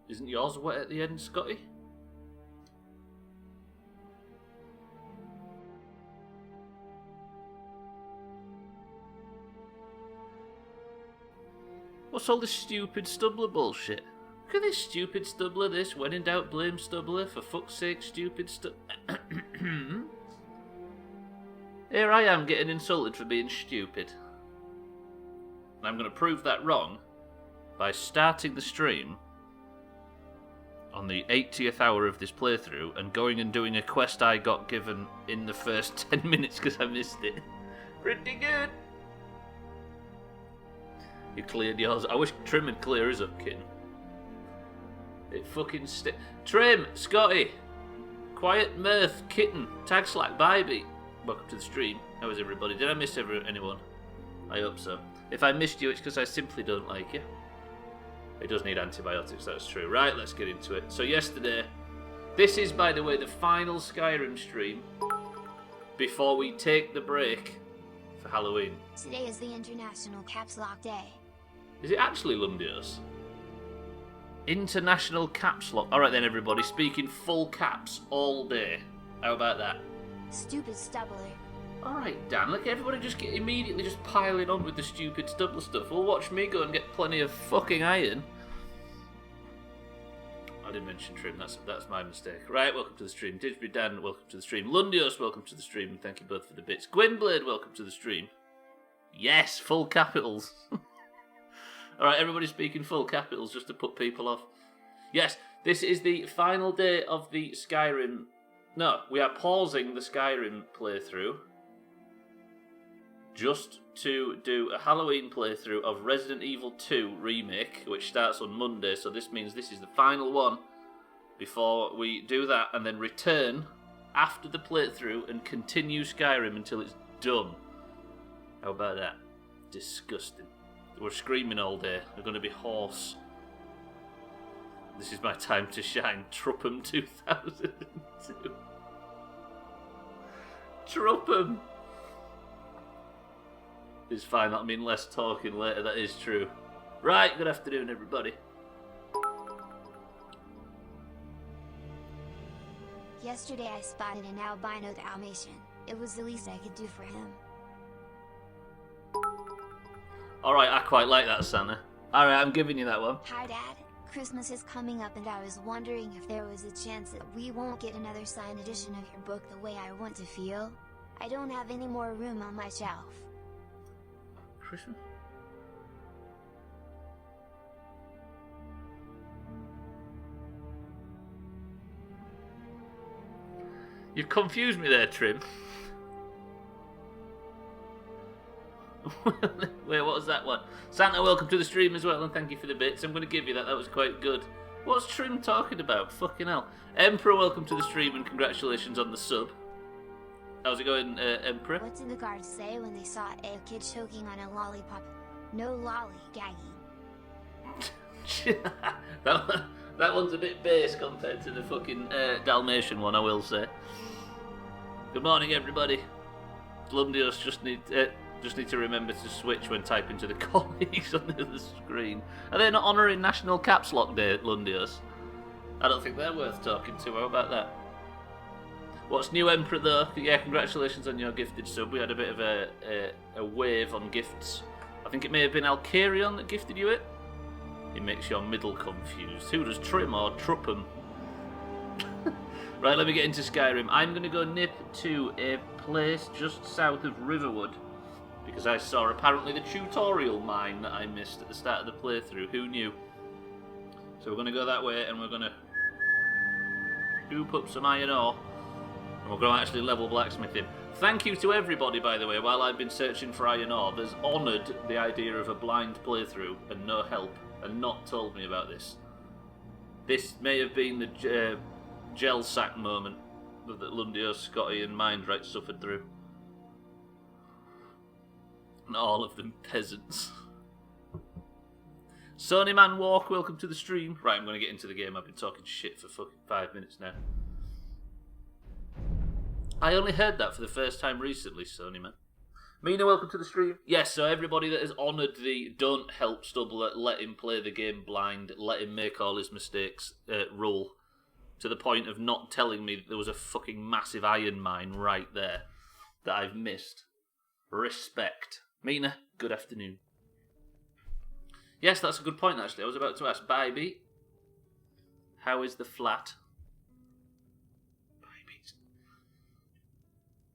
Isn't yours wet at the end, Scotty? What's all this stupid Stubbler bullshit? Look at this stupid Stubbler, this. When in doubt, blame Stubbler. For fuck's sake, stupid Here I am getting insulted for being stupid. And I'm going to prove that wrong by starting the stream on the 80th hour of this playthrough and going and doing a quest I got given in the first 10 minutes because I missed it. Pretty good. You cleared yours. I wish Trim would clear his up, kitten. It fucking Trim, Scotty, Quiet, Mirth, Kitten, Tag Slack, Bybee. Welcome to the stream. How is everybody? Did I miss anyone? I hope so. If I missed you, it's because I simply don't like you. It does need antibiotics, that's true. Right, let's get into it. So yesterday, this is, by the way, the final Skyrim stream before we take the break for Halloween. Today is the International Caps Lock Day. Is it actually Lundios? International Caps Lock. Alright then, everybody, speaking full caps all day. How about that? Stupid Stubbler. Alright, Dan, look, everybody just immediately just piling on with the stupid Stubbler stuff. We'll watch me go and get plenty of fucking iron. I didn't mention Trim, that's my mistake. Right, welcome to the stream. Digsby Dan, welcome to the stream. Lundios, welcome to the stream, and thank you both for the bits. Gwynblade, welcome to the stream. Yes, full capitals. Alright, everybody speaking full capitals just to put people off. Yes, this is the final day of the Skyrim. No, we are pausing the Skyrim playthrough just to do a Halloween playthrough of Resident Evil 2 Remake, which starts on Monday, so this means this is the final one before we do that, and then return after the playthrough and continue Skyrim until it's done. How about that? Disgusting. We're screaming all day. We're going to be hoarse. This is my time to shine. Trupham 2002. Trupham! It's fine, that'll mean less talking later, that is true. Right, good afternoon, everybody. Yesterday I spotted an albino Dalmatian. It was the least I could do for him. Alright, I quite like that, Santa. Alright, I'm giving you that one. Hi, Dad. Christmas is coming up and I was wondering if there was a chance that we won't get another signed edition of your book the way I want to feel. I don't have any more room on my shelf. Christmas? You've confused me there, Trim. Wait, what was that one? Santa, welcome to the stream as well, and thank you for the bits. I'm going to give you that. That was quite good. What's Trim talking about? Fucking hell. Emperor, welcome to the stream, and congratulations on the sub. How's it going, Emperor? What did the guards say when they saw a kid choking on a lollipop? No lolly, gagging. that one's a bit base compared to the fucking Dalmatian one, I will say. Good morning, everybody. Lundios just need to remember to switch when typing to the colleagues on the other screen. Are they not honouring National Caps Lock Day, Lundios? I don't think they're worth talking to. How about that? What's new, Emperor, though? Yeah, congratulations on your gifted sub. We had a bit of a wave on gifts. I think it may have been Alcarion that gifted you it. It makes your middle confused. Who does Trim or Trupham? Right, let me get into Skyrim. I'm going to go nip to a place just south of Riverwood, because I saw apparently the tutorial mine that I missed at the start of the playthrough. Who knew? So we're going to go that way, and we're going to scoop up some iron ore, and we're going to actually level blacksmithing. Thank you to everybody, by the way, while I've been searching for iron ore, that's honoured the idea of a blind playthrough and no help, and not told me about this. This may have been the gel sack moment that Lundios, Scotty and Mindright suffered through. And all of them peasants. Sony Man Walk, welcome to the stream. Right, I'm going to get into the game. I've been talking shit for fucking 5 minutes now. I only heard that for the first time recently, Sony Man. Mina, welcome to the stream. Yes, so everybody that has honoured the don't help Stubbler, let him play the game blind, let him make all his mistakes rule, to the point of not telling me that there was a fucking massive iron mine right there that I've missed. Respect. Mina, good afternoon. Yes, that's a good point, actually. I was about to ask, Baby, how is the flat? Baby.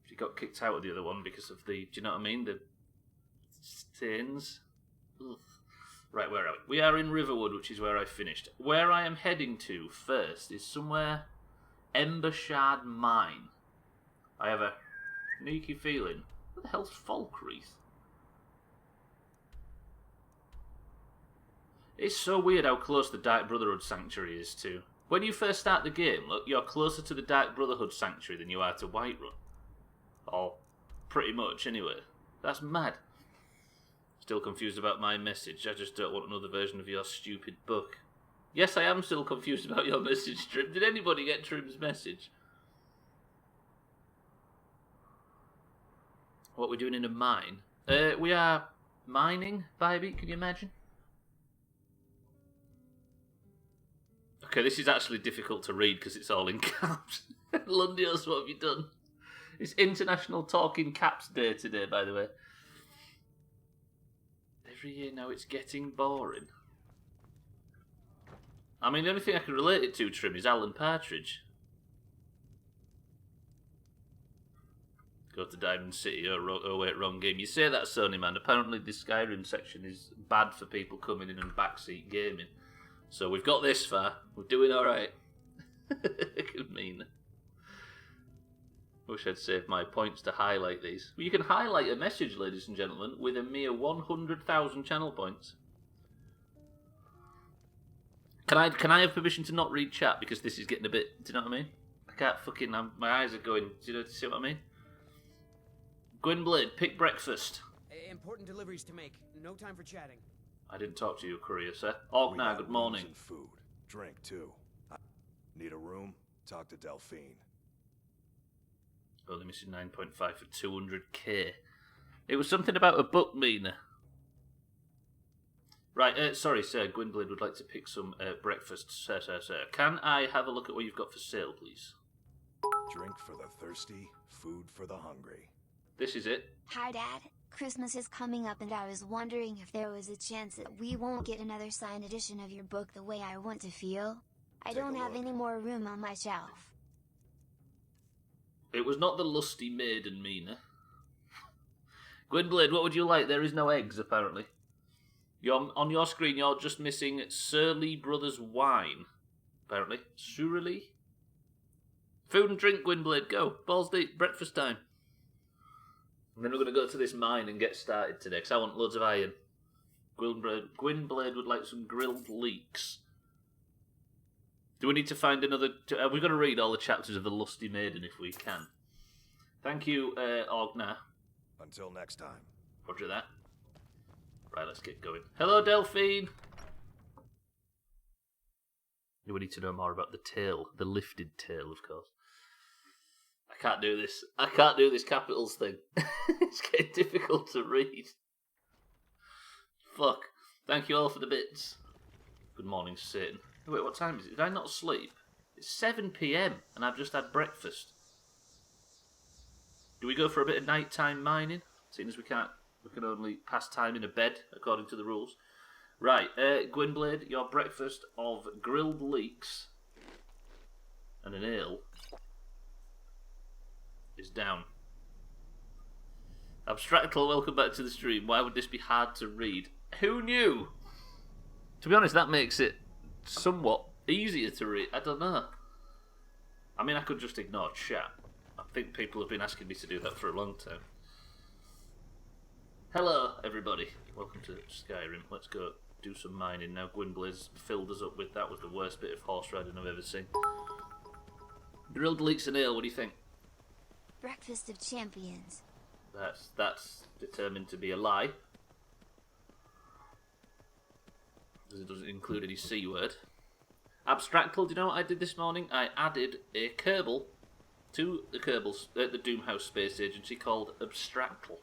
She got kicked out of the other one because of the, do you know what I mean? The stains. Ugh. Right, where are we? We are in Riverwood, which is where I finished. Where I am heading to first is somewhere Embershard Mine. I have a sneaky feeling. What the hell's Falkreath? It's so weird how close the Dark Brotherhood Sanctuary is to. When you first start the game, look, you're closer to the Dark Brotherhood Sanctuary than you are to Whiterun. Or pretty much, anyway. That's mad. Still confused about my message. I just don't want another version of your stupid book. Yes, I am still confused about your message, Trim. Did anybody get Trim's message? What we're doing in a mine? We are mining, baby. Can you imagine? Okay, this is actually difficult to read because it's all in caps. Lundios, what have you done? It's International Talking Caps Day today, by the way. Every year now it's getting boring. I mean, the only thing I can relate it to, Trim, is Alan Partridge. Go to Diamond City, oh wait, wrong game. You say that, Sony man. Apparently the Skyrim section is bad for people coming in and backseat gaming. So we've got this far. We're doing alright. Good mean. Wish I'd saved my points to highlight these. Well, you can highlight a message, ladies and gentlemen, with a mere 100,000 channel points. Can I have permission to not read chat because this is getting a bit, do you know what I mean? I can't fucking, my eyes are going, do you see what I mean? Gwynblade, pick breakfast. Important deliveries to make. No time for chatting. I didn't talk to you, courier, sir. Ognar, good morning. And food. Drink, too. Need a room? Talk to Delphine. Only missing 9.5 for 200k. It was something about a book, Mina. Right, sorry, sir. Gwynblade would like to pick some breakfast, sir. Can I have a look at what you've got for sale, please? Drink for the thirsty, food for the hungry. This is it. Hi, Dad. Christmas is coming up and I was wondering if there was a chance that we won't get another signed edition of your book the way I want to feel. I don't have any more room on my shelf. It was not the lusty maiden, Mina. Gwynblade, what would you like? There is no eggs, apparently. On your screen, you're just missing Surly Brothers wine, apparently. Surly? Food and drink, Gwynblade, go. Balls deep, breakfast time. And then we're going to go to this mine and get started today, because I want loads of iron. Gwynblade would like some grilled leeks. Do we need to find another... we're going to read all the chapters of The Lusty Maiden if we can. Thank you, Ognar. Until next time. Roger that. Right, let's get going. Hello, Delphine! We need to know more about the tail. The lifted tail, of course. I can't do this. I can't do this capitals thing. It's getting difficult to read. Fuck. Thank you all for the bits. Good morning, Satan. Wait, what time is it? Did I not sleep? It's 7 PM and I've just had breakfast. Do we go for a bit of nighttime mining? Seeing as we can only pass time in a bed, according to the rules. Right, Gwynblade, your breakfast of grilled leeks and an ale is down. Abstractal, welcome back to the stream. Why would this be hard to read? Who knew? To be honest, that makes it somewhat easier to read. I don't know. I mean, I could just ignore chat. I think people have been asking me to do that for a long time. Hello, everybody. Welcome to Skyrim. Let's go do some mining now. Gwynblade's filled us up with that. Was the worst bit of horse riding I've ever seen. Grilled leeks and ale, what do you think? Breakfast of champions. That's determined to be a lie. Because it doesn't include any C word. Abstractal, do you know what I did this morning? I added a Kerbal to the Doomhaus Space Agency called Abstractal.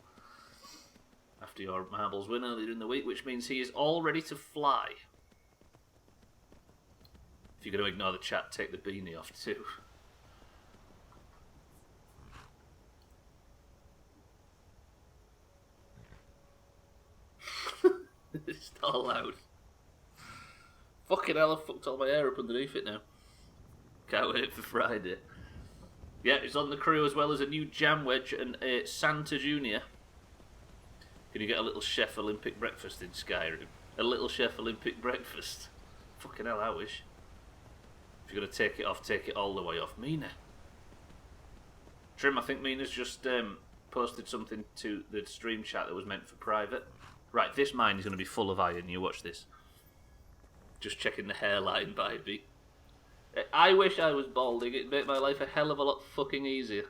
after your marbles win earlier in the week, which means he is all ready to fly. If you're going to ignore the chat, take the beanie off too. It's not allowed. Fucking hell, I fucked all my hair up underneath it now. Can't wait for Friday. Yeah, it's on the crew as well as a new jam wedge and a Santa Junior. Can you get a little chef Olympic breakfast in Skyrim? A little chef Olympic breakfast. Fucking hell, I wish. If you're going to take it off, take it all the way off. Mina. Trim, I think Mina's just posted something to the stream chat that was meant for private. Right, this mine is going to be full of iron. You watch this. Just checking the hairline by beat. I wish I was balding. It'd make my life a hell of a lot fucking easier.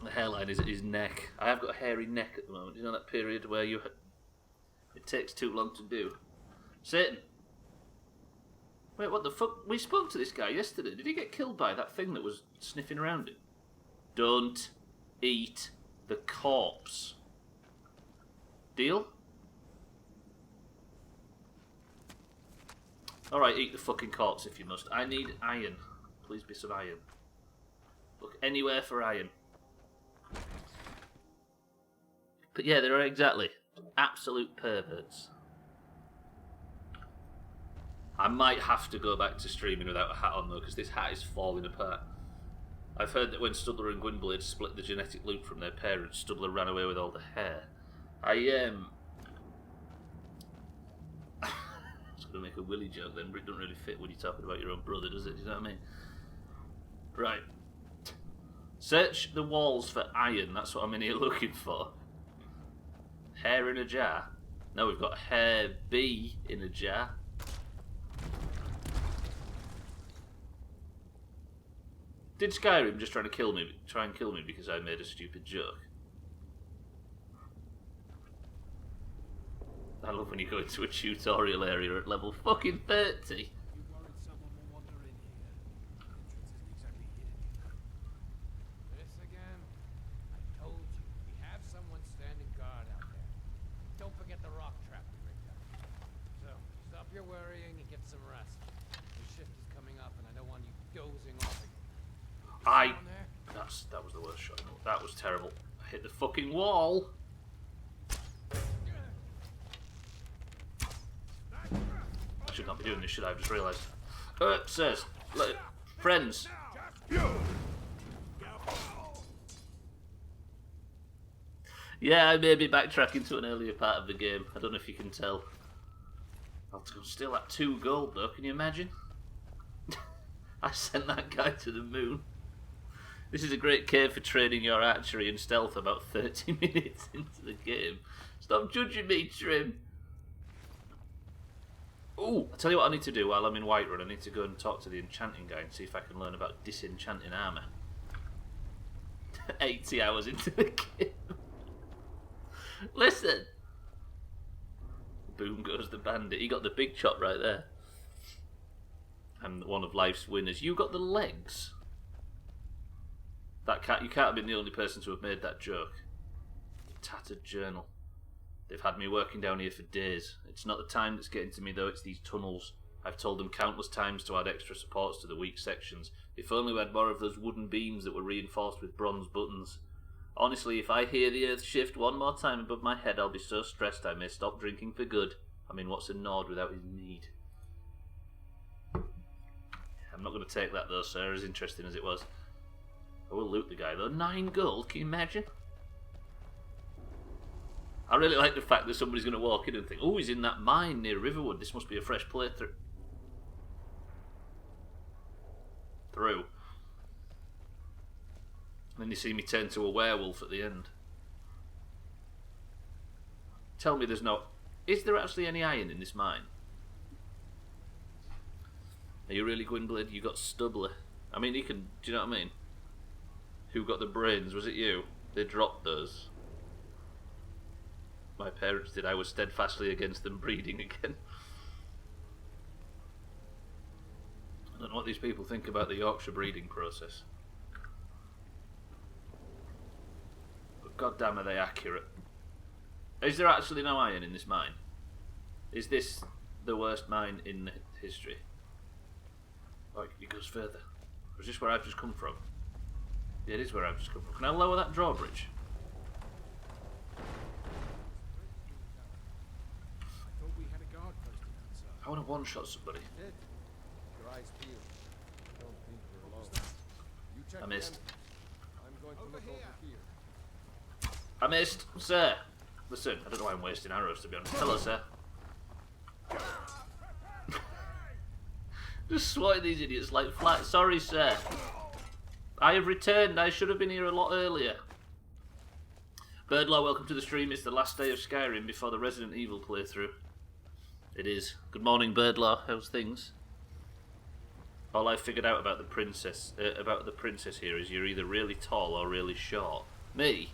The hairline is at his neck. I have got a hairy neck at the moment. You know that period where it takes too long to do. Satan. Wait, what the fuck? We spoke to this guy yesterday. Did he get killed by that thing that was sniffing around him? Don't eat the corpse. Deal? Alright, eat the fucking corpse if you must. I need iron. Please be some iron. Look anywhere for iron. But yeah, they're exactly absolute perverts. I might have to go back to streaming without a hat on though, because this hat is falling apart. I've heard that when Stubbler and Gwynblade split the genetic loop from their parents, Stubbler ran away with all the hair. I was going to make a Willy joke then, but it doesn't really fit when you're talking about your own brother, does it? Do you know what I mean? Right. Search the walls for iron, that's what I'm in here looking for. Hair in a jar. No, we've got hair B in a jar. Did Skyrim just try and kill me because I made a stupid joke? I love when you go into a tutorial area at level fucking 30. That was the worst shot. That was terrible. I hit the fucking wall. I should not be doing this, should I? I've just realised. Says, friends. Yeah, I may be backtracking to an earlier part of the game. I don't know if you can tell. I'll steal that 2 gold though, can you imagine? I sent that guy to the moon. This is a great cave for training your archery and stealth about 30 minutes into the game. Stop judging me, Trim. Ooh, I'll tell you what I need to do while I'm in Whiterun. I need to go and talk to the enchanting guy and see if I can learn about disenchanting armour. 80 hours into the game. Listen. Boom goes the bandit. He got the big chop right there. And one of life's winners. You got the legs. You can't have been the only person to have made that joke. The tattered journal. They've had me working down here for days. It's not the time that's getting to me though, it's these tunnels. I've told them countless times to add extra supports to the weak sections. If only we had more of those wooden beams that were reinforced with bronze buttons. Honestly, if I hear the earth shift one more time above my head, I'll be so stressed I may stop drinking for good. I mean, what's a Nord without his need? I'm not going to take that though, sir, as interesting as it was. I will loot the guy though. 9 gold, can you imagine? I really like the fact that somebody's going to walk in and think, oh, he's in that mine near Riverwood. This must be a fresh playthrough. And then you see me turn to a werewolf at the end. Tell me there's no... Is there actually any iron in this mine? Are you really Gwynblade? You got Stubbler. I mean, he can... Do you know what I mean? Who got the brains? Was it you? They dropped those. My parents did. I was steadfastly against them breeding again. I don't know what these people think about the Yorkshire breeding process. But God damn, are they accurate? Is there actually no iron in this mine? Is this the worst mine in history? Oh, it goes further. Or is this where I've just come from? Yeah, it is where I've just come from. Can I lower that drawbridge? I thought we had a guard posted outside. I want to one-shot somebody. Your eyes peeled. I don't think we're alone. You check I missed. them. I'm going to look over here. I missed, sir. Listen, I don't know why I'm wasting arrows, to be honest. Hello, sir. Just swatting these idiots like flat. Sorry, sir. I have returned. I should have been here a lot earlier. Birdlaw, welcome to the stream. It's the last day of Skyrim before the Resident Evil playthrough. It is. Good morning, Birdlaw. How's things? All I figured out about the princess here is you're either really tall or really short. Me?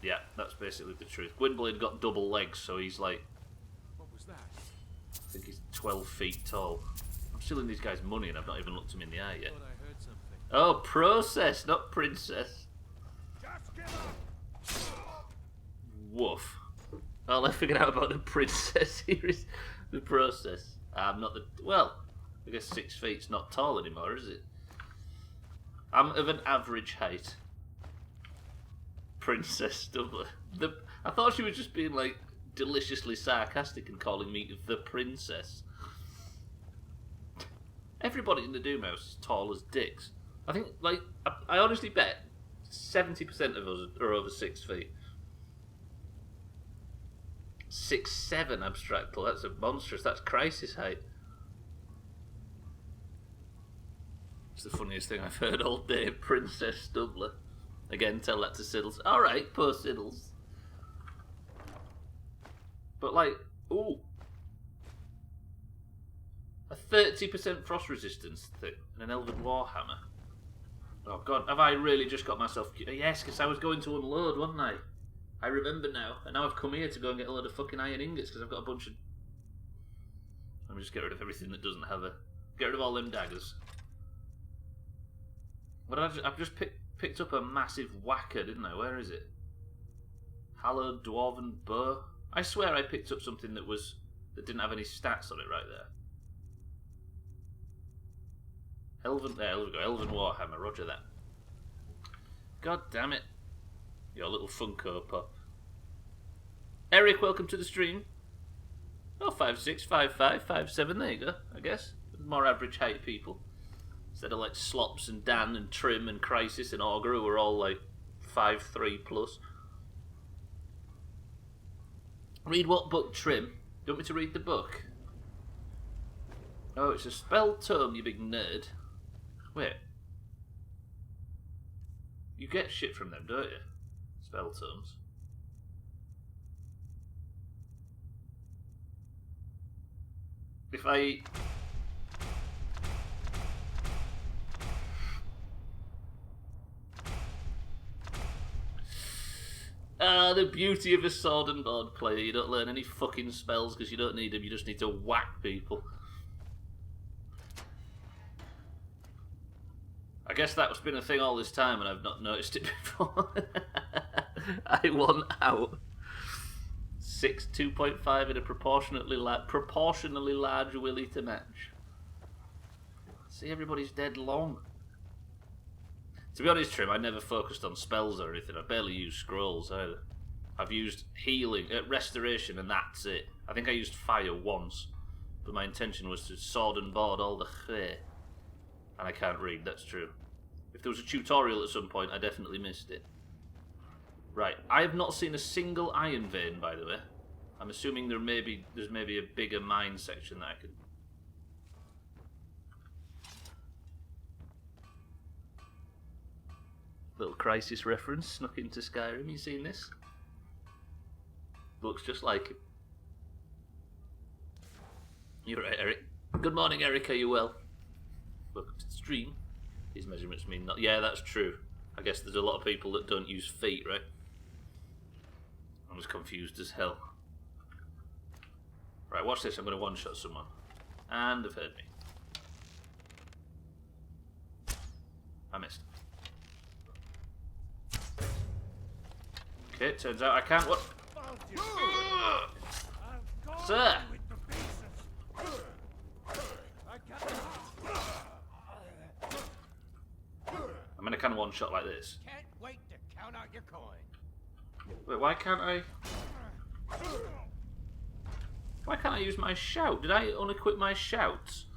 Yeah, that's basically the truth. Gwynblade got double legs, so he's like... What was that? I think he's 12 feet tall. I'm stealing these guys' money and I've not even looked him in the eye yet. Thought I heard something. Oh, process, not princess. Woof. All I figured out about the princess here is the process. I'm not the... Well, I guess 6 feet's not tall anymore, is it? I'm of an average height. Princess Stubbler. I thought she was just being, like, deliciously sarcastic and calling me the princess. Everybody in the Doomhaus is tall as dicks. I think, like, I honestly bet 70% of us are over 6 feet. 6'7" abstractly. That's a monstrous. That's crisis height. It's the funniest thing I've heard all day. Princess Stubbler. Again, tell that to Siddles. Alright, poor Siddles. But like, ooh. A 30% frost resistance thing and an Elven Warhammer. Oh god, have I really just got myself... Yes, because I was going to unload, wasn't I? I remember now. And now I've come here to go and get a load of fucking iron ingots because I've got a bunch of... Let me just get rid of everything that doesn't have a... Get rid of all them daggers. What did I've just picked up a massive whacker, didn't I? Where is it? Hallowed Dwarven Bow? I swear I picked up something that didn't have any stats on it right there. There we go. Elven Warhammer, roger that. God damn it. Your little Funko Pop. Eric, welcome to the stream. Oh, 5'6", 5'5", 5'7", there you go, I guess. More average height people. Instead of like Slops and Dan and Trim and Crisis and Augur, who are all like 5'3" plus. Read what book, Trim? Do you want me to read the book? Oh, it's a spell tome, you big nerd. Wait. You get shit from them, don't you? Spell tomes. If I... Ah, the beauty of a sword and board player. You don't learn any fucking spells because you don't need them. You just need to whack people. I guess that's been a thing all this time and I've not noticed it before. I want out. 6, 2.5 in a proportionally large willy to match. See, everybody's dead long. To be honest, Trim, I never focused on spells or anything. I barely used scrolls either. I've used healing, restoration, and that's it. I think I used fire once, but my intention was to sword and board all the hair. And I can't read, that's true. If there was a tutorial at some point, I definitely missed it. Right, I have not seen a single iron vein, by the way. I'm assuming there's maybe a bigger mine section that I could... Little Crisis reference snuck into Skyrim. You seen this? Looks just like him. You're right, Eric. Good morning, Eric. Are you well? Welcome to the stream. These measurements mean not... Yeah, that's true. I guess there's a lot of people that don't use feet, right? I'm just confused as hell. Right, watch this. I'm going to one-shot someone. And they've heard me. I missed. Okay, turns out I can't. What? Sir! I'm in a kind of one shot like this. Can't wait to count out your coin. Wait, why can't I? Why can't I use my shout? Did I unequip my shouts?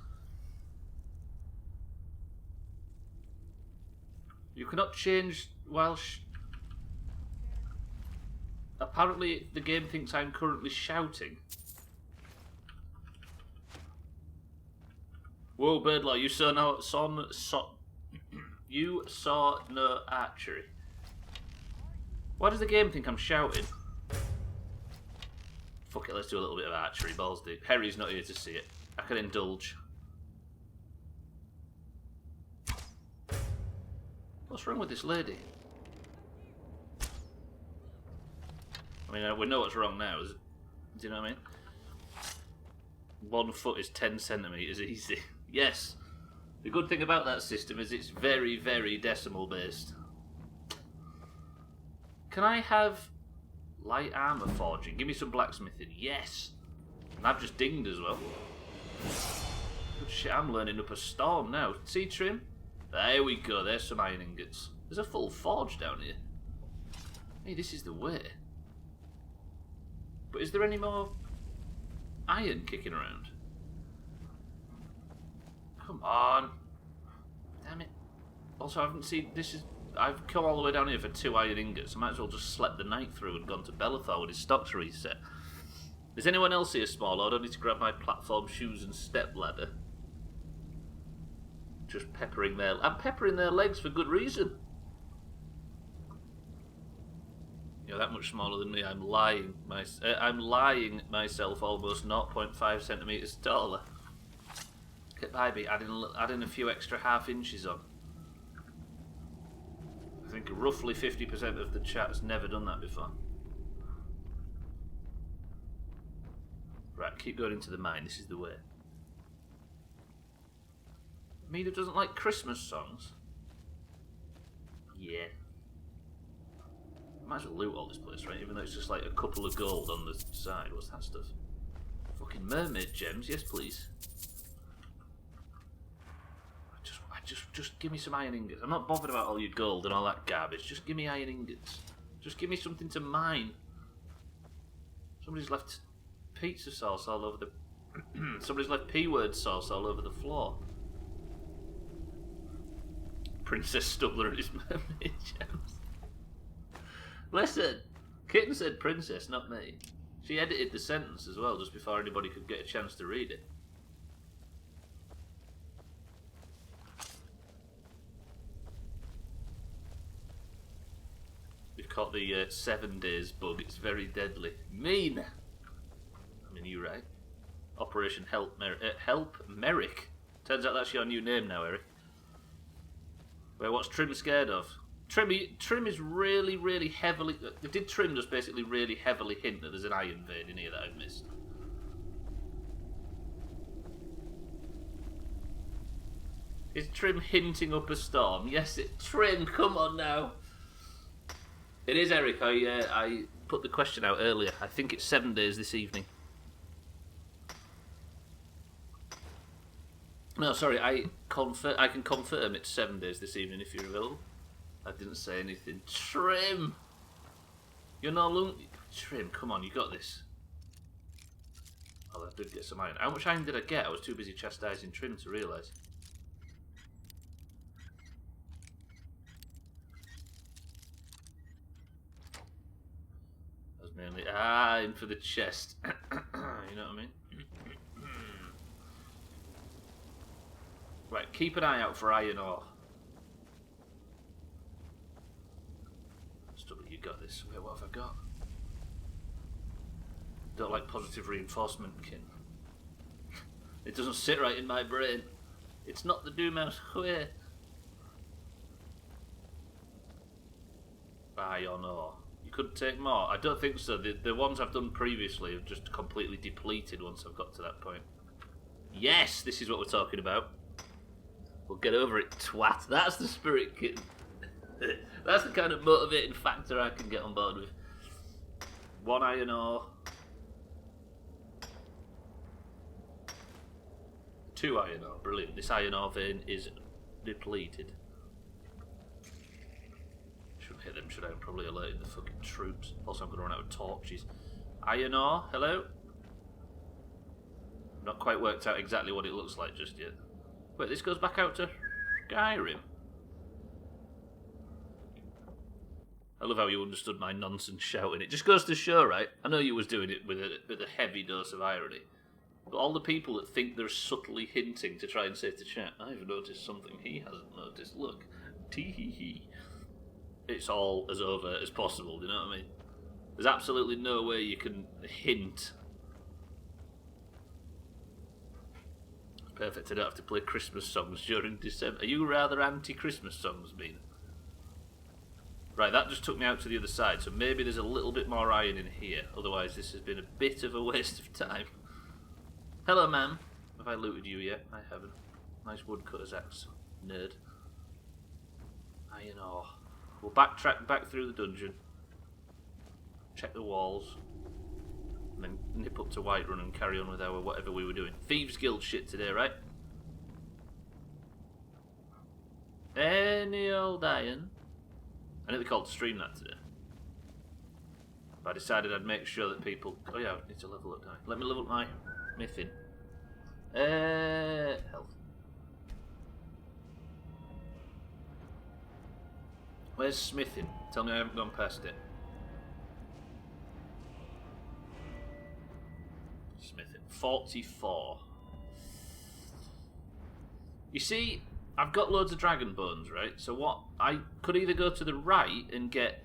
You cannot change while. Apparently, the game thinks I'm currently shouting. Whoa, Birdlaw, you saw no you saw no archery. Why does the game think I'm shouting? Fuck it, let's do a little bit of archery. Balls deep. Harry's not here to see it. I can indulge. What's wrong with this lady? I mean, we know what's wrong now. Do you know what I mean? 1 foot is 10 centimetres easy. Yes. The good thing about that system is it's very, very decimal based. Can I have light armour forging? Give me some blacksmithing. Yes. And I've just dinged as well. Good shit, I'm learning up a storm now. See, Trim? There we go, there's some iron ingots. There's a full forge down here. Hey, this is the way. But is there any more iron kicking around? Come on. Damn it. Also, I haven't seen... I've come all the way down here for 2 iron ingots. I might as well just slept the night through and gone to Bellathor with his stocks reset. Is anyone else here, small lord? I need to grab my platform shoes and step ladder. Just peppering their... I'm peppering their legs for good reason. You're that much smaller than me. I'm lying myself almost 0.5 centimetres taller. Get by me, adding a few extra half inches on. I think roughly 50% of the chat has never done that before. Right, keep going into the mine. This is the way. Mina doesn't like Christmas songs. Yeah. Might as well loot all this place, right? Even though it's just like a couple of gold on the side. What's that stuff? Fucking mermaid gems, yes please. Just give me some iron ingots. I'm not bothered about all your gold and all that garbage. Just give me iron ingots. Just give me something to mine. Somebody's left pizza sauce all over the... Somebody's left P-word sauce all over the floor. Princess Stubbler and his mermaid gems. Listen, Kitten said princess, not me. She edited the sentence as well, just before anybody could get a chance to read it. We've caught the 7 days bug. It's very deadly. Mean! I mean, you right. Operation Help Merrick. Turns out that's your new name now, Eric. Wait, what's Trim scared of? Trim is really, really heavily... Did Trim just basically really heavily hint that there's an iron vein in here that I've missed? Is Trim hinting up a storm? Yes, Trim, come on now. It is, Eric. I put the question out earlier. I think it's 7 days this evening. No, sorry, I can confirm it's 7 days this evening if you're available. I didn't say anything. Trim! You're not long... Trim, come on, you got this. Oh, I did get some iron. How much iron did I get? I was too busy chastising Trim to realise. That was mainly... in for the chest. You know what I mean? Right, keep an eye out for iron ore. Stubbler, you got this. Wait, what have I got? Don't like positive reinforcement, Kin. It doesn't sit right in my brain. It's not the Doomhaus way. Iron ore. You could take more. I don't think so. The ones I've done previously have just completely depleted once I've got to that point. Yes, this is what we're talking about. We'll get over it, twat. That's the spirit, Kitten. That's the kind of motivating factor I can get on board with. 1 iron ore. 2 iron ore. Brilliant. This iron ore vein is depleted. Shouldn't hit them, should I? I'm probably alerting the fucking troops. Also, I'm going to run out of torches. Iron ore, hello? Not quite worked out exactly what it looks like just yet. Wait, this goes back out to Skyrim. I love how you understood my nonsense shouting. It just goes to show, right? I know you was doing it with a heavy dose of irony. But all the people that think they're subtly hinting to try and say to chat, I've noticed something he hasn't noticed. Look. Tee-hee-hee. It's all as overt as possible, do you know what I mean? There's absolutely no way you can hint. Perfect, I don't have to play Christmas songs during December. Are you rather anti-Christmas songs, Mina? Right, that just took me out to the other side, so maybe there's a little bit more iron in here. Otherwise, this has been a bit of a waste of time. Hello, ma'am. Have I looted you yet? I haven't. Nice woodcutter's axe. Nerd. Iron ore. We'll backtrack back through the dungeon. Check the walls. And then nip up to Whiterun and carry on with our whatever we were doing. Thieves Guild shit today, right? Any old iron. I nearly called to stream that today. But I decided I'd make sure that people... Oh yeah, I need to level up now. Let me level up my mything. Health. Where's smithing? Tell me I haven't gone past it. Smithing. 44. You see, I've got loads of dragon bones, right? So what? I could either go to the right and get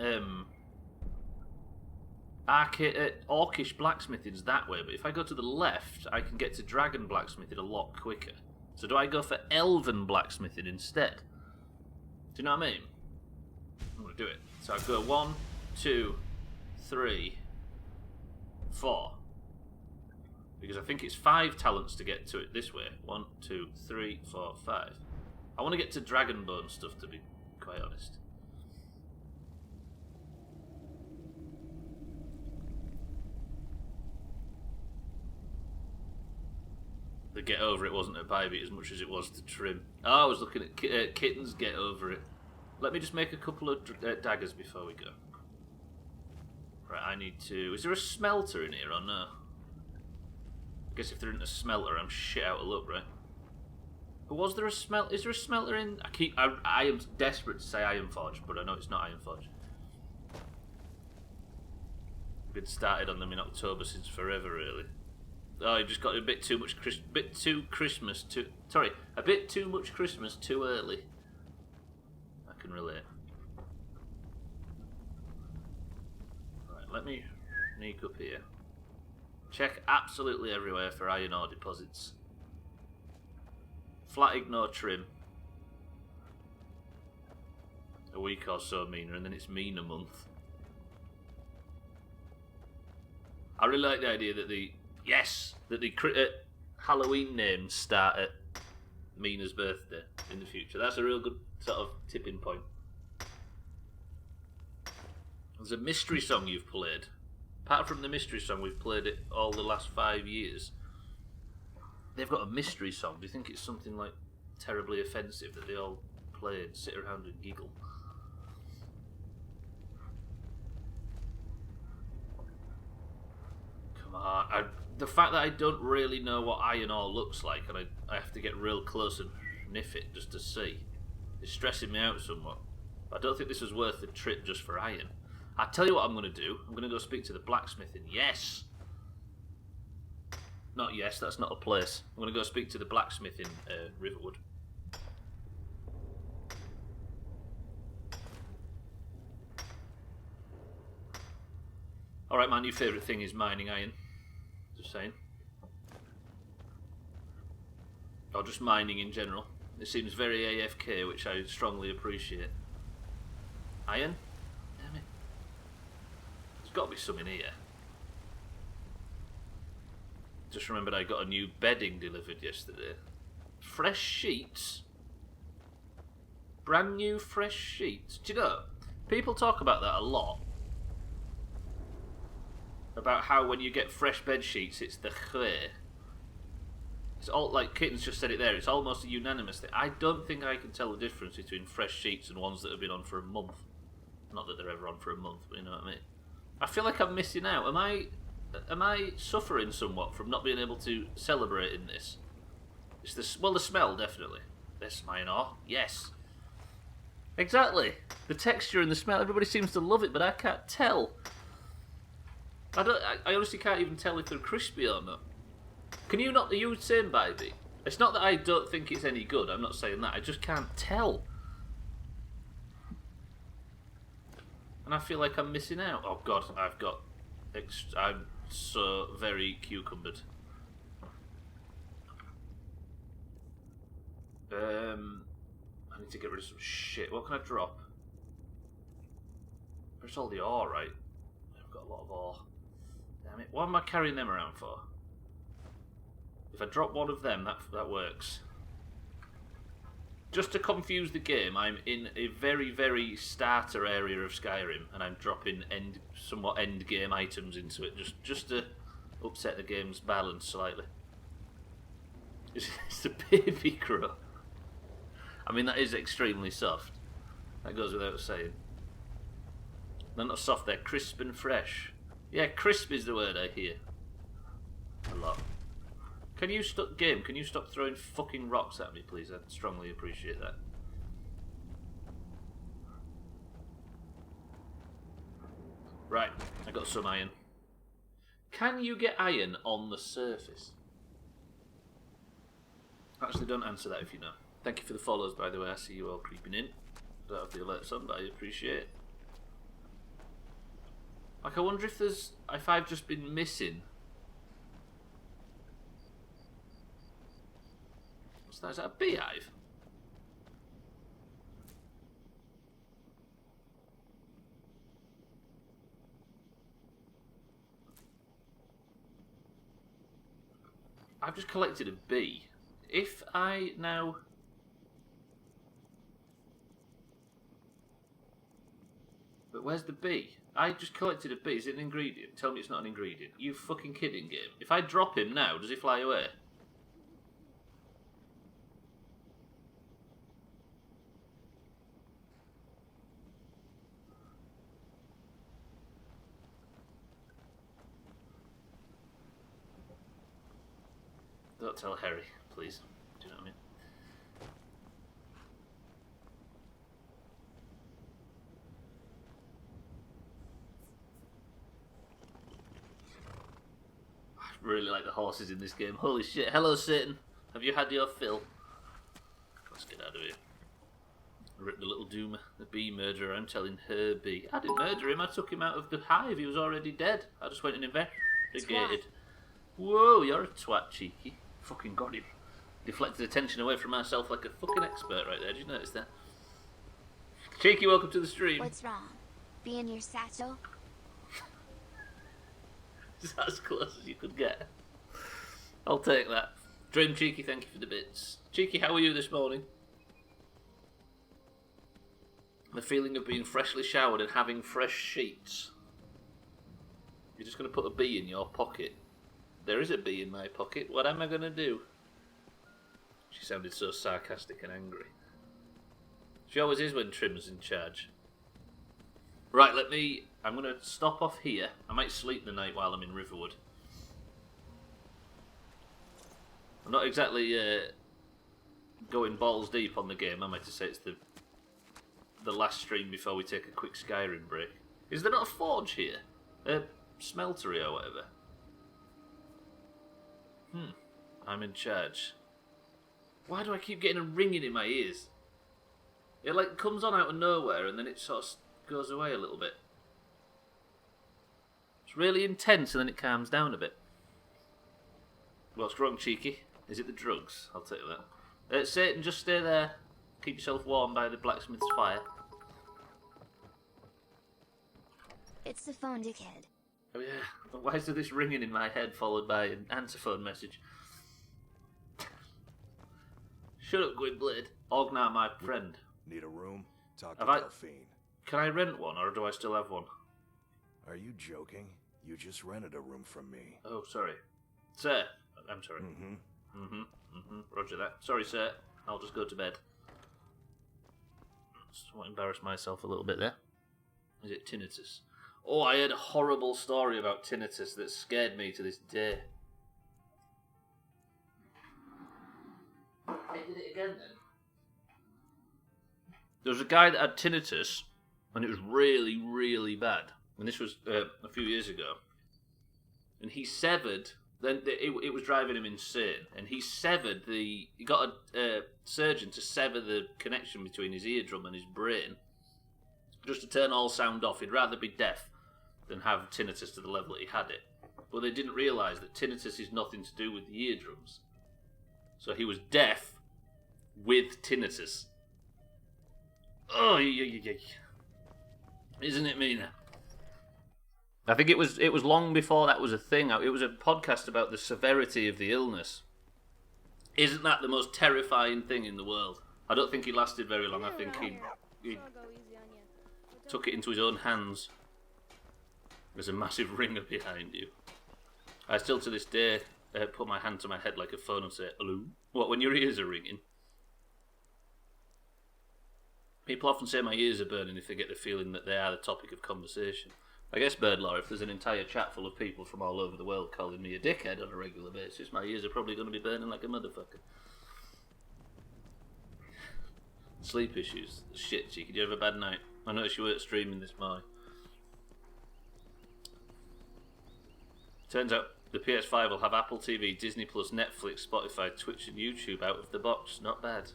orcish blacksmithings that way, but if I go to the left, I can get to dragon blacksmithing a lot quicker. So do I go for elven blacksmithing instead? Do you know what I mean? I'm going to do it. So I go 1, 2, 3, 4. Because I think it's 5 talents to get to it this way. 1, 2, 3, 4, 5. I want to get to Dragonbone stuff, to be quite honest. The Get Over It wasn't a bybit as much as it was to Trim. Oh, I was looking at Kitten's Get Over It. Let me just make a couple of daggers before we go. Right, I need to... Is there a smelter in here or no? I guess if there isn't a smelter, I'm shit out of luck, right? But was there a smelter? Is there a smelter in... I am desperate to say Ironforge, but I know it's not Ironforge. Been started on them in October since forever, really. Oh, you just got a bit too much Christmas too early. I can relate. Right, let me sneak up here. Check absolutely everywhere for iron ore deposits. Flat ignore Trim. A week or so Mina, and then it's Mina month. I really like the idea that the Halloween names start at Mina's birthday in the future. That's a real good sort of tipping point. There's a mystery song you've played. Apart from the mystery song, we've played it all the last 5 years. They've got a mystery song. Do you think it's something like terribly offensive that they all play and sit around and giggle? Come on. The fact that I don't really know what iron ore looks like, and I have to get real close and sniff it just to see, is stressing me out somewhat. But I don't think this was worth the trip just for iron. I'll tell you what I'm going to do. I'm going to go speak to the blacksmith in... Yes! Not yes, that's not a place. I'm going to go speak to the blacksmith in Riverwood. Alright, my new favourite thing is mining iron. Just saying. Or just mining in general. It seems very AFK, which I strongly appreciate. Iron? Damn it. There's got to be some in here. Just remembered I got a new bedding delivered yesterday. Fresh sheets? Brand new fresh sheets. Do you know, people talk about that a lot. about how when you get fresh bed sheets, it's the khair. It's all like Kitten's just said it there. It's almost a unanimous thing. I don't think I can tell the difference between fresh sheets and ones that have been on for a month. Not that they're ever on for a month, but you know what I mean. I feel like I'm missing out. Am I suffering somewhat from not being able to celebrate in this? It's the smell definitely. This mine are yes. Exactly. The texture and the smell. Everybody seems to love it, but I can't tell. I honestly can't even tell if they're crispy or not. Can you not? Are you saying, baby? It's not that I don't think it's any good. I'm not saying that. I just can't tell. And I feel like I'm missing out. Oh God, I'm so very cucumbered. I need to get rid of some shit. What can I drop? There's all the ore, right? I've got a lot of ore. Damn it. What am I carrying them around for? If I drop one of them, that works. Just to confuse the game, I'm in a very, very starter area of Skyrim, and I'm dropping somewhat end game items into it, just to upset the game's balance slightly. It's a baby crow. I mean, that is extremely soft. That goes without saying. They're not soft, they're crisp and fresh. Yeah, crisp is the word I hear. A lot. Can you stop throwing fucking rocks at me, please? I'd strongly appreciate that. Right, I got some iron. Can you get iron on the surface? Actually, don't answer that if you know. Thank you for the follows, by the way. I see you all creeping in. I don't have the alerts on, but I appreciate it. Like, I wonder if I've just been missing. What's that? Is that a beehive? I've just collected a bee. If I now... But where's the bee? I just collected a bee. Is it an ingredient? Tell me it's not an ingredient. You fucking kidding, game. If I drop him now, does he fly away? Don't tell Harry, please. Do you know what I mean? I really like the horses in this game. Holy shit. Hello, Satan. Have you had your fill? Let's get out of here. Rip the little the bee murderer. I'm telling her bee. I didn't murder him. I took him out of the hive. He was already dead. I just went and investigated. Whoa, you're a twat, cheeky. Fucking got him. Deflected attention away from myself like a fucking expert right there. Did you notice that? Cheeky, welcome to the stream. What's wrong? Be in your satchel? Is that as close as you could get? I'll take that. Dream Cheeky, thank you for the bits. Cheeky, how are you this morning? The feeling of being freshly showered and having fresh sheets. You're just going to put a bee in your pocket. There is a bee in my pocket. What am I going to do? She sounded so sarcastic and angry. She always is when Trim's in charge. Right, I'm going to stop off here. I might sleep the night while I'm in Riverwood. I'm not exactly going balls deep on the game, am I, to say it's the last stream before we take a quick Skyrim break. Is there not a forge here? A smeltery or whatever? I'm in charge. Why do I keep getting a ringing in my ears? It like comes on out of nowhere and then it sort of goes away a little bit. It's really intense and then it calms down a bit. What's wrong, Cheeky? Is it the drugs? I'll tell you that. Satan, just stay there. Keep yourself warm by the blacksmith's fire. It's the phone, dickhead. Oh yeah. Why is there this ringing in my head followed by an answer phone message? Shut up, Gwynblade. Ognar, my friend. Need a room? Talk to Have Delphine. Can I rent one, or do I still have one? Are you joking? You just rented a room from me. Oh, sorry. Sir. I'm sorry. Roger that. Sorry, sir. I'll just go to bed. Just want to embarrass myself a little bit there. Is it tinnitus? Oh, I heard a horrible story about tinnitus that scared me to this day. I did it again then. There was a guy that had tinnitus, and it was really, really bad. And this was a few years ago. And he severed. Then it was driving him insane, and he got a surgeon to sever the connection between his eardrum and his brain, just to turn all sound off. He'd rather be deaf than have tinnitus to the level that he had it. But they didn't realise that tinnitus is nothing to do with the eardrums. So he was deaf with tinnitus. Oh, isn't it mean? I think it was long before that was a thing. It was a podcast about the severity of the illness. Isn't that the most terrifying thing in the world? I don't think he lasted very long. I think he took it into his own hands. There's a massive ringer behind you. I still to this day put my hand to my head like a phone and say, hello? What, when your ears are ringing? People often say my ears are burning if they get the feeling that they are the topic of conversation. I guess, Birdlaw, if there's an entire chat full of people from all over the world calling me a dickhead on a regular basis, my ears are probably going to be burning like a motherfucker. Sleep issues. Shit, Cheeky, do you have a bad night? I noticed you weren't streaming this morning. Turns out the PS5 will have Apple TV, Disney Plus, Netflix, Spotify, Twitch and YouTube out of the box. Not bad.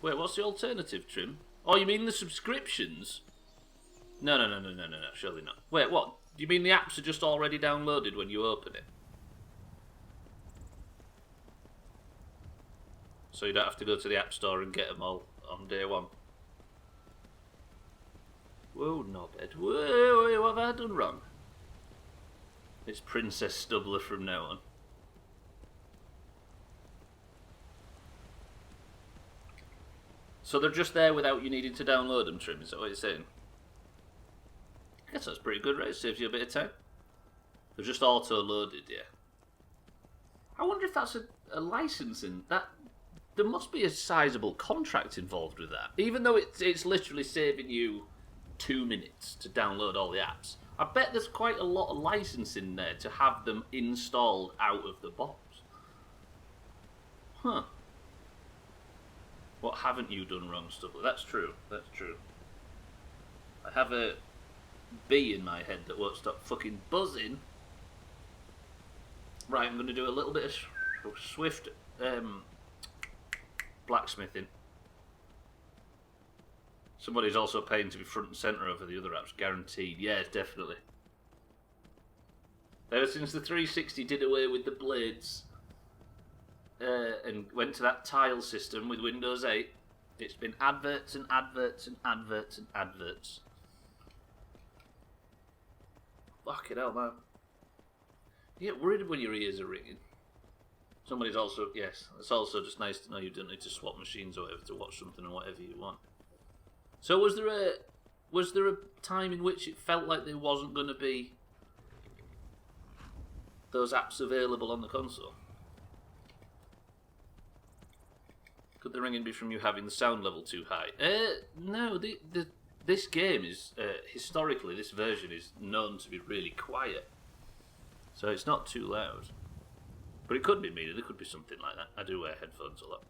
Wait, what's the alternative, Trim? Oh, you mean the subscriptions? No, surely not. Wait, what? Do you mean the apps are just already downloaded when you open it? So you don't have to go to the App Store and get them all on day one? Whoa, knobhead. Whoa, what have I done wrong? It's Princess Stubbler from now on. So they're just there without you needing to download them, Trim, is that what you're saying? I guess that's pretty good, right? Saves you a bit of time. They're just auto-loaded, yeah. I wonder if that's a licensing. There must be a sizable contract involved with that. Even though it's literally saving you 2 minutes to download all the apps. I bet there's quite a lot of licensing there to have them installed out of the box. Huh. What haven't you done wrong, Stubbler? That's true. That's true. I have a bee in my head that won't stop fucking buzzing. Right, I'm going to do a little bit of swift blacksmithing. Somebody's also paying to be front and centre over the other apps, guaranteed. Yeah, definitely. Ever since the 360 did away with the blades and went to that tile system with Windows 8, it's been adverts and adverts and adverts and adverts. Fucking hell, man. You get worried when your ears are ringing. Somebody's also, yes, it's also just nice to know you don't need to swap machines or whatever to watch something or whatever you want. So was there a time in which it felt like there wasn't going to be those apps available on the console? Could the ringing be from you having the sound level too high? No, this game is, historically, this version is known to be really quiet. So it's not too loud. But it could be me, there could be something like that. I do wear headphones a lot.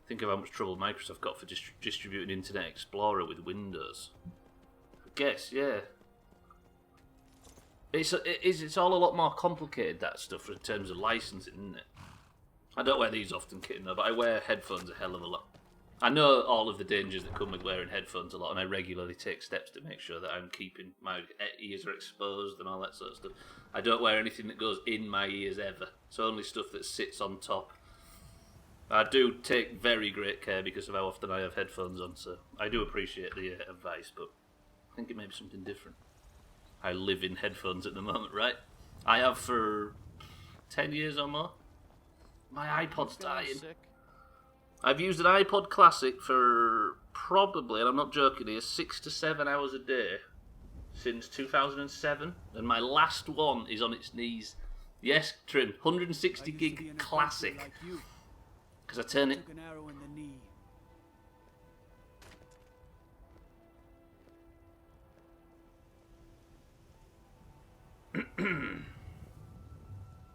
Think of how much trouble Microsoft got for distributing Internet Explorer with Windows. I guess, yeah. It's all a lot more complicated, that stuff, in terms of licensing, isn't it? I don't wear these often, Kitten, though, but I wear headphones a hell of a lot. I know all of the dangers that come with wearing headphones a lot, and I regularly take steps to make sure that I'm keeping my ears are exposed and all that sort of stuff. I don't wear anything that goes in my ears ever. It's only stuff that sits on top. I do take very great care because of how often I have headphones on, so I do appreciate the advice, but I think it may be something different. I live in headphones at the moment, right? I have for 10 years or more. My iPod's dying. Sick? I've used an iPod Classic for probably, and I'm not joking here, 6 to 7 hours a day since 2007, and my last one is on its knees. Yes, Trim, 160 gig Classic. Because I turn it... Took an arrow in the knee.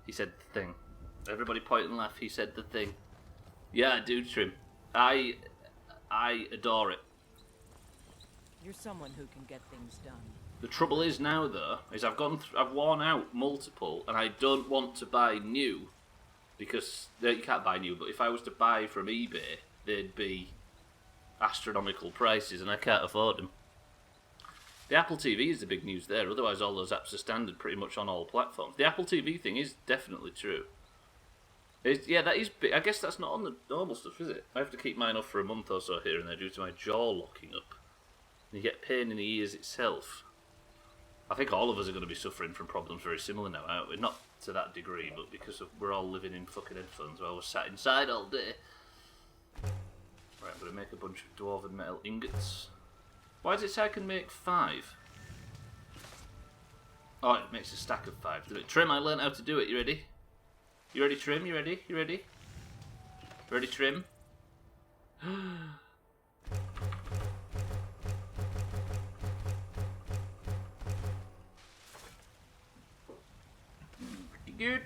He said the thing. Everybody point and laugh. He said the thing. Yeah, I do, Trim. I adore it. You're someone who can get things done. The trouble is now, though, is I've worn out multiple, and I don't want to buy new because you can't buy new. But if I was to buy from eBay, they'd be astronomical prices, and I can't afford them. The Apple TV is the big news there. Otherwise, all those apps are standard pretty much on all platforms. The Apple TV thing is definitely true. Yeah, that is big. I guess that's not on the normal stuff, is it? I have to keep mine off for a month or so here and there due to my jaw locking up. And you get pain in the ears itself. I think all of us are going to be suffering from problems very similar now, aren't we? Not to that degree, but because we're all living in fucking headphones while we're sat inside all day. Right, I'm going to make a bunch of dwarven metal ingots. Why does it say I can make 5? Oh, it makes a stack of 5. Trim, I learned how to do it. You ready? You ready, Trim? You ready? You ready? Ready, Trim? Good.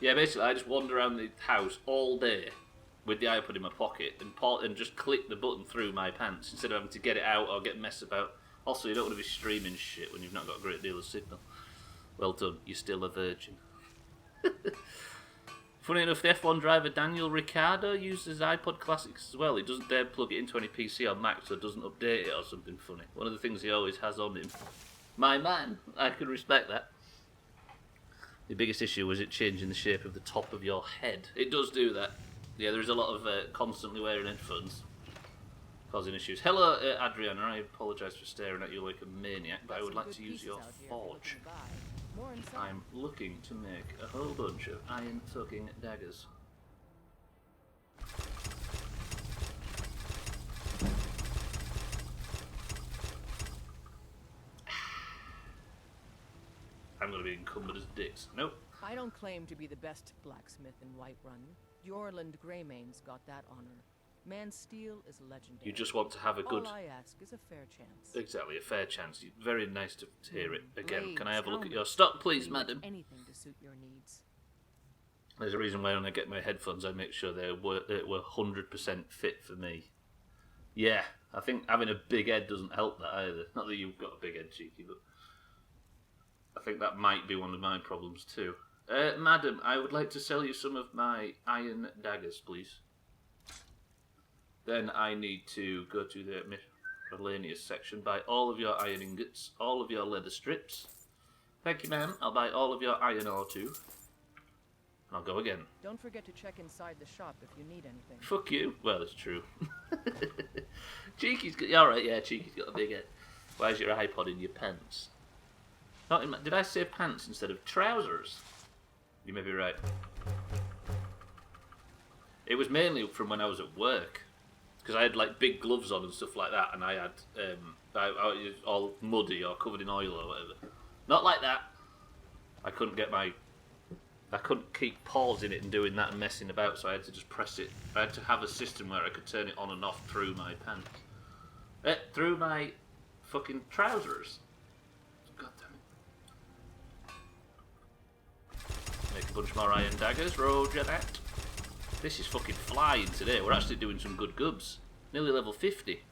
Yeah, basically, I just wander around the house all day with the iPod in my pocket and just click the button through my pants instead of having to get it out or get messed about. Also, you don't want to be streaming shit when you've not got a great deal of signal. Well done, you're still a virgin. Funny enough, the F1 driver Daniel Ricciardo uses iPod Classics as well. He doesn't dare plug it into any PC or Mac, so it doesn't update it or something funny. One of the things he always has on him. My man, I can respect that. The biggest issue was it changing the shape of the top of your head. It does do that. Yeah, there is a lot of constantly wearing headphones causing issues. Hello, Adriana. I apologise for staring at you like a maniac, but I would like to use your forge. I'm looking to make a whole bunch of iron fucking daggers. I'm going to be encumbered as dicks. Nope. I don't claim to be the best blacksmith in Whiterun. Yorland Greymane's got that honor. Man's steel is legendary. You just want to have a good... All I ask is a fair chance. Exactly, a fair chance. Very nice to hear it. Again, can I have a look at your stock, please, madam? Anything to suit your needs. There's a reason why when I get my headphones, I make sure they were 100% fit for me. Yeah, I think having a big head doesn't help that either. Not that you've got a big head, Cheeky, but I think that might be one of my problems too. Madam, I would like to sell you some of my iron daggers, please. Then I need to go to the miscellaneous section, buy all of your iron ingots, all of your leather strips. Thank you, ma'am. I'll buy all of your iron ore too. And I'll go again. Don't forget to check inside the shop if you need anything. Fuck you. Well, it's true. Cheeky's got... Alright, yeah, Cheeky's got a big head. Why's your iPod in your pants? Not in my... Did I say pants instead of trousers? You may be right. It was mainly from when I was at work. Because I had like big gloves on and stuff like that, and I had I was all muddy or covered in oil or whatever. Not like that. I couldn't keep pausing it and doing that and messing about, so I had to just press it. I had to have a system where I could turn it on and off through my pants, through my fucking trousers. God damn it! Make a bunch more iron daggers. Roger that. This is fucking flying today. We're actually doing some good gubs. Nearly level 50.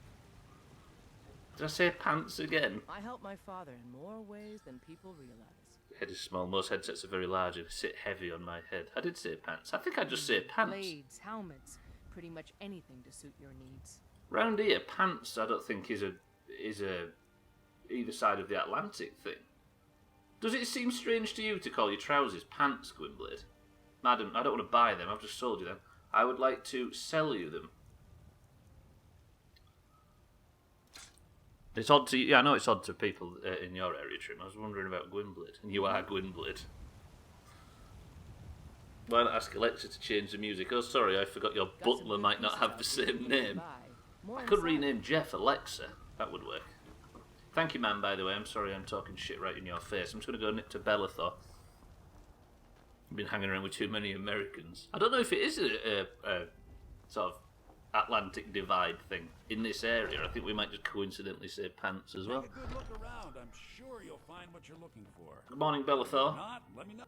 Did I say pants again? I help my father in more ways than people realize. Head is small. Most headsets are very large and sit heavy on my head. I did say pants. I think I just said pants. Blades, helmets, pretty much anything to suit your needs. Round here, pants I don't think is a either side of the Atlantic thing. Does it seem strange to you to call your trousers pants, Gwynblade? Madam, I don't want to buy them, I've just sold you them. I would like to sell you them. It's odd to you. Yeah, I know it's odd to people in your area, Trim. I was wondering about Gwynblade. And you are Gwynblade. Why not ask Alexa to change the music? Oh, sorry, I forgot your butler might not have the same name. I could rename Jeff Alexa. That would work. Thank you, man, by the way. I'm sorry I'm talking shit right in your face. I'm just going to go nip to Bellathor. I've been hanging around with too many Americans. I don't know if it is a sort of Atlantic divide thing in this area. I think we might just coincidentally say pants as well. Take a good look around. I'm sure you'll find what you're looking for. Good morning, Bellathor. If not, let me know.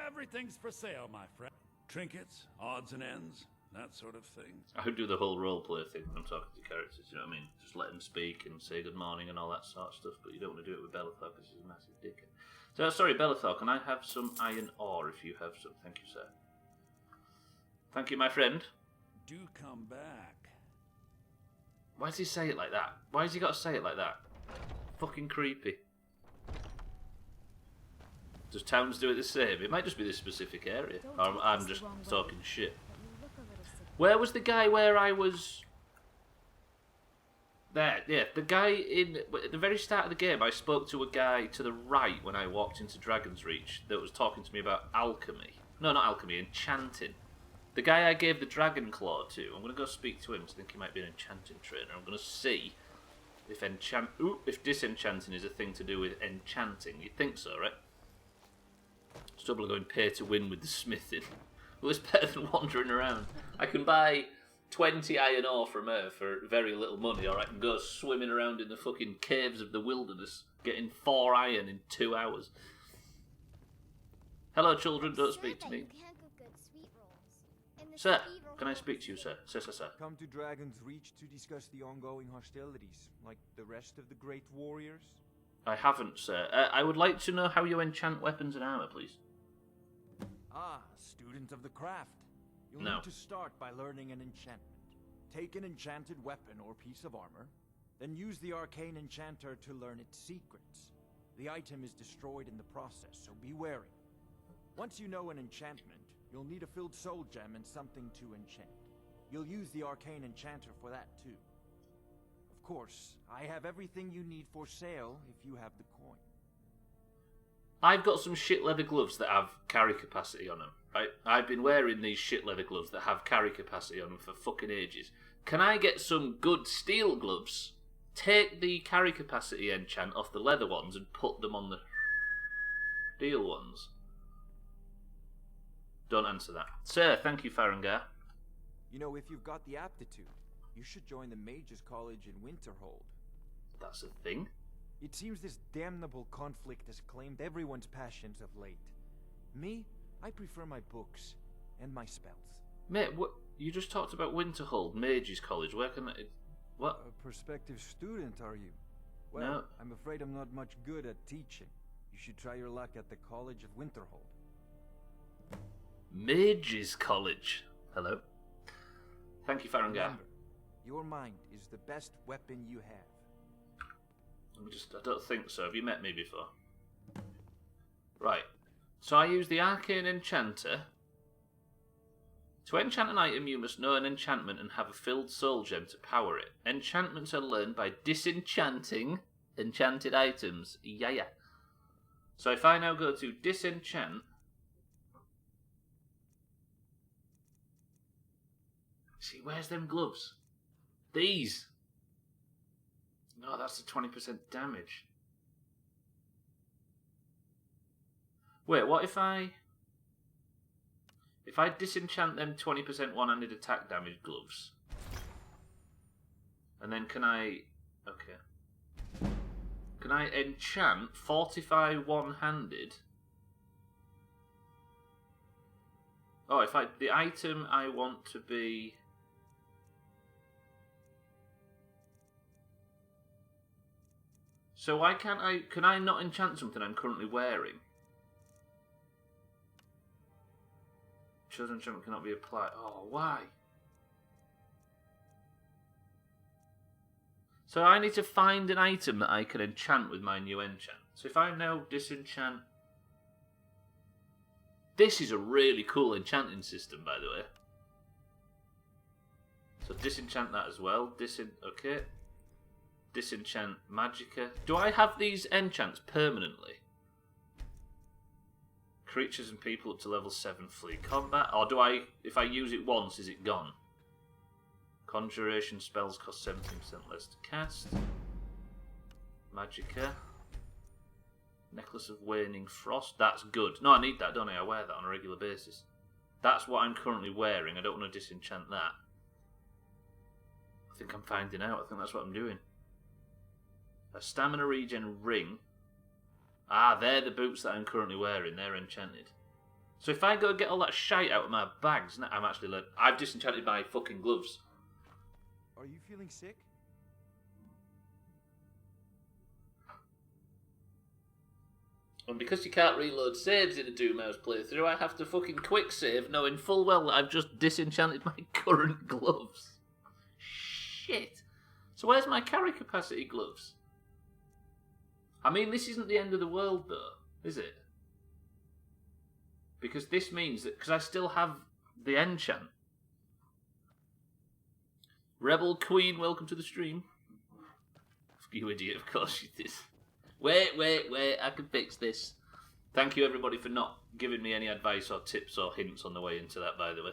Everything's for sale, my friend. Trinkets, odds and ends, that sort of thing. I would do the whole roleplay thing when I'm talking to characters, you know what I mean? Just let them speak and say good morning and all that sort of stuff, but you don't want to do it with Bellathor because he's a massive dickhead. So, sorry, Bellathor, can I have some iron ore if you have some? Thank you, sir. Thank you, my friend. Do come back. Why does he say it like that? Why has he got to say it like that? Fucking creepy. Does towns do it the same? It might just be this specific area. Or I'm just talking shit. Where was the guy where I was... There, yeah. The guy at the very start of the game, I spoke to a guy to the right when I walked into Dragon's Reach that was talking to me about alchemy. No, not alchemy, enchanting. The guy I gave the dragon claw to, I'm going to go speak to him because I think he might be an enchanting trainer. I'm going to see if disenchanting is a thing to do with enchanting. You'd think so, right? Stubbler going pay to win with the smithing. Well, it's better than wandering around. I can buy 20 iron ore from her for very little money, or I can go swimming around in the fucking caves of the wilderness, getting 4 iron in 2 hours. Hello, children, don't speak to me. Sir, can I speak to you, sir? Sir. Come to Dragon's Reach to discuss the ongoing hostilities, like the rest of the great warriors? I haven't, sir. I would like to know how you enchant weapons and armor, please. Ah, student of the craft. You'll No. need to start by learning an enchantment. Take an enchanted weapon or piece of armor, then use the arcane enchanter to learn its secrets. The item is destroyed in the process, so be wary. Once you know an enchantment, you'll need a filled soul gem and something to enchant. You'll use the arcane enchanter for that too. Of course, I have everything you need for sale if you have the coin. I've got some shit leather gloves that have carry capacity on them, right? I've been wearing these shit leather gloves that have carry capacity on them for fucking ages. Can I get some good steel gloves, take the carry capacity enchant off the leather ones and put them on the steel ones? Don't answer that. Sir, thank you, Farangar. You know, if you've got the aptitude, you should join the Mages College in Winterhold. That's a thing? It seems this damnable conflict has claimed everyone's passions of late. Me, I prefer my books and my spells. Mate, what? You just talked about Winterhold, Mages College. Where can I... What? A prospective student, are you? Well, No. I'm afraid I'm not much good at teaching. You should try your luck at the College of Winterhold. Mages College. Hello. Thank you, Farangar. Remember, your mind is the best weapon you have. I don't think so. Have you met me before? Right. So I use the Arcane Enchanter. To enchant an item, you must know an enchantment and have a filled soul gem to power it. Enchantments are learned by disenchanting enchanted items. Yeah. So if I now go to disenchant... See, where's them gloves? These! No, that's the 20% damage. Wait, what if I disenchant them 20% one-handed attack damage gloves? And then can I... Okay. Can I enchant Fortify one-handed? Oh, the item I want to be... So why can't can I not enchant something I'm currently wearing? Chosen enchantment cannot be applied. Oh, why? So I need to find an item that I can enchant with my new enchant. So if I now disenchant... This is a really cool enchanting system, by the way. So disenchant that as well. Okay. Disenchant Magicka. Do I have these enchants permanently? Creatures and people up to level 7 flee combat. Or do I, if I use it once, is it gone? Conjuration spells cost 17% less to cast. Magicka. Necklace of Waning Frost. That's good. No, I need that, don't I? I wear that on a regular basis. That's what I'm currently wearing. I don't want to disenchant that. I think I'm finding out. I think that's what I'm doing. A stamina regen ring. Ah, they're the boots that I'm currently wearing. They're enchanted. So if I go get all that shite out of my bags, I'm actually I've disenchanted my fucking gloves. Are you feeling sick? And because you can't reload saves in a Doomhaus playthrough, I have to fucking quick save, knowing full well that I've just disenchanted my current gloves. Shit. So where's my carry capacity gloves? I mean, this isn't the end of the world, though, is it? Because this means that... Because I still have the enchant. Rebel Queen, welcome to the stream. You idiot, of course you did. Wait, I can fix this. Thank you, everybody, for not giving me any advice or tips or hints on the way into that, by the way.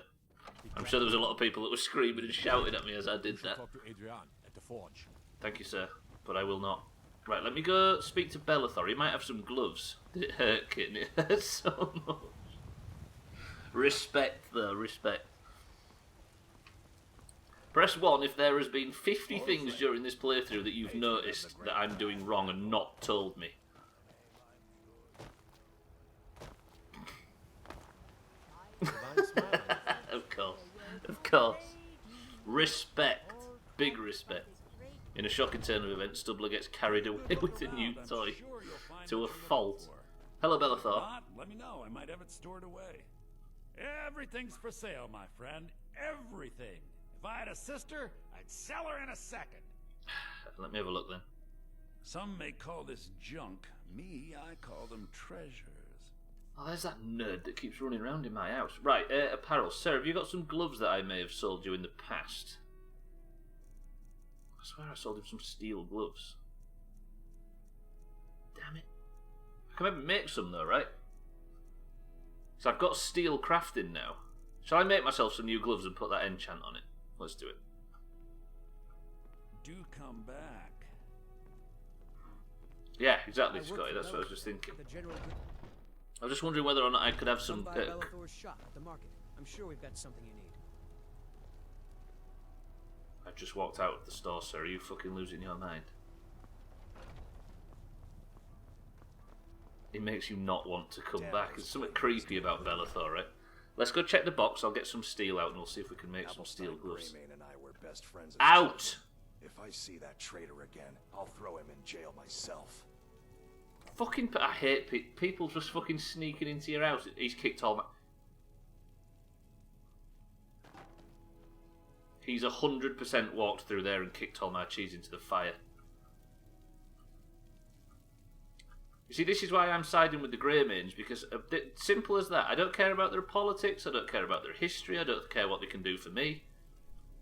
I'm sure there was a lot of people that were screaming and shouting at me as I did that. Talk to Adrian at the forge. Thank you, sir, but I will not. Right, let me go speak to Bellathor. He might have some gloves. Did it hurt, kitten? It hurts so much. Respect, though, respect. Press 1 if there has been 50 things during this playthrough that you've noticed that I'm doing wrong and not told me. Of course. Respect. Big respect. In a shocking turn of events, Stubbler gets carried away with a new toy. To a fault. Hello, Bellathor. Let me know. I might have it stored away. Everything's for sale, my friend. Everything. If I had a sister, I'd sell her in a second. Let me have a look then. Some may call this junk. Me, I call them treasures. Oh, there's that nerd that keeps running around in my house. Right, apparel. Sir, have you got some gloves that I may have sold you in the past? I swear I sold him some steel gloves. Damn it. I can maybe make some though, right? So I've got steel crafting now. Shall I make myself some new gloves and put that enchant on it? Let's do it. Do come back. Yeah, exactly, Scotty. That's what I was just thinking. I was just wondering whether or not I could have some... Come by Bellathor's shop at the market. I'm sure we've got something you need. I just walked out of the store, sir. Are you fucking losing your mind? It makes you not want to come back. There's something creepy about Bellathor, right? Let's go check the box. I'll get some steel out and we'll see if we can make some steel gloves. Greymane and I were best friends as Out! children. If I see that traitor again, I'll throw him in jail myself. Fucking... I hate people just fucking sneaking into your house. He's kicked all my... He's 100% walked through there and kicked all my cheese into the fire. You see, this is why I'm siding with the Greymanes, because simple as that. I don't care about their politics, I don't care about their history, I don't care what they can do for me.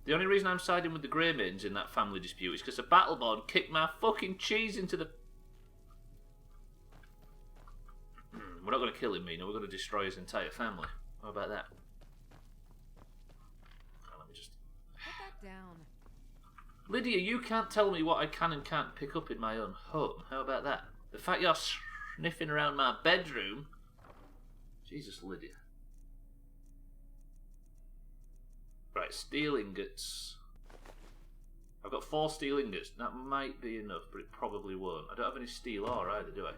The only reason I'm siding with the Greymanes in that family dispute is because a Battleborn kicked my fucking cheese into the... We're not going to kill him, Mina, we're going to destroy his entire family. How about that? Let me just... Put that down. Lydia, you can't tell me what I can and can't pick up in my own home. How about that? The fact you're sniffing around my bedroom... Jesus, Lydia. Right, steel ingots. I've got 4 steel ingots. That might be enough, but it probably won't. I don't have any steel ore either, do I?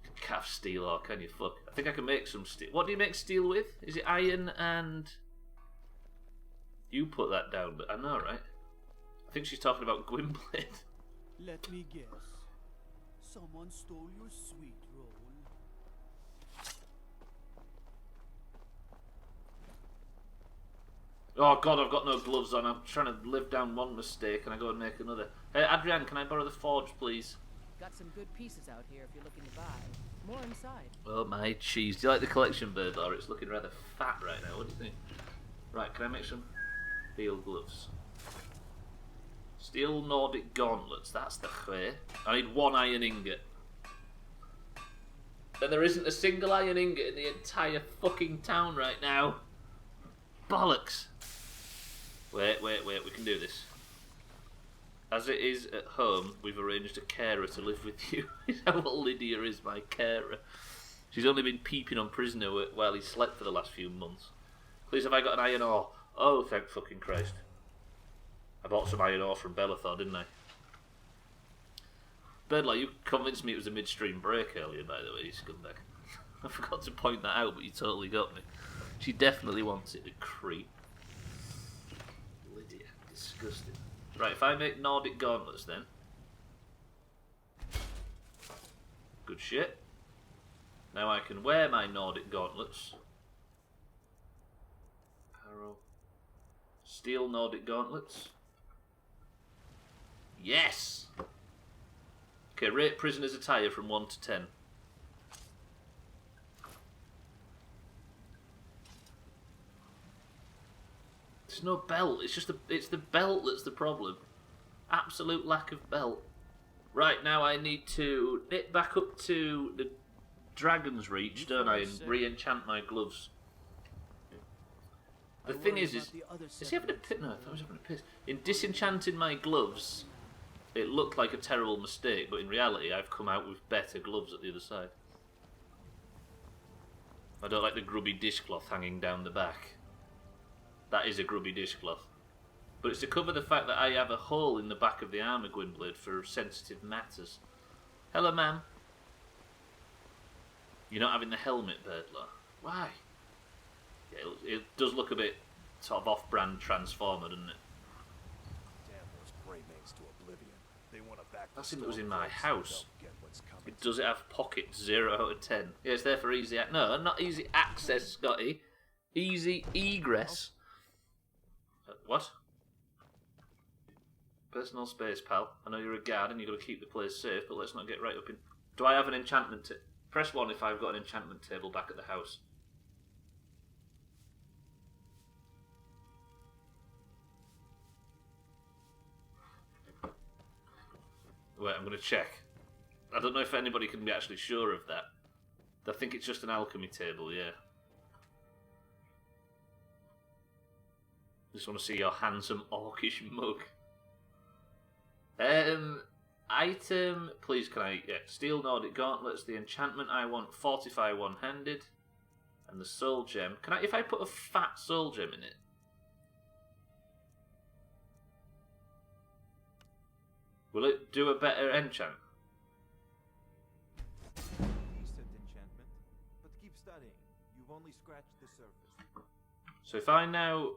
Can't have steel ore, can you? Fuck. I think I can make some steel. What do you make steel with? Is it iron and... You put that down, but I know, right? I think she's talking about Gwynblade. Let me guess. Someone stole your sweet roll. Oh god, I've got no gloves on. I'm trying to live down one mistake and I go and make another. Hey, Adrian, can I borrow the forge, please? Got some good pieces out here if you're looking to buy. More inside. Oh my cheese. Do you like the collection, Birdbar? It's looking rather fat right now. What do you think? Right, can I make some steel gloves? Steel Nordic gauntlets. That's the way. I need 1 iron ingot. And there isn't a single iron ingot in the entire fucking town right now. Bollocks. Wait, we can do this. As it is at home, we've arranged a carer to live with you. How Lydia is my carer. She's only been peeping on prisoner while he slept for the last few months. Please, have I got an iron ore? Oh, thank fucking Christ. I bought some iron ore from Bellathor, didn't I? Birdlight, you convinced me it was a midstream break earlier, by the way, you scumbag. I forgot to point that out, but you totally got me. She definitely wants it, a creep. Lydia, disgusting. Right, if I make Nordic gauntlets then. Good shit. Now I can wear my Nordic gauntlets. Apparel. Steel Nordic gauntlets. Yes! Okay, rate prisoner's attire from 1 to 10. There's no belt. It's the belt that's the problem. Absolute lack of belt. Right, now I need to knit back up to the Dragon's Reach, don't I, and re-enchant my gloves. The thing is he having a piss? No, I thought he was having a piss. In disenchanting my gloves, it looked like a terrible mistake, but in reality I've come out with better gloves at the other side. I don't like the grubby dishcloth hanging down the back. That is a grubby dishcloth. But it's to cover the fact that I have a hole in the back of the armour Gwynblade for sensitive matters. Hello, ma'am. You're not having the helmet, Birdlaw. Why? Yeah, it does look a bit sort of off-brand Transformer, doesn't it? Damn those Greymanes to oblivion. They want to back. That's it was in my house. Does it have pockets 0 out of 10? Yeah, it's there for easy. No, not easy access, Scotty. Easy egress. What? Personal space, pal. I know you're a guard and you've got to keep the place safe, but let's not get right up in... Do I have an enchantment... Press 1 if I've got an enchantment table back at the house. Wait, I'm going to check. I don't know if anybody can be actually sure of that. I think it's just an alchemy table, yeah. Just want to see your handsome orcish mug. Item, please can I, yeah, Steel Nordic Gauntlets, the enchantment I want, Fortify one-handed, and the soul gem. Can I, if I put a fat soul gem in it? Will it do a better enchant? Decent enchantment, but keep studying. You've only scratched the surface. So if I now...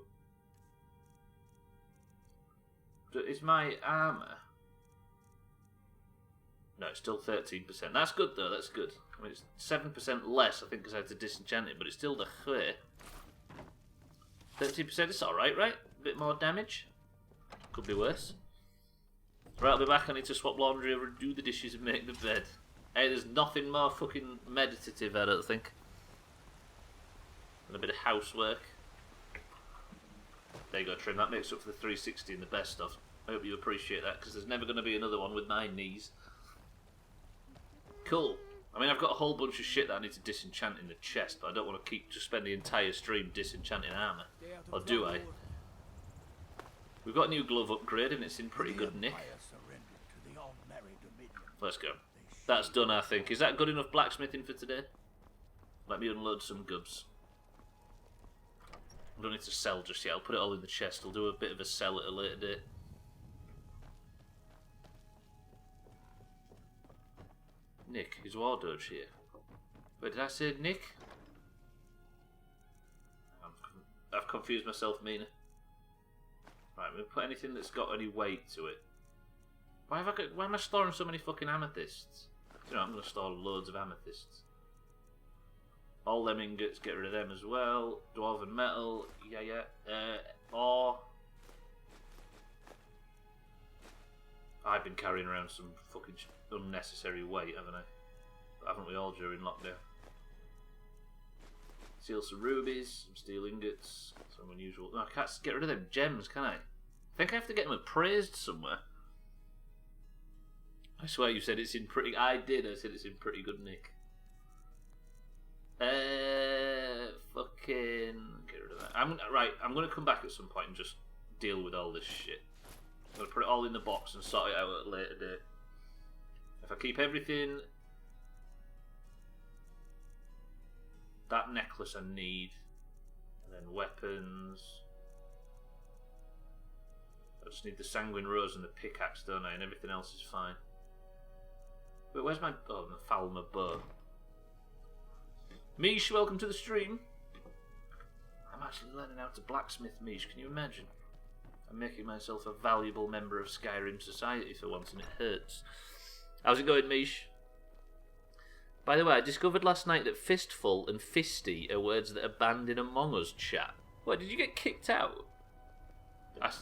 Is my armour... No, it's still 13%. That's good though, that's good. I mean, it's 7% less, I think, because I had to disenchant it, but it's still the clear. 13%, it's alright, right? A bit more damage. Could be worse. Right, I'll be back. I need to swap laundry over, do the dishes, and make the bed. Hey, there's nothing more fucking meditative, I don't think. And a bit of housework. There you go, Trim. That makes up for the 360 and the best of. I hope you appreciate that, because there's never going to be another one with my knees. Cool. I mean, I've got a whole bunch of shit that I need to disenchant in the chest, but I don't want to spend the entire stream disenchanting armour. Or do I? We've got a new glove upgrade, and it's in pretty good nick. Let's go. That's done, I think. Is that good enough blacksmithing for today? Let me unload some goods. I don't need to sell just yet. I'll put it all in the chest. I'll do a bit of a sell at a later date. Nick, is Wardoge here? Wait, did I say Nick? I've confused myself, Mina. Right, I'm going to put anything that's got any weight to it. Why am I storing so many fucking amethysts? You know, I'm going to store loads of amethysts. All them ingots, get rid of them as well. Dwarven metal, yeah. Ore. I've been carrying around some fucking unnecessary weight, haven't I? Haven't we all during lockdown? Steal some rubies, some steel ingots, some unusual... No, I can't get rid of them gems, can I? I think I have to get them appraised somewhere. I swear you said it's in pretty... I did, I said it's in pretty good nick. Fucking get rid of that. I'm going to come back at some point and just deal with all this shit. I'm going to put it all in the box and sort it out at a later date. If I keep everything, that necklace I need, and then weapons. I just need the sanguine rose and the pickaxe, don't I? And everything else is fine. Wait, where's my... Oh, my Falmer bow. Mish, welcome to the stream. I'm actually learning how to blacksmith, Mish. Can you imagine? I'm making myself a valuable member of Skyrim society for once, and it hurts. How's it going, Mish? By the way, I discovered last night that fistful and fisty are words that are banned in Among Us chat. What, did you get kicked out?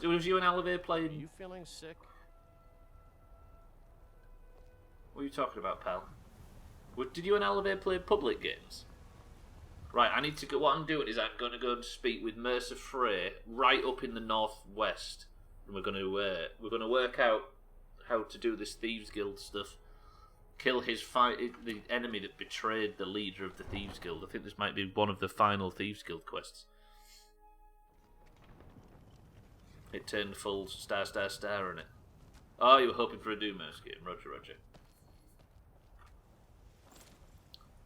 Was you and Alivir playing? Are you feeling sick? What are you talking about, pal? Did you and Alivir play public games? Right, I need to go. What I'm doing is I'm going to go and speak with Mercer Frey right up in the northwest, and we're going to work out how to do this Thieves Guild stuff. Kill the enemy that betrayed the leader of the Thieves Guild. I think this might be one of the final Thieves Guild quests. It turned full star on it. Oh, you were hoping for a Doomhaus game. Roger.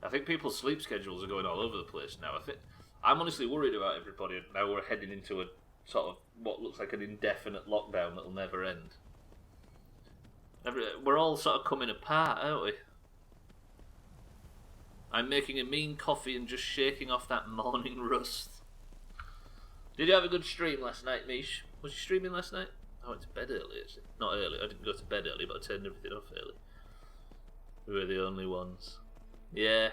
I think people's sleep schedules are going all over the place now. I'm honestly worried about everybody. Now we're heading into a sort of what looks like an indefinite lockdown that'll never end. We're all sort of coming apart, aren't we? I'm making a mean coffee and just shaking off that morning rust. Did you have a good stream last night, Mish? Was you streaming last night? I went to bed early, actually. Not early, I didn't go to bed early, but I turned everything off early. We were the only ones. Yeah.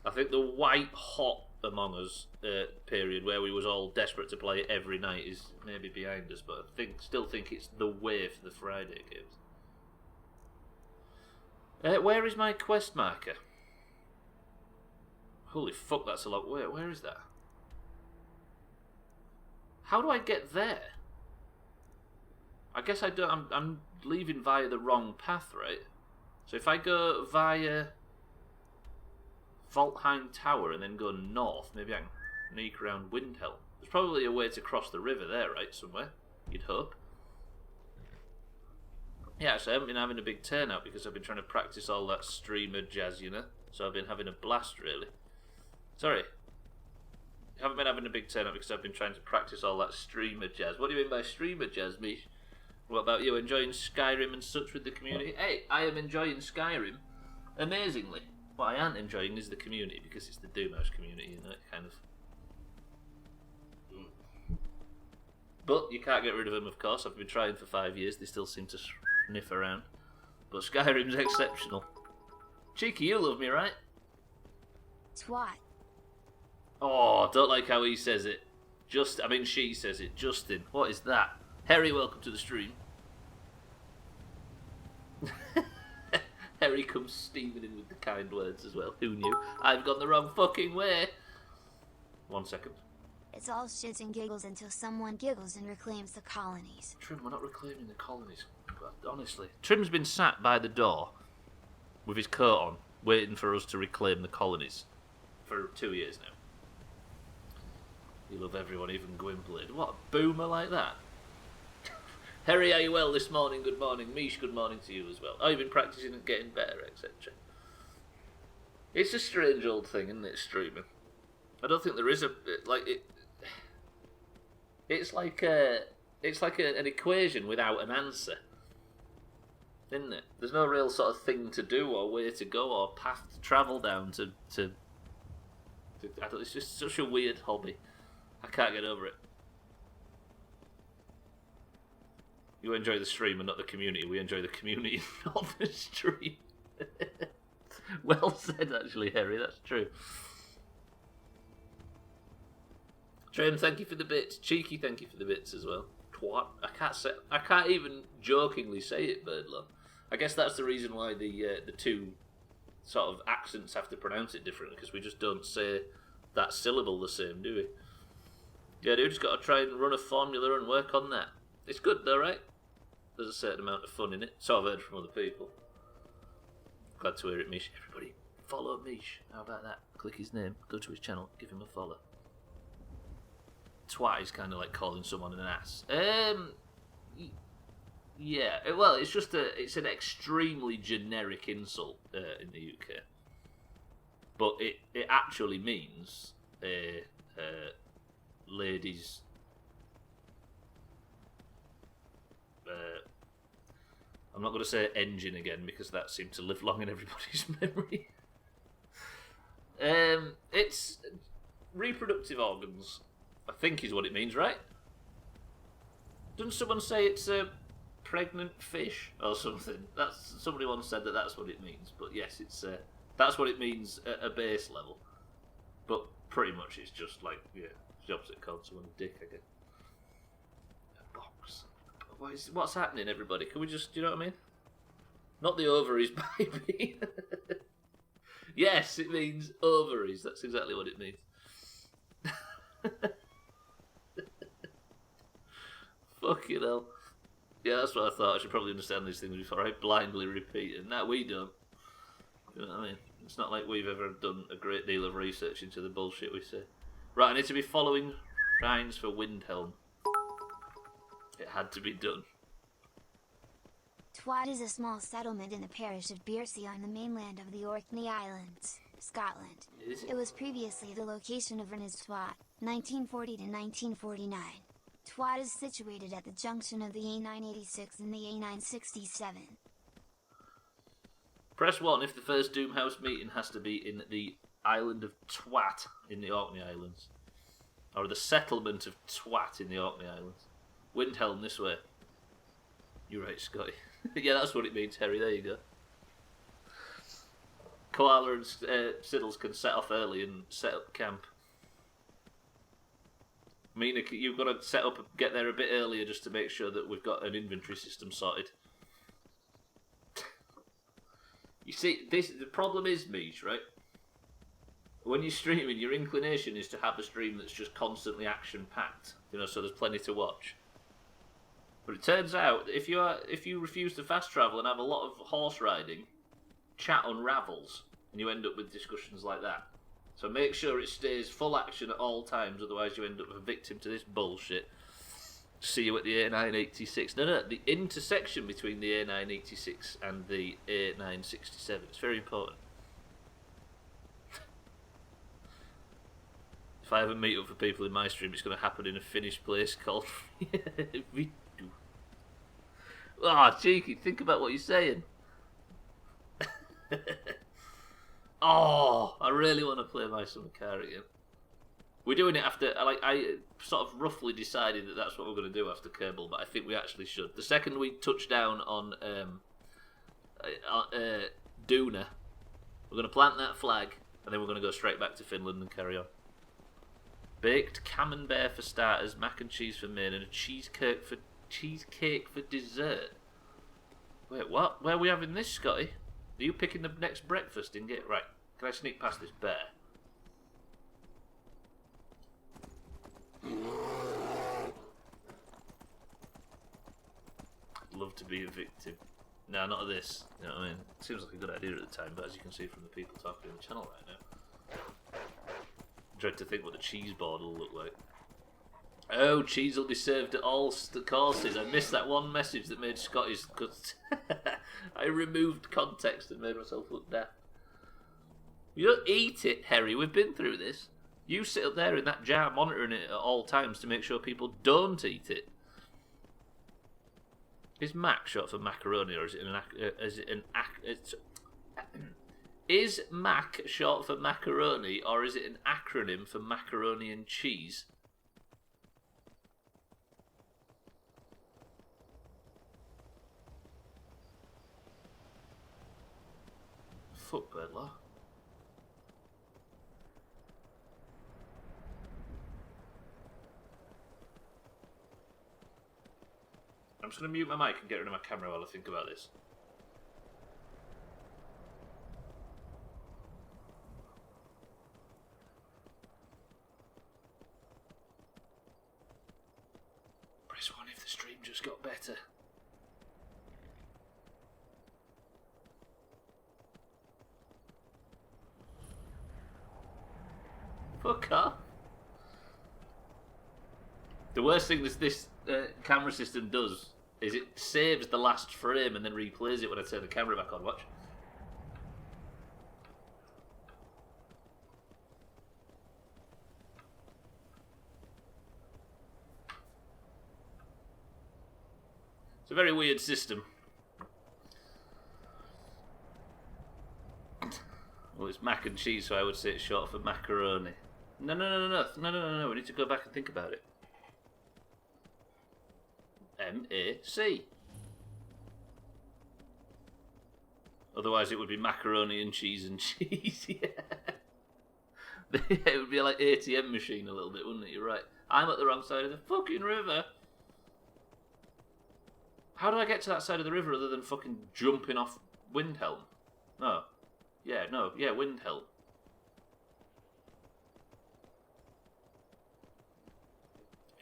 I think the white hot Among Us period where we was all desperate to play it every night is maybe behind us, but I still think it's the way for the Friday games. Where is my quest marker? Holy fuck, that's a lot. Where is that? How do I get there? I guess I don't. I'm leaving via the wrong path, right? So if I go via Voltheim Tower and then go north, maybe I can sneak around Windhell. There's probably a way to cross the river there, right? Somewhere, you'd hope. Yeah, so I haven't been having a big turnout because I've been trying to practice all that streamer jazz, you know? So I've been having a blast, really. Sorry. I haven't been having a big turnout because I've been trying to practice all that streamer jazz. What do you mean by streamer jazz, Mish? What about you? Enjoying Skyrim and such with the community? Hey, I am enjoying Skyrim amazingly. What I aren't enjoying is the community because it's the Doomhaus community, you know? It kind of... But you can't get rid of them, of course. I've been trying for 5 years. They still seem to sniff around. But Skyrim's exceptional. Cheeky, you love me, right? Twat. Oh, don't like how he says it. She says it. Justin, what is that? Harry, welcome to the stream. Harry comes steaming in with the kind words as well. Who knew? I've gone the wrong fucking way. 1 second. It's all shits and giggles until someone giggles and reclaims the colonies. Trim, we're not reclaiming the colonies. Honestly. Trim's been sat by the door with his coat on, waiting for us to reclaim the colonies. For 2 years now. You love everyone, even Gwynblade. What a boomer like that. Harry, are you well this morning? Good morning. Mish, good morning to you as well. Oh, you've been practicing and getting better, etc. It's a strange old thing, isn't it, streaming? I don't think there is it's like an equation without an answer, isn't it? There's no real sort of thing to do or way to go or path to travel down to it's just such a weird hobby. I can't get over it. You enjoy the stream and not the community. We enjoy the community, not the stream. Well said, actually, Harry. That's true. Trim, thank you for the bits. Cheeky, thank you for the bits as well. Twat. I can't even jokingly say it, Birdlaw. I guess that's the reason why the two sort of accents have to pronounce it differently, because we just don't say that syllable the same, do we? Yeah, dude, just got to try and run a formula and work on that. It's good though, right? There's a certain amount of fun in it. So I've heard from other people. Glad to hear it, Mish. Everybody follow Mish. How about that? Click his name, go to his channel, give him a follow. Twat is kind of like calling someone an ass. Yeah, well, it's an extremely generic insult in the UK. But it actually means ladies. I'm not going to say engine again because that seemed to live long in everybody's memory. It's reproductive organs, I think is what it means, right? Doesn't someone say it's a pregnant fish or something? Somebody once said that that's what it means. But yes, that's what it means at a base level. But pretty much it's just like, yeah, it's the opposite of calling someone a dick, I guess. A box. What's happening, everybody? Can we just, do you know what I mean? Not the ovaries, baby. Yes, it means ovaries. That's exactly what it means. Fucking hell. Yeah, that's what I thought. I should probably understand these things before I blindly repeat it. No, we don't. You know what I mean? It's not like we've ever done a great deal of research into the bullshit we say. Right, I need to be following signs for Windhelm. It had to be done. Twat is a small settlement in the parish of Bearsea on the mainland of the Orkney Islands, Scotland. It was previously the location of Ernest Twat, 1940 to 1949. Twat is situated at the junction of the A986 and the A967. Press 1 if the first Doomhaus meeting has to be in the island of Twat in the Orkney Islands. Or the settlement of Twat in the Orkney Islands. Windhelm this way. You're right, Scotty. Yeah, that's what it means, Harry. There you go. Koala and Siddles can set off early and set up camp. Mina, you've got to set up, get there a bit earlier just to make sure that we've got an inventory system sorted. You see, the problem is, Mish, right? When you're streaming, your inclination is to have a stream that's just constantly action-packed, you know, so there's plenty to watch. But it turns out, if you refuse to fast travel and have a lot of horse riding, chat unravels, and you end up with discussions like that. So make sure it stays full action at all times, otherwise you end up a victim to this bullshit. See you at the A986. No, the intersection between the A986 and the A967. It's very important. If I ever meet up for people in my stream, it's going to happen in a Finnish place called Vittu. Ah, cheeky, think about what you're saying. Oh, I really want to play my summer car again. We're doing it after, I sort of roughly decided that that's what we're going to do after Kerbal, but I think we actually should. The second we touch down on Duna, we're going to plant that flag, and then we're going to go straight back to Finland and carry on. Baked camembert for starters, mac and cheese for main, and a cheesecake for dessert. Wait, what? Where are we having this, Scotty? Are you picking the next breakfast in Gate? Right, can I sneak past this bear? I'd love to be a victim. No, not of this. You know what I mean? It seems like a good idea at the time, but as you can see from the people talking in the channel right now, I dread to think what the cheese board will look like. Oh, cheese will be served at all courses. I missed that one message that made Scotty's... I removed context and made myself look daft. You don't eat it, Harry. We've been through this. You sit up there in that jar monitoring it at all times to make sure people don't eat it. Is Mac short for macaroni, or is is Mac short for macaroni, or is it an acronym for macaroni and cheese? Fuck Bedlar. I'm just going to mute my mic and get rid of my camera while I think about this. Press 1 if the stream just got better. The worst thing this camera system does is it saves the last frame and then replays it when I turn the camera back on. Watch. It's a very weird system. Well, it's mac and cheese, so I would say it's short for macaroni. No. We need to go back and think about it. M-A-C. Otherwise, it would be macaroni and cheese. Yeah. It would be like ATM machine a little bit, wouldn't it? You're right. I'm at the wrong side of the fucking river. How do I get to that side of the river other than fucking jumping off Windhelm? No. Yeah, Windhelm.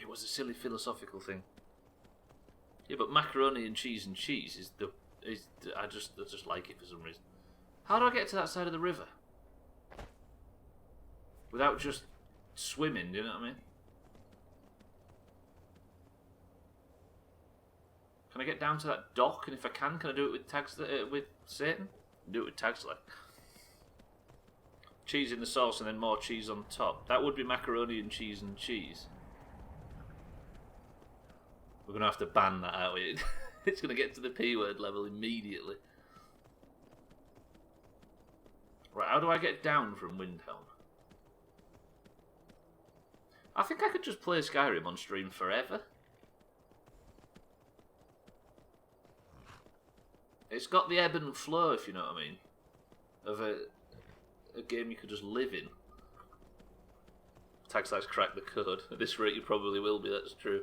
It was a silly philosophical thing. Yeah, but macaroni and cheese is I just like it for some reason. How do I get to that side of the river? Without just swimming, do you know what I mean? Can I get down to that dock? And if I can I do it with Satan? Do it with Tagsley. Cheese in the sauce and then more cheese on top. That would be macaroni and cheese. We're going to have to ban that out. It's going to get to the P word level immediately. Right, how do I get down from Windhelm? I think I could just play Skyrim on stream forever. It's got the ebb and flow, if you know what I mean, of a game you could just live in. Tagslide's cracked the code. At this rate, you probably will be, that's true.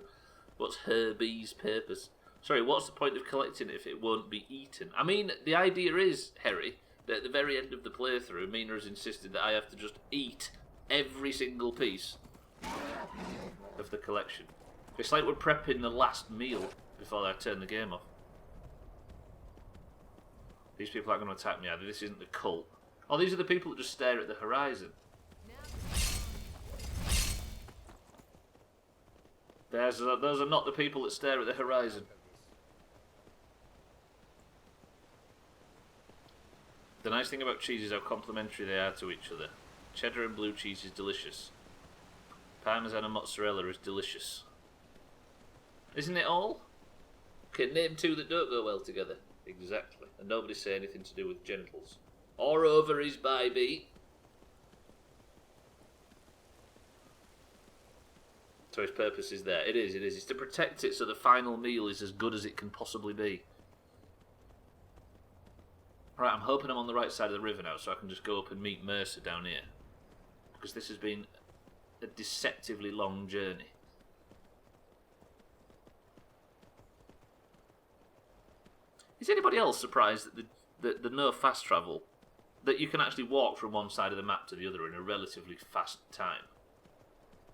What's Herbie's purpose? Sorry, what's the point of collecting it if it won't be eaten? I mean, the idea is, Harry, that at the very end of the playthrough, Mina has insisted that I have to just eat every single piece of the collection. It's like we're prepping the last meal before I turn the game off. These people aren't going to attack me either. This isn't the cult. Oh, these are the people that just stare at the horizon. Those are not the people that stare at the horizon. The nice thing about cheese is how complementary they are to each other. Cheddar and blue cheese is delicious. Parmesan and mozzarella is delicious. Isn't it all? Okay, name two that don't go well together. Exactly. And nobody say anything to do with genitals. Or ovaries, baby. So his purpose is there. It is. It's to protect it so the final meal is as good as it can possibly be. Right, I'm hoping I'm on the right side of the river now so I can just go up and meet Mercer down here. Because this has been a deceptively long journey. Is anybody else surprised that the no fast travel, that you can actually walk from one side of the map to the other in a relatively fast time?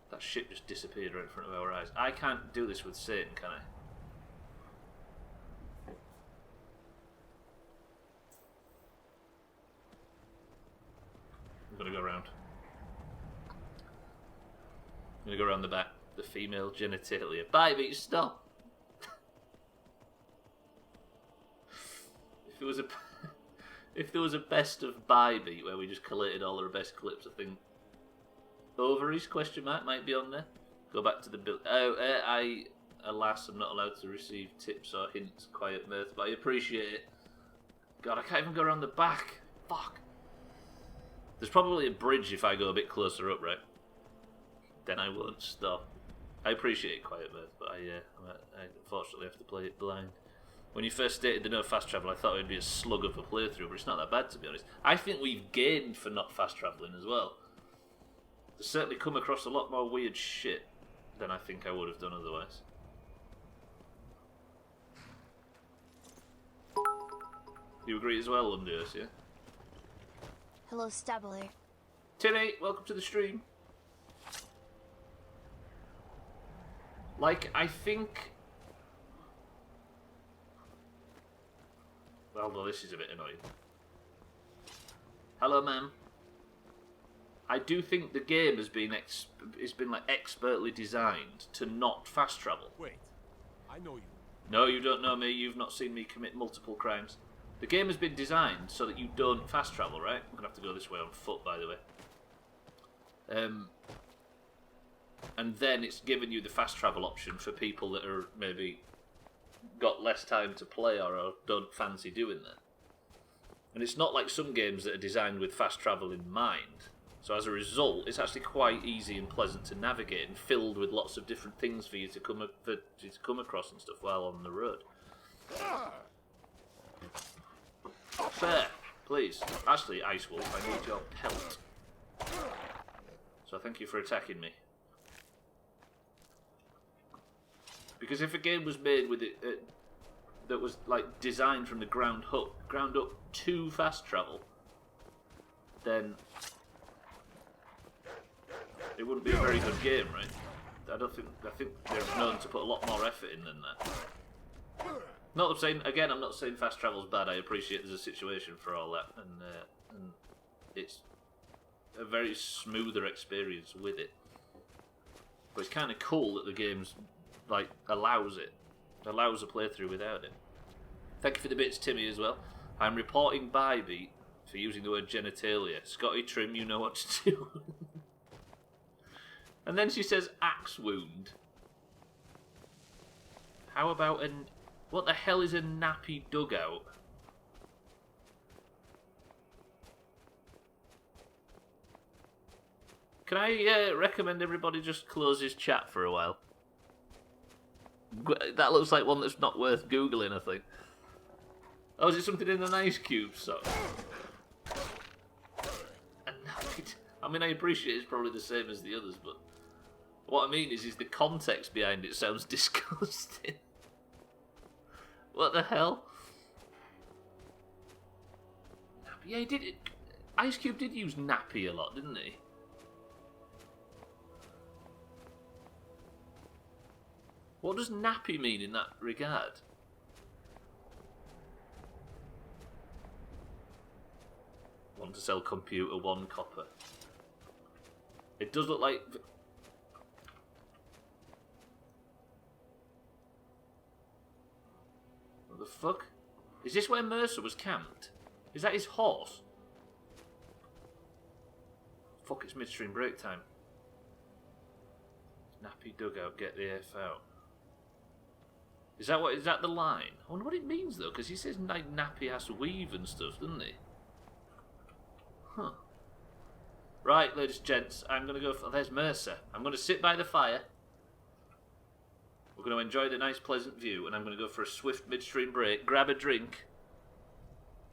That shit just disappeared right in front of our eyes. I can't do this with Satan, can I? I'm gonna go around. I'm gonna go around the back. The female genitalia. Baby, stop! If there was a best of Bye beat where we just collated all our best clips, I think ovaries might be on there. Go back to the bill. Alas, I'm not allowed to receive tips or hints. Quiet mirth, but I appreciate it. God, I can't even go around the back. Fuck. There's probably a bridge if I go a bit closer up, right? Then I won't stop. I appreciate quiet mirth, but I unfortunately have to play it blind. When you first stated the no fast travel, I thought it would be a slug of a playthrough, but it's not that bad, to be honest. I think we've gained for not fast travelling as well. I've certainly come across a lot more weird shit than I think I would have done otherwise. You agree as well, Lundius, yeah? Hello, Stubbler. Tinny, welcome to the stream. Like, I think... Although this is a bit annoying. Hello, ma'am. I do think the game has been like expertly designed to not fast travel. Wait, I know you. No, you don't know me. You've not seen me commit multiple crimes. The game has been designed so that you don't fast travel, right? I'm gonna have to go this way on foot, by the way. And then it's given you the fast travel option for people that are maybe got less time to play or don't fancy doing that. And it's not like some games that are designed with fast travel in mind. So as a result, it's actually quite easy and pleasant to navigate and filled with lots of different things for you to come across and stuff while on the road. Fair, please. Ashley, Ice Wolf, I need your pelt. So thank you for attacking me. Because if a game was made with it that was like designed from the ground up to fast travel, then it wouldn't be a very good game, right? I think they're known to put a lot more effort in than that. I'm not saying fast travel's bad. I appreciate there's a situation for all that, and it's a very smoother experience with it. But it's kind of cool that the game's like allows a playthrough without it. Thank you for the bits, Timmy, as well. I'm reporting Bybeat for using the word genitalia. Scotty Trim, you know what to do. And then she says axe wound. How about what the hell is a nappy dugout? Can I recommend everybody just close his chat for a while? That looks like one that's not worth Googling, I think. Oh, is it something in an ice cube? So, I mean, I appreciate it's probably the same as the others, but what I mean is the context behind it sounds disgusting. What the hell? Yeah, he did. Ice Cube did use nappy a lot, didn't he? What does nappy mean in that regard? Want to sell computer 1 copper. It does look like... What the fuck? Is this where Mercer was camped? Is that his horse? Fuck, it's midstream break time. Nappy dugout, get the F out. Is that the line? I wonder what it means though, because he says like nappy ass weave and stuff, doesn't he? Huh. Right, ladies and gents, I'm gonna go for... There's Mercer. I'm gonna sit by the fire. We're gonna enjoy the nice pleasant view, and I'm gonna go for a swift midstream break, grab a drink,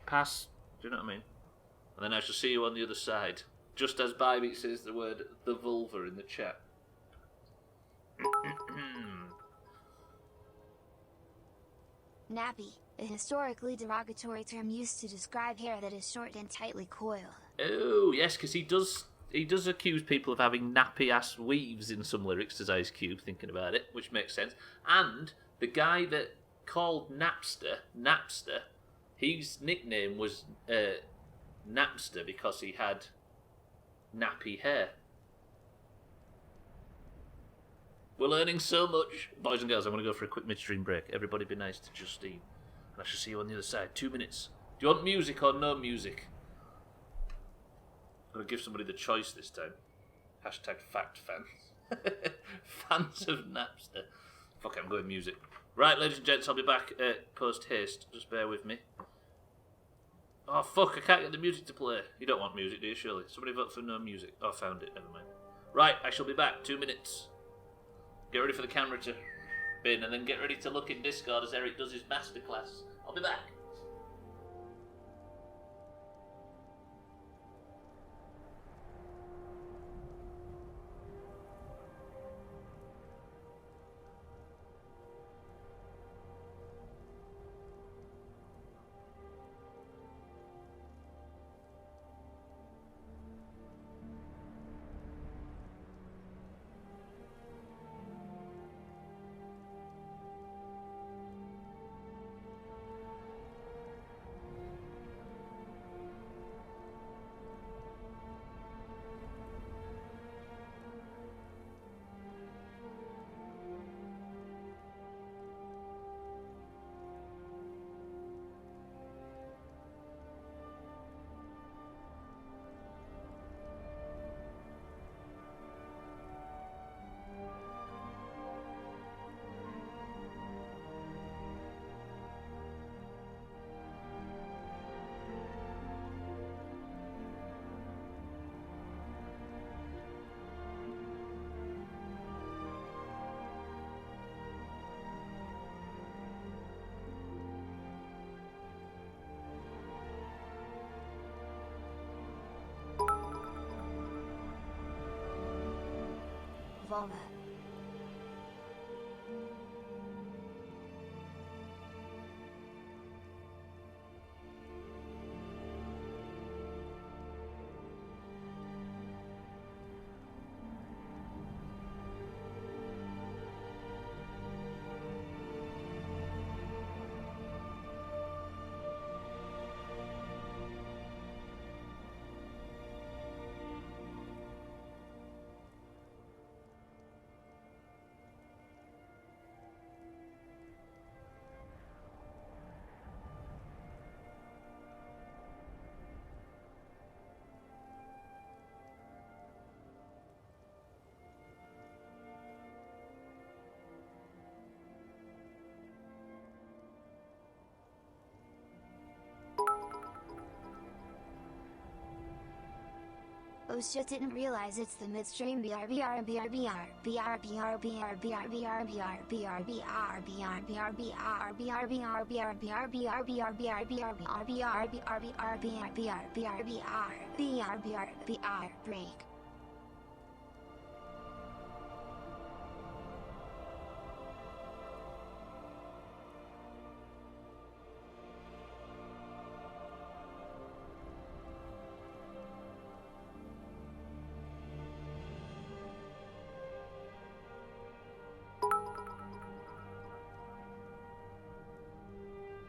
pass, do you know what I mean? And then I shall see you on the other side. Just as Bybeat says the word the vulva in the chat. Nappy, a historically derogatory term used to describe hair that is short and tightly coiled. Oh, yes, because he does accuse people of having nappy-ass weaves in some lyrics, as Ice Cube, thinking about it, which makes sense. And the guy that called Napster, his nickname was Napster because he had nappy hair. We're learning so much. Boys and girls, I'm going to go for a quick midstream break. Everybody be nice to Justine. And I shall see you on the other side. 2 minutes. Do you want music or no music? I'm going to give somebody the choice this time. Hashtag fact fans. Fans of Napster. Fuck it, I'm going music. Right, ladies and gents, I'll be back post haste. Just bear with me. Oh, fuck, I can't get the music to play. You don't want music, do you, surely? Somebody vote for no music. Oh, I found it, never mind. Right, I shall be back. 2 minutes. Get ready for the camera to spin, and then get ready to look in Discord as Eric does his masterclass. I'll be back. vulva. Oh shit, didn't realize it's the midstream BRBR BRBR BRBR BRBR BRBR BRBR BRBR BRBR BRBR BRBR BRBR BRBR BRBR break.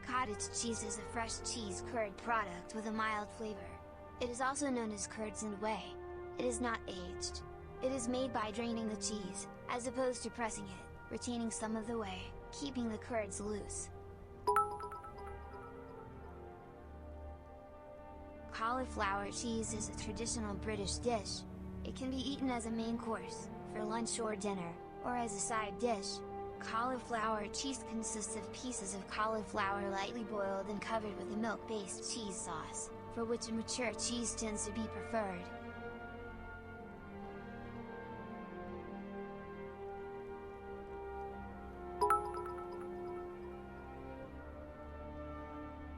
Cottage cheese is a fresh cheese curd product with a mild flavor. It is also known as curds and whey. It is not aged. It is made by draining the cheese, as opposed to pressing it, retaining some of the whey, keeping the curds loose. Cauliflower cheese is a traditional British dish. It can be eaten as a main course, for lunch or dinner, or as a side dish. Cauliflower cheese consists of pieces of cauliflower lightly boiled and covered with a milk-based cheese sauce, for which a mature cheese tends to be preferred.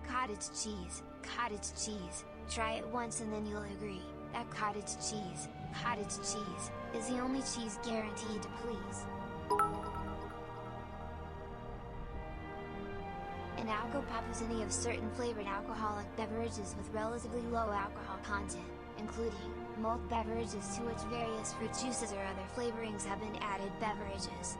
Cottage cheese, cottage cheese. Try it once and then you'll agree that cottage cheese is the only cheese guaranteed to please. An alcopop is any of certain flavored alcoholic beverages with relatively low alcohol content, including malt beverages to which various fruit juices or other flavorings have been added beverages.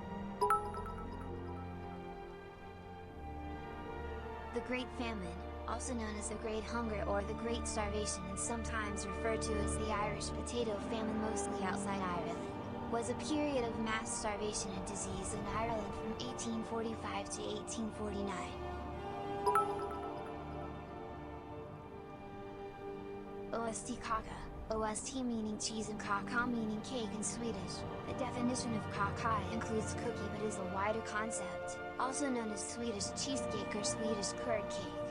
The Great Famine, also known as the Great Hunger or the Great Starvation and sometimes referred to as the Irish Potato Famine mostly outside Ireland, was a period of mass starvation and disease in Ireland from 1845 to 1849. OST kaka, OST meaning cheese and kaka meaning cake in Swedish. The definition of kaka includes cookie but is a wider concept, also known as Swedish cheesecake or Swedish curd cake.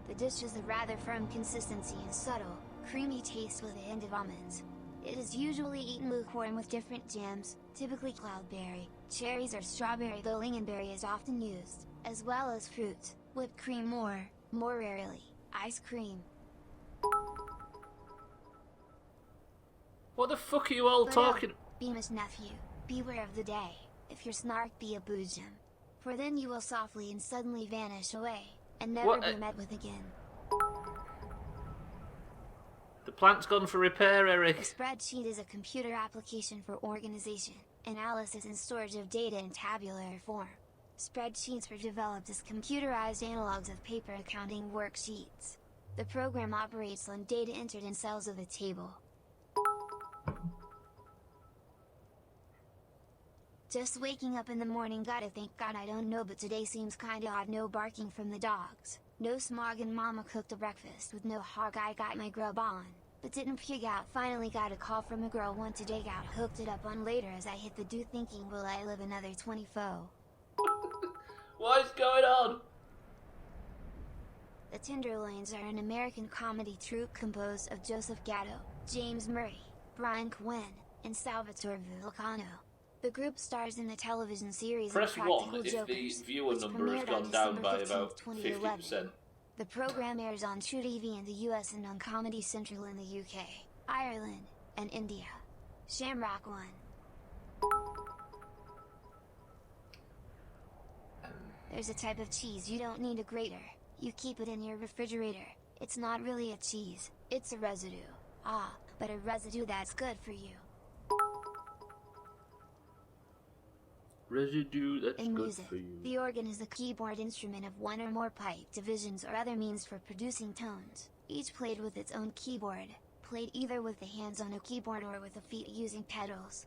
The dish is a rather firm consistency and subtle, creamy taste with a hint of almonds. It is usually eaten lukewarm with different jams, typically cloudberry, cherries or strawberry, though lingonberry is often used, as well as fruits, whipped cream more rarely, ice cream. What the fuck are you all talking? Beamish nephew, beware of the day, if your snark be a boojum. For then you will softly and suddenly vanish away, and never be met with again. The plant's gone for repair, Eric. A spreadsheet is a computer application for organization, analysis and storage of data in tabular form. Spreadsheets were developed as computerized analogs of paper accounting worksheets. The program operates on data entered in cells of a table. Just waking up in the morning, gotta thank God I don't know, but today seems kinda odd. No barking from the dogs, no smog, and mama cooked a breakfast with no hog. I got my grub on, but didn't pig out. Finally got a call from a girl, want to dig out, hooked it up on later as I hit the do, thinking will I live another 24. What is going on? The Tenderloins are an American comedy troupe composed of Joseph Gatto, James Murray, Brian Quinn, and Salvatore Vulcano. The group stars in the television series Press Impractical 1 if Jokers, the viewer which number has premiered on gone down December by 15th, about 2011. 50%. The program airs on True TV in the US and on Comedy Central in the UK, Ireland, and India. Shamrock 1. There's a type of cheese you don't need a grater. You keep it in your refrigerator. It's not really a cheese, it's a residue. Ah, but a residue that's good for you. Residue that's In good music, for you. the organ is a keyboard instrument of one or more pipe divisions or other means for producing tones, each played with its own keyboard, played either with the hands on a keyboard or with the feet using pedals.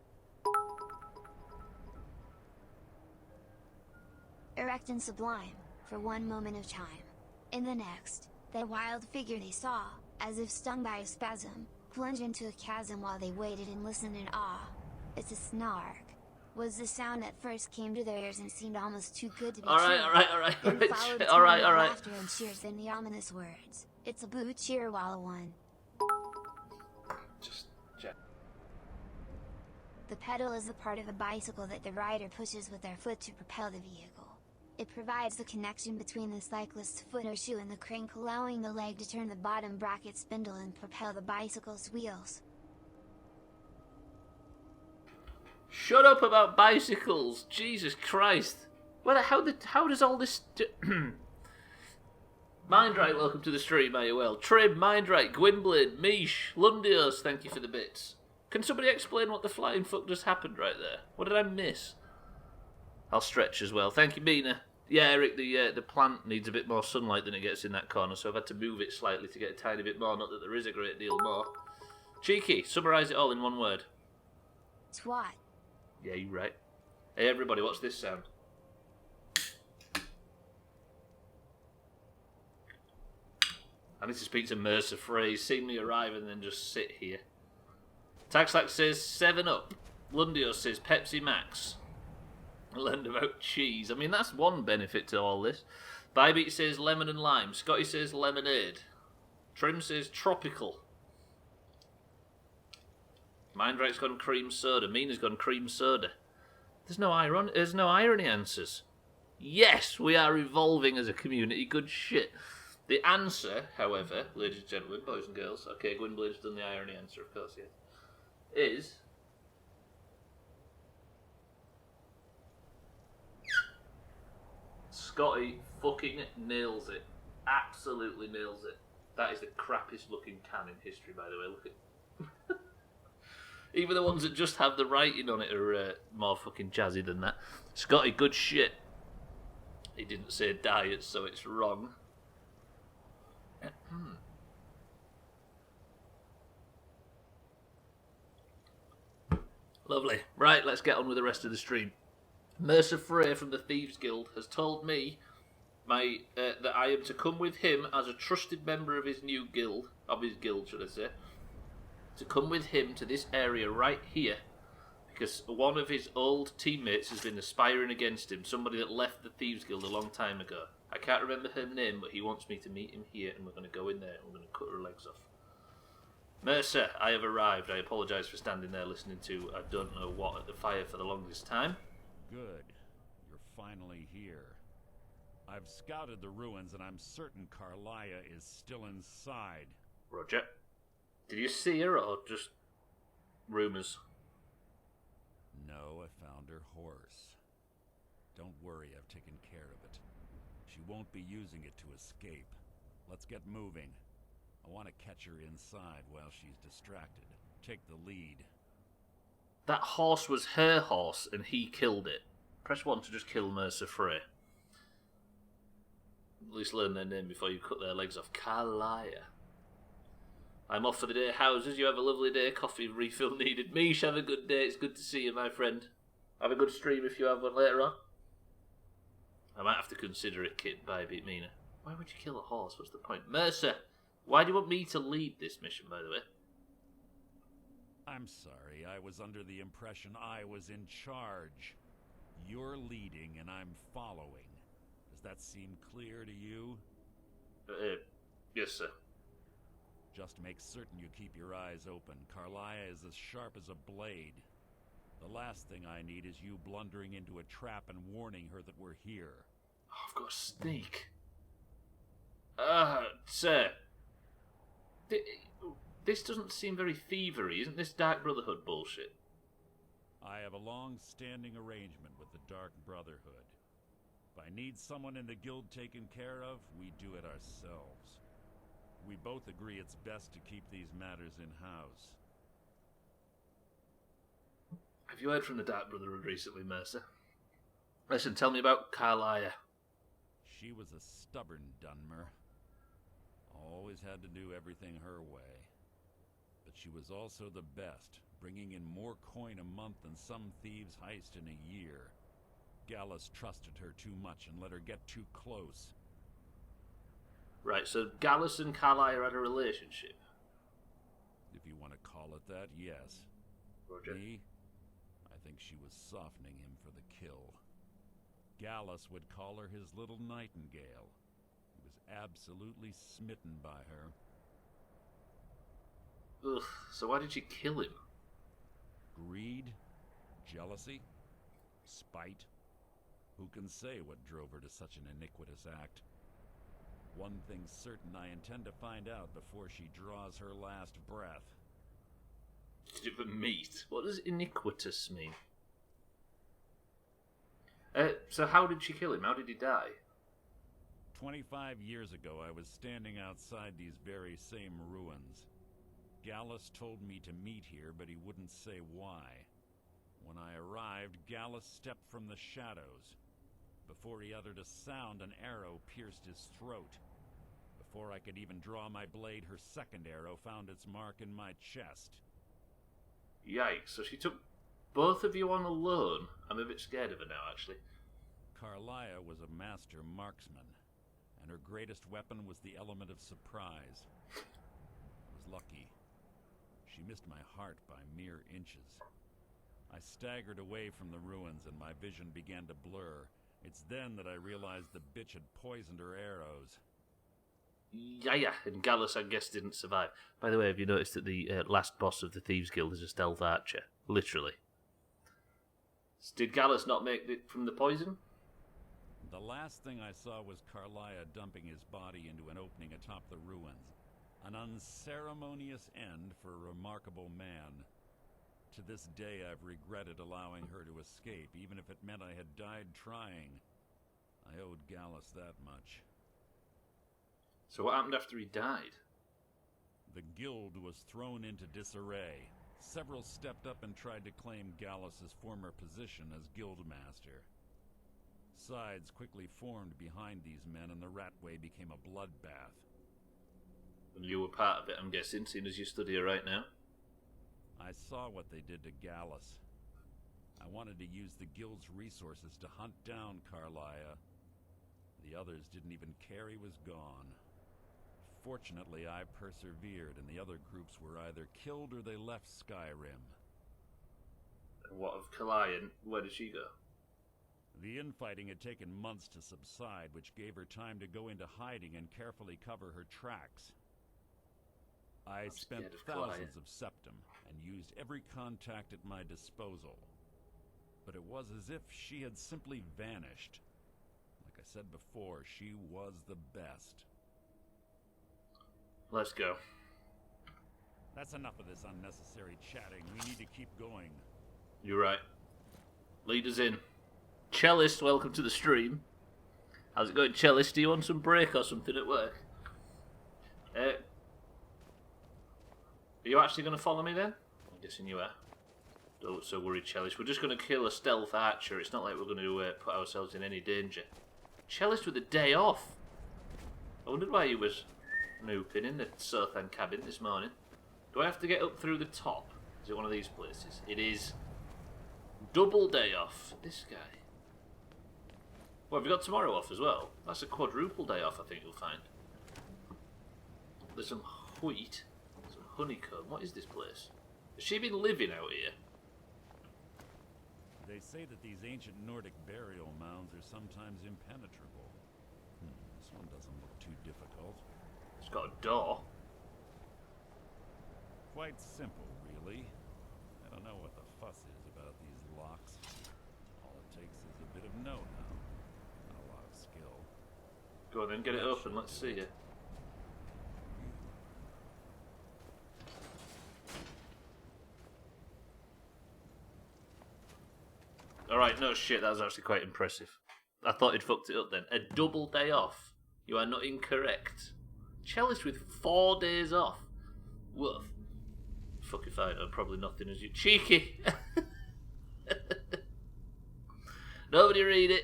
Erect and sublime, for one moment of time. In the next, that wild figure they saw, as if stung by a spasm, plunge into a chasm while they waited and listened in awe. It's a snark. Was the sound that first came to their ears and seemed almost too good to be true. Alright. Then followed a tone of laughter and cheers, then the ominous words. It's a boo cheer walla one. Just check. The pedal is the part of a bicycle that the rider pushes with their foot to propel the vehicle. It provides the connection between the cyclist's foot or shoe and the crank, allowing the leg to turn the bottom bracket spindle and propel the bicycle's wheels. Shut up about bicycles! Jesus Christ! How does all this... Mindright, welcome to the stream, are you well? Trib, Mindright, Gwynblade, Mish, Lundios, thank you for the bits. Can somebody explain what the flying fuck just happened right there? What did I miss? I'll stretch as well. Thank you, Mina. Yeah, Eric, the plant needs a bit more sunlight than it gets in that corner, so I've had to move it slightly to get a tiny bit more, not that there is a great deal more. Cheeky, summarise it all in one word. Twat. Yeah, you're right. Hey, everybody, what's this sound? I need to speak to Mercer Frey. He's seen me arrive and then just sit here. Taxlax says 7-Up. Lundio says Pepsi Max. I learned about cheese. I mean, that's one benefit to all this. Bybeat says lemon and lime. Scotty says lemonade. Trim says tropical. Mindright's gone cream soda. Mina's gone cream soda. There's no irony answers. Yes, we are evolving as a community. Good shit. The answer, however, ladies and gentlemen, boys and girls, okay, Gwynblade's done the irony answer, of course, yes, is... Scotty fucking nails it. Absolutely nails it. That is the crappiest looking can in history, by the way. Look at even the ones that just have the writing on it are more fucking jazzy than that. Scotty, good shit. He didn't say diet, so it's wrong. Lovely. Right, let's get on with the rest of the stream. Mercer Frey from the Thieves Guild has told me that I am to come with him as a trusted member of his new guild, should I say, to come with him to this area right here, because one of his old teammates has been aspiring against him, somebody that left the Thieves Guild a long time ago. I can't remember her name, but he wants me to meet him here, and we're going to go in there, and we're going to cut her legs off. Mercer, I have arrived. I apologise for standing there listening to I don't know what at the fire for the longest time. Good. You're finally here. I've scouted the ruins, and I'm certain Carlia is still inside. Roger. Did you see her, or just rumours? No, I found her horse. Don't worry, I've taken care of it. She won't be using it to escape. Let's get moving. I want to catch her inside while she's distracted. Take the lead. That horse was her horse, and he killed it. Press 1 to just kill Mercer Frey. At least learn their name before you cut their legs off. Carlia. I'm off for the day. Houses, you have a lovely day. Coffee refill needed. Mish, have a good day. It's good to see you, my friend. Have a good stream if you have one later on. I might have to consider it, Kit, Bybeat Mina. Why would you kill a horse? What's the point? Mercer, why do you want me to lead this mission, by the way? I'm sorry. I was under the impression I was in charge. You're leading and I'm following. Does that seem clear to you? Yes, sir. Just make certain you keep your eyes open. Carlia is as sharp as a blade. The last thing I need is you blundering into a trap and warning her that we're here. Oh, I've got a sneak. Sir. This doesn't seem very thievery. Isn't this Dark Brotherhood bullshit? I have a long-standing arrangement with the Dark Brotherhood. If I need someone in the guild taken care of, we do it ourselves. We both agree it's best to keep these matters in-house. Have you heard from the Dark Brotherhood recently, Mercer? Listen, tell me about Carlia. She was a stubborn Dunmer. Always had to do everything her way. But she was also the best, bringing in more coin a month than some thieves heist in a year. Gallus trusted her too much and let her get too close. Right, so Gallus and Carlia had a relationship? If you want to call it that, yes. Roger. Me? I think she was softening him for the kill. Gallus would call her his little nightingale. He was absolutely smitten by her. Ugh, so why did she kill him? Greed? Jealousy? Spite? Who can say what drove her to such an iniquitous act? One thing's certain, I intend to find out before she draws her last breath. Did it for meat? What does iniquitous mean? So how did she kill him? How did he die? 25 years ago, I was standing outside these very same ruins. Gallus told me to meet here, but he wouldn't say why. When I arrived, Gallus stepped from the shadows. Before he uttered a sound, an arrow pierced his throat. Before I could even draw my blade, her second arrow found its mark in my chest. Yikes, so she took both of you on alone? I'm a bit scared of her now, actually. Carlia was a master marksman, and her greatest weapon was the element of surprise. I was lucky. She missed my heart by mere inches. I staggered away from the ruins and my vision began to blur. It's then that I realized the bitch had poisoned her arrows. Yeah, and Gallus, I guess, didn't survive. By the way, have you noticed that the last boss of the Thieves Guild is a stealth archer? Literally. Did Gallus not make it from the poison? The last thing I saw was Carlia dumping his body into an opening atop the ruins. An unceremonious end for a remarkable man. To this day, I've regretted allowing her to escape, even if it meant I had died trying. I owed Gallus that much. So what happened after he died? The guild was thrown into disarray. Several stepped up and tried to claim Gallus's former position as guildmaster. Sides quickly formed behind these men, and the Ratway became a bloodbath. And you were part of it, I'm guessing, seeing as you stood here right now? I saw what they did to Gallus. I wanted to use the guild's resources to hunt down Carlia. The others didn't even care he was gone. Fortunately, I persevered, and the other groups were either killed or they left Skyrim. And what of Carlia? Where did she go? The infighting had taken months to subside, which gave her time to go into hiding and carefully cover her tracks. I spent thousands of septum and used every contact at my disposal. But it was as if she had simply vanished. Like I said before, she was the best. Let's go. That's enough of this unnecessary chatting. We need to keep going. You're right. Lead us in. Cellist, welcome to the stream. How's it going, Cellist? Do you want some break or something at work? Are you actually going to follow me then? I'm guessing you are. Don't look so worried, Cellist. We're just going to kill a stealth archer. It's not like we're going to put ourselves in any danger. Cellist with a day off. I wondered why he was snooping in the Sothan cabin this morning. Do I have to get up through the top? Is it one of these places? It is. Double day off. This guy. Well, have you got tomorrow off as well? That's a quadruple day off, I think you'll find. There's some wheat. Some honeycomb. What is this place? Has she been living out here? They say that these ancient Nordic burial mounds are sometimes impenetrable. This one doesn't look too difficult. It's got a door. Quite simple, really. I don't know what the fuss is about these locks. All it takes is a bit of know-how, not a lot of skill. Go on then, get it open, let's see it. Alright, no shit, that was actually quite impressive. I thought he'd fucked it up then. A double day off. You are not incorrect. Cellist with 4 days off. Woof. Fuck if I know, probably nothing as you. Cheeky! Nobody read it.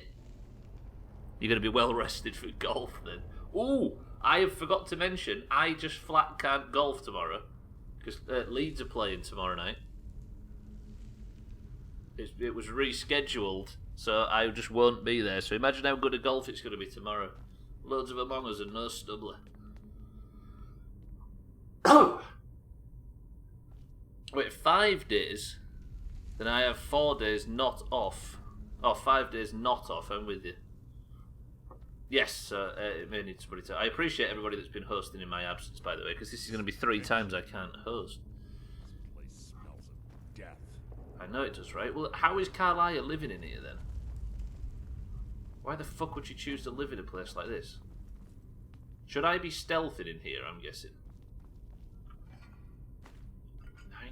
You're going to be well rested for golf then. Ooh, I have forgot to mention, I just flat can't golf tomorrow. Because Leeds are playing tomorrow night. It was rescheduled, so I just won't be there. So imagine how good a golf it's going to be tomorrow. Loads of Among Us and no Stubbler. Wait, 5 days? Then I have 4 days not off. Oh, 5 days not off, I'm with you. Yes, it may need somebody to... I appreciate everybody that's been hosting in my absence, by the way, because this is going to be 3 times I can't host. This place smells of death. I know it does, right? Well, how is Carlisle living in here, then? Why the fuck would you choose to live in a place like this? Should I be stealthing in here, I'm guessing?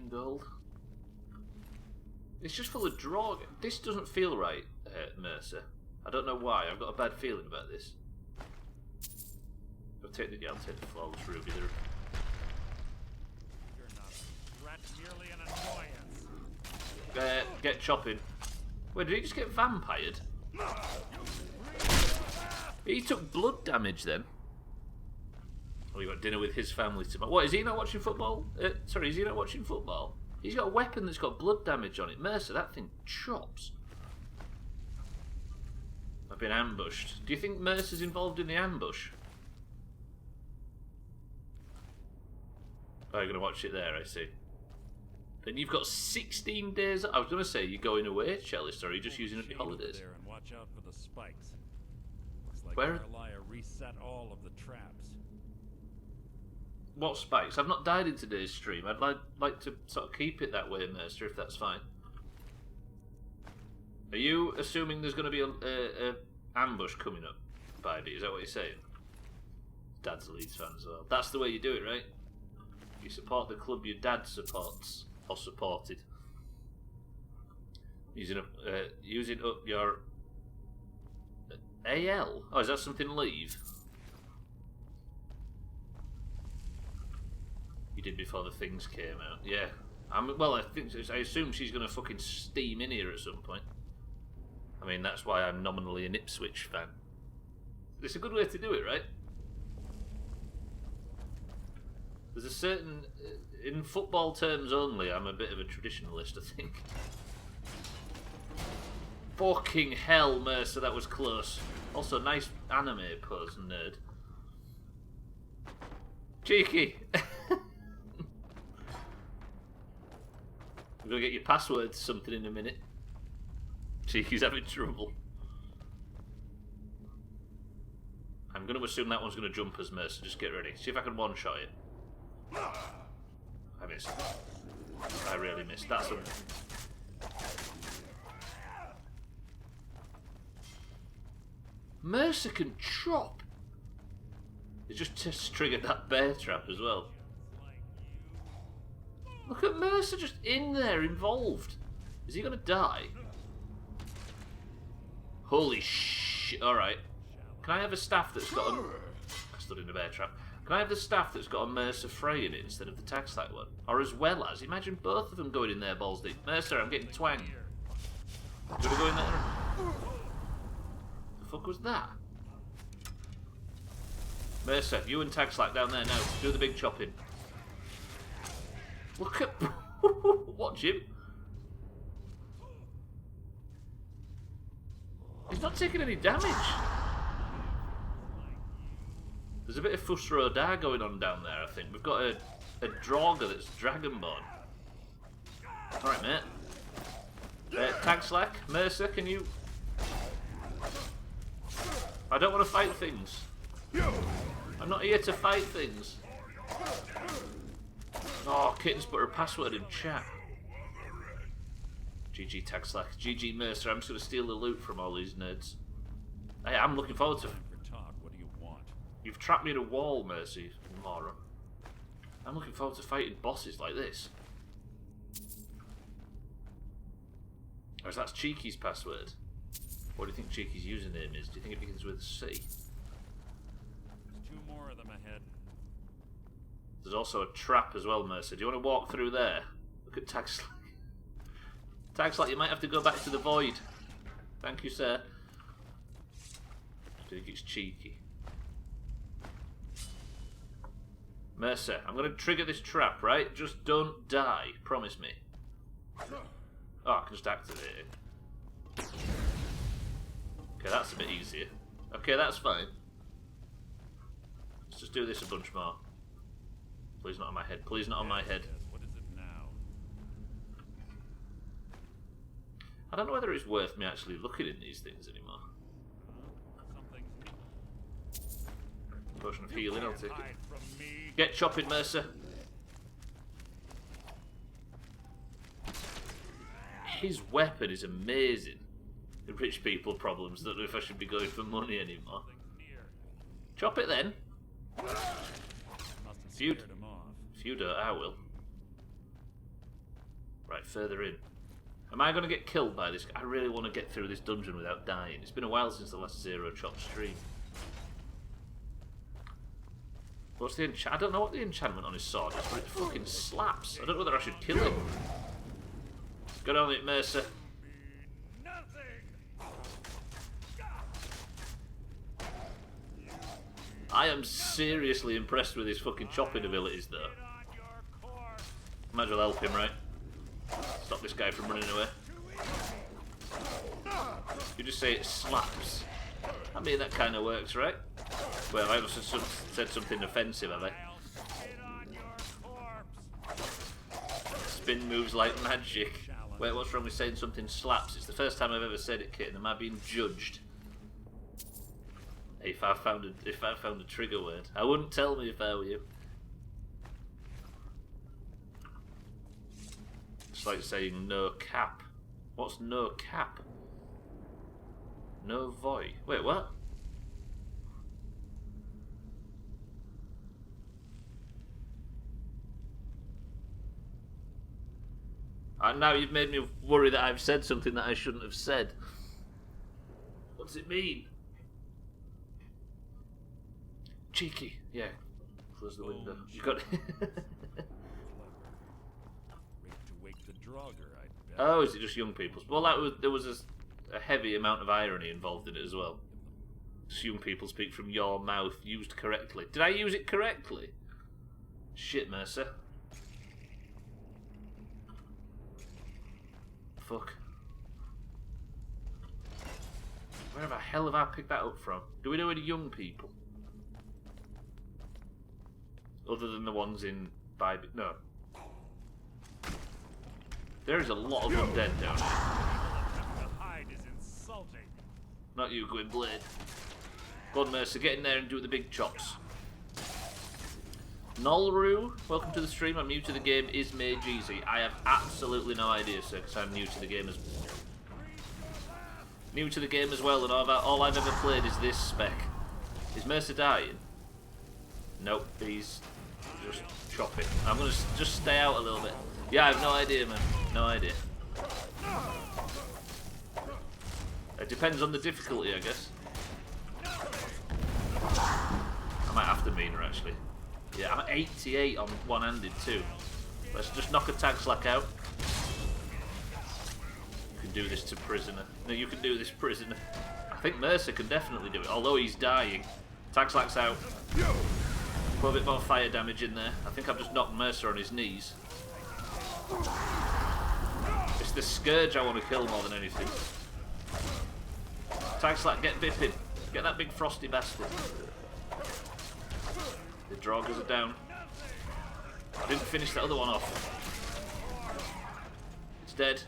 9 gold? It's just full of draw. This doesn't feel right, Mercer. I don't know why. I've got a bad feeling about this. I'll take the flawless ruby there. You're not a threat, merely an annoyance. Get chopping. Wait, did he just get vampired? He took blood damage then. Oh, he got dinner with his family tomorrow. What, is he not watching football? Sorry, is he not watching football? He's got a weapon that's got blood damage on it. Mercer, that thing chops. I've been ambushed. Do you think Mercer's involved in the ambush? Oh, you're going to watch it there, I see. Then you've got 16 days... I was going to say, you're going away, Cellist, or are you just using up your holidays? There and watch out for the spikes. Looks like Where? Carlisle reset all of the traps. What spikes? I've not died in today's stream. I'd like to sort of keep it that way, Mercer, if that's fine. Are you assuming there's going to be a ambush coming up, Bidey? Is that what you're saying? Dad's a Leeds fan as well. That's the way you do it, right? You support the club your dad supports, or supported. Using up your AL. Oh, is that something leave? You did before the things came out. Yeah. Well, I assume she's going to fucking steam in here at some point. I mean, that's why I'm nominally an Ipswich fan. It's a good way to do it, right? There's a certain... in football terms only, I'm a bit of a traditionalist, I think. Fucking hell, Mercer, that was close. Also, nice anime pose, nerd. Cheeky! I'm gonna get your password to something in a minute. Cheeky's having trouble. I'm gonna assume that one's gonna jump as Mercer. Just get ready. See if I can one-shot it. I missed. I really missed. That's a... Mercer can chop! It just triggered that bear trap as well. Look at Mercer just in there, involved. Is he gonna die? Holy shit. Alright. Can I have a staff that's got a... I stood in a bear trap. Can I have the staff that's got a Mercer Frey in it instead of the tax light one? Or as well as, imagine both of them going in there balls deep. Mercer, I'm getting twanged. Gonna go in there. The fuck was that? Mercer, you and tax light down there now. Do the big chopping. Look at... Watch him. He's not taking any damage. There's a bit of Fusro Da going on down there, I think. We've got a Draugr that's Dragonborn. Alright, mate. Tag Slack, Mercer, can you... I don't want to fight things. I'm not here to fight things. Oh, Kittens put her password in chat. GG Tag Slack. GG Mercer, I'm just going to steal the loot from all these nerds. Hey, I'm looking forward to... Talk. What do you want? You've trapped me in a wall, Mercy, moron. I'm looking forward to fighting bosses like this. Or is that Cheeky's password? What do you think Cheeky's username is? Do you think it begins with a C? There's 2 more of them ahead. There's also a trap as well, Mercer. Do you want to walk through there? Look at Tagslack. Tagslack, you might have to go back to the void. Thank you, sir. I think it's Cheeky. Mercer, I'm going to trigger this trap, right? Just don't die. Promise me. Oh, I can just activate it. Okay, that's a bit easier. Okay, that's fine. Let's just do this a bunch more. Please not on my head. Please not on my head. Yes, what is it now? I don't know whether it's worth me actually looking in these things anymore. Something's Potion of healing, I'll take it. hide from me. Get chopping, Mercer. His weapon is amazing. The rich people problems. Don't know if I should be going for money anymore. Chop it then. Must have Feud. scared him off. If you don't, I will. Right, further in. Am I going to get killed by this? I really want to get through this dungeon without dying. It's been a while since the last Zero Chop stream. What's the I don't know what the enchantment on his sword is, but it fucking slaps. I don't know whether I should kill him. Get on it, Mercer. I am seriously impressed with his fucking chopping abilities, though. Might as well help him, right? Stop this guy from running away. You just say it slaps. I mean, that kind of works, right? Well, I must have said something offensive, have I? Spin moves like magic. Wait, what's wrong with saying something slaps? It's the first time I've ever said it, Kit, and am I being judged? If I found a trigger word, I wouldn't tell me if I were you. It's like saying no cap. What's no cap? No void. Wait, what? Now you've made me worry that I've said something that I shouldn't have said. What does it mean? Cheeky. Yeah. Close the window. You got Rigged to wake the Draugr, I bet. Oh, is it just young people's? Well, there was a heavy amount of irony involved in it as well. Just young people speak from your mouth, used correctly. Did I use it correctly? Shit, Mercer. Fuck. Where the hell have I picked that up from? Do we know any young people? Other than the ones in Bible? No. There is a lot of undead down here. The hide is insulting. Not you, Gwynblade. Go on, Mercer, get in there and do the big chops. Nolru, welcome to the stream. I'm new to the game. Is Mage easy? I have absolutely no idea, sir, because I'm new to the game as well, and all I've ever played is this spec. Is Mercer dying? Nope, he's just chopping. I'm gonna just stay out a little bit. Yeah, I have no idea, man. No idea. It depends on the difficulty, I guess. I might have to mean her, actually. Yeah, I'm at 88 on one-handed too. Let's just knock a Tagslack out. You can do this to prisoner. No, you can do this, prisoner. I think Mercer can definitely do it, although he's dying. Tagslack's out. Put a bit more fire damage in there. I think I've just knocked Mercer on his knees. It's the Scourge I want to kill more than anything. Tagslack, get bipping. Get that big frosty bastard. The Draugrs are down. I didn't finish the other one off. It's dead.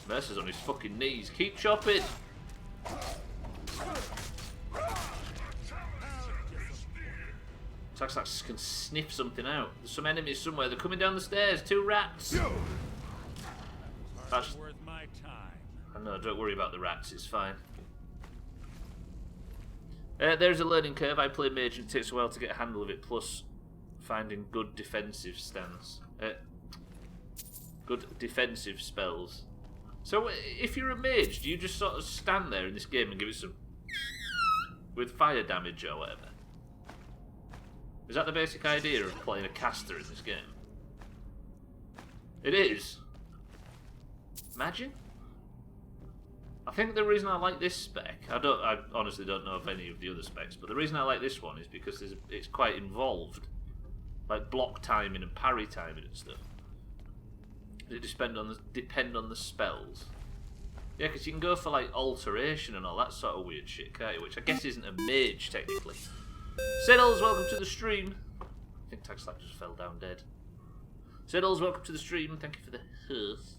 Mercer's on his fucking knees. Keep chopping! Tagslack can sniff something out. There's some enemies somewhere. They're coming down the stairs. 2 rats! That's Worth my time. I know, don't worry about the rats. It's fine. There's a learning curve. I play mage and it takes a while to get a handle of it, plus finding good defensive stance. Good defensive spells. So if you're a mage, do you just sort of stand there in this game and give it some with fire damage or whatever? Is that the basic idea of playing a caster in this game? It is. Imagine. I think the reason I like this spec, I honestly don't know of any of the other specs, but the reason I like this one is because it's quite involved, like block timing and parry timing and stuff. They depend on the spells. Yeah, because you can go for like alteration and all that sort of weird shit, can't you? Which I guess isn't a mage technically. Siddles, welcome to the stream. I think Tag Slack just fell down dead. Siddles, welcome to the stream. Thank you for the host.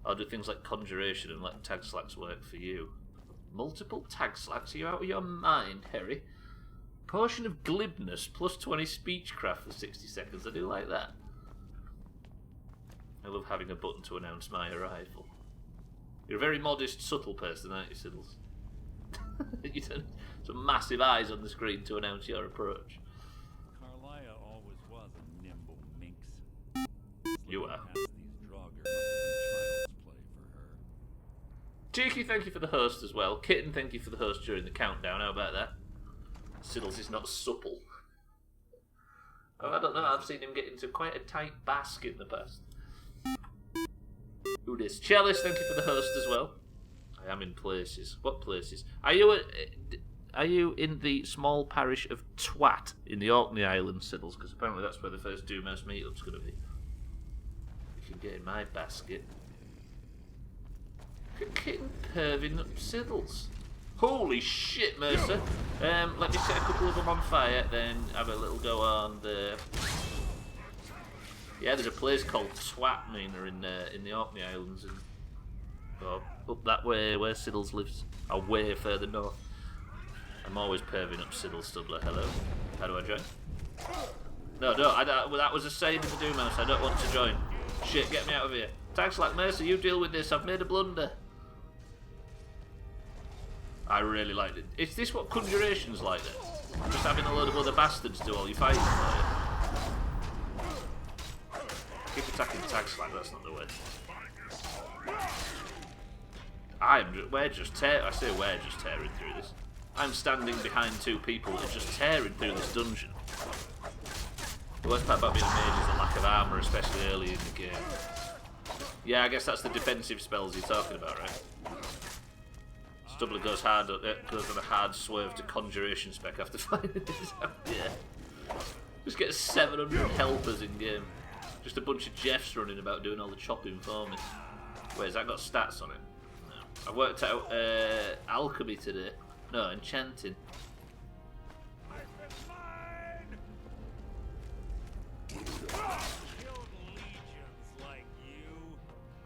I'll do things like conjuration and let Tag Slacks work for you. Multiple Tag Slacks? Are you out of your mind, Harry? Potion of glibness plus 20 speechcraft for 60 seconds. I do like that. I love having a button to announce my arrival. You're a very modest, subtle person, aren't you, Siddles? You turn some massive eyes on the screen to announce your approach. Carlia always was a nimble minx. You are. These Draugr must have been child's play for her. Cheeky, thank you for the host as well. Kitten, thank you for the host during the countdown. How about that? Siddles is not supple. Oh, I don't know, I've seen him get into quite a tight basque in the past. Who this? Chalice, thank you for the host as well. I am in places. What places? Are you in the small parish of Twat in the Orkney Islands, Siddles? Because apparently that's where the first Doomhaus meetup's going to be. You can get in my basket. Kitten perving up Siddles. Holy shit, Mercer. Let me set a couple of them on fire, then have a little go on the... Yeah, there's a place called Twat, Mina, in the Orkney Islands, and up that way where Siddles lives, or way further north. I'm always perving up Siddles, Stubbler. Hello. How do I join? No, that was a saying in the Doomhaus. I don't want to join. Shit, get me out of here. Tag Slack, Mercer, you deal with this. I've made a blunder. I really liked it. Is this what Conjuration's like then? Just having a load of other bastards do all your fighting for you? Keep attacking Tag Slack, that's not the way. We're just tearing through this. I'm standing behind two people that are just tearing through this dungeon. The worst part about being a mage is the lack of armour, especially early in the game. Yeah, I guess that's the defensive spells you're talking about, right? Stubbler goes on a hard swerve to Conjuration spec after finding this out. Yeah. Just get 700 helpers in game. Just a bunch of Jeffs running about doing all the chopping for me. Wait, has that got stats on it? No. I worked out alchemy today. No, enchanting.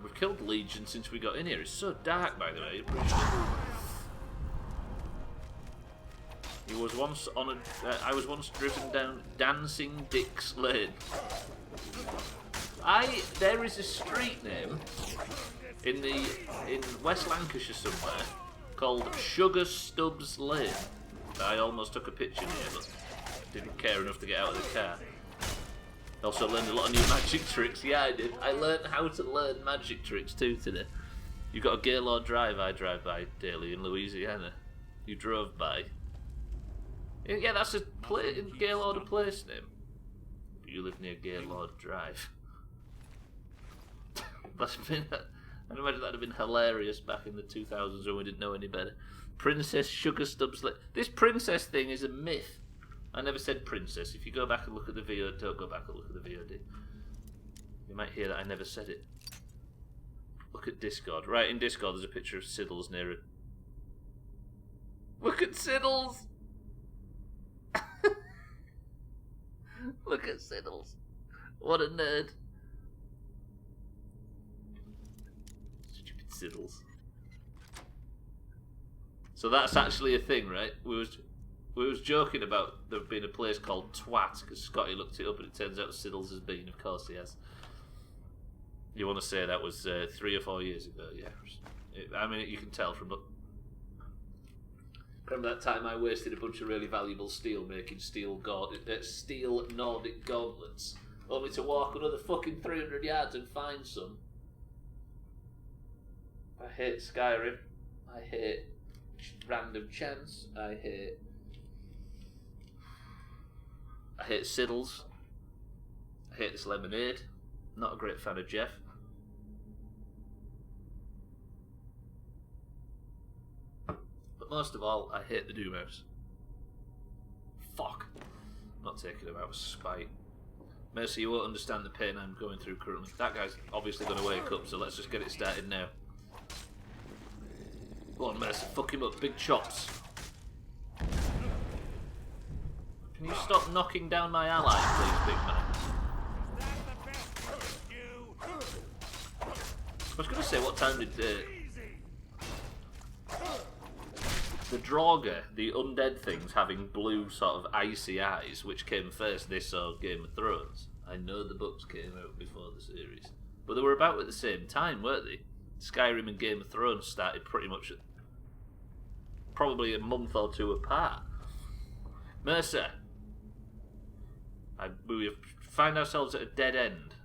We've killed Legion since we got in here. It's so dark, by the way. I was once driven down Dancing Dick's Lane. There is a street name in West Lancashire somewhere called Sugar Stubbs Lane that I almost took a picture near, but didn't care enough to get out of the car. Also learned a lot of new magic tricks. Yeah, I did. I learned how to learn magic tricks too today. You got a Gaylord Drive I drive by daily in Louisiana. You drove by. Yeah, that's a Gaylord a place name. You live near Gaylord Drive. I'd imagine that'd have been hilarious back in the 2000s when we didn't know any better. Princess Sugar Stubbs. This princess thing is a myth. I never said princess. If you go back and look at the VOD, don't go back and look at the VOD. You might hear that I never said it. Look at Discord. Right, in Discord there's a picture of Siddles near it. Look at Siddles! Look at Siddles. What a nerd. Stupid Siddles. So that's actually a thing, right? We was joking about there being a place called Twat because Scotty looked it up and it turns out Siddles has been. Of course he has. You want to say that was 3 or 4 years ago? Yeah. I mean, you can tell from Remember that time I wasted a bunch of really valuable steel making steel Nordic gauntlets, only to walk another fucking 300 yards and find some. I hate Skyrim. I hate random chance. I hate Siddles. I hate this lemonade. Not a great fan of Jeff. But most of all, I hate the Doomhaus. Fuck. I'm not taking him out of spite. Mercy, you won't understand the pain I'm going through currently. That guy's obviously going to wake up, so let's just get it started now. Go on, Mercy, fuck him up. Big chops. Can you stop knocking down my allies, please, big man? I was going to say, what time did the Draugr, the undead things, having blue sort of icy eyes, which came first, this or Game of Thrones? I know the books came out before the series, but they were about at the same time, weren't they? Skyrim and Game of Thrones started pretty much probably a month or two apart. Mercer, we find ourselves at a dead end.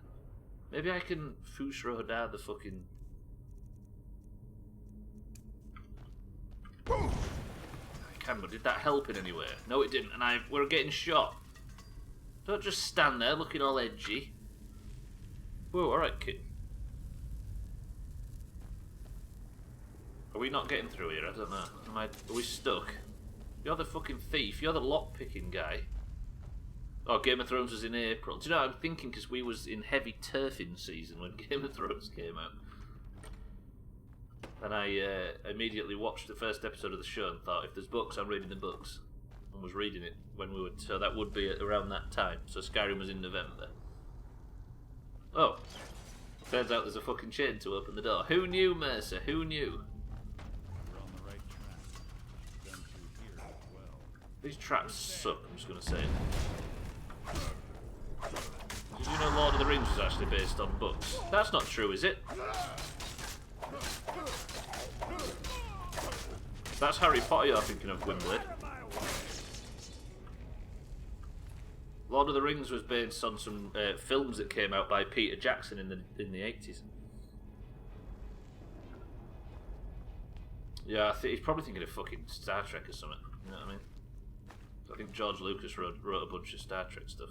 Maybe I can Fusrodar the fucking... I can, but did that help in any way? No, it didn't, and we're getting shot. Don't just stand there looking all edgy. Whoa, alright, kid. Are we not getting through here? I don't know. Are we stuck? You're the fucking thief. You're the lock-picking guy. Oh, Game of Thrones was in April. Do you know what I'm thinking? Because we was in heavy turfing season when Game of Thrones came out. And I immediately watched the first episode of the show and thought, if there's books, I'm reading the books. And was reading it when we were... So that would be around that time. So Skyrim was in November. Oh. Turns out there's a fucking chain to open the door. Who knew, Mercer? Who knew? We're on the right track. Been through here as well. These traps suck, I'm just going to say it. Did you know Lord of the Rings was actually based on books? That's not true, is it? That's Harry Potter you're thinking of, Wimbley. Lord of the Rings was based on some films that came out by Peter Jackson in the 80s. Yeah, he's probably thinking of fucking Star Trek or something. You know what I mean? I think George Lucas wrote a bunch of Star Trek stuff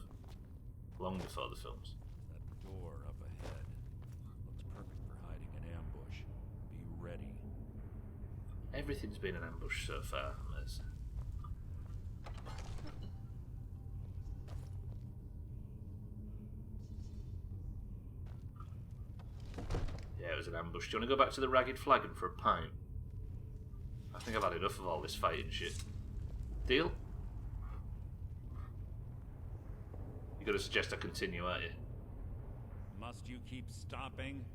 long before the films. That door up ahead looks perfect for hiding an ambush. Be ready. Everything's been an ambush so far, Liz. Yeah, it was an ambush. Do you want to go back to the Ragged Flagon for a pint? I think I've had enough of all this fighting shit. Deal? You're going to suggest I continue, aren't you? Must you keep stopping?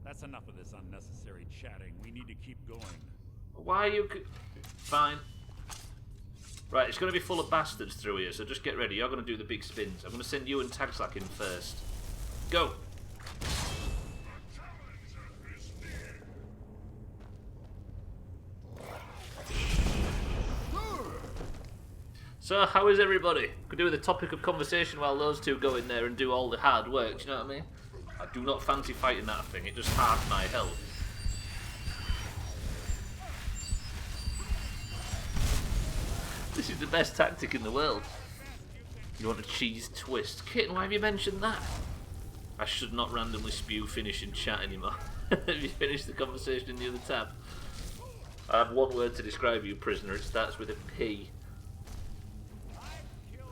That's enough of this unnecessary chatting. We need to keep going. Why are you... Fine. Right, it's going to be full of bastards through here, so just get ready. You're going to do the big spins. I'm going to send you and Tagslack in first. Go! So, how is everybody? Could do with a topic of conversation while those two go in there and do all the hard work, do you know what I mean? I do not fancy fighting that thing, it just halved my health. This is the best tactic in the world. You want a cheese twist. Kitten, why have you mentioned that? I should not randomly spew finish in chat anymore. Have you finished the conversation in the other tab? I have one word to describe you, prisoner. It starts with a P.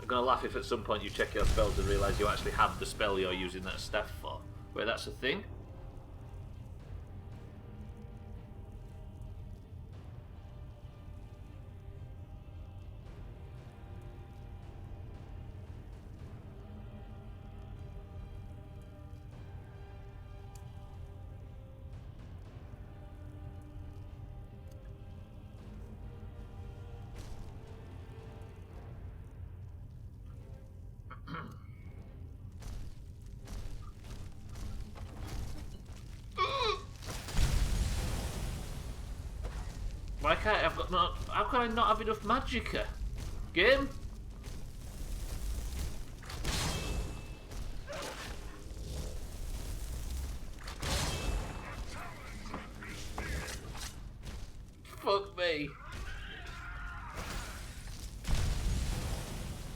I'm going to laugh if at some point you check your spells and realise you actually have the spell you're using that staff for. Wait, that's a thing? Why can't I've got not? How can I not have enough magicka? Game. Fuck me.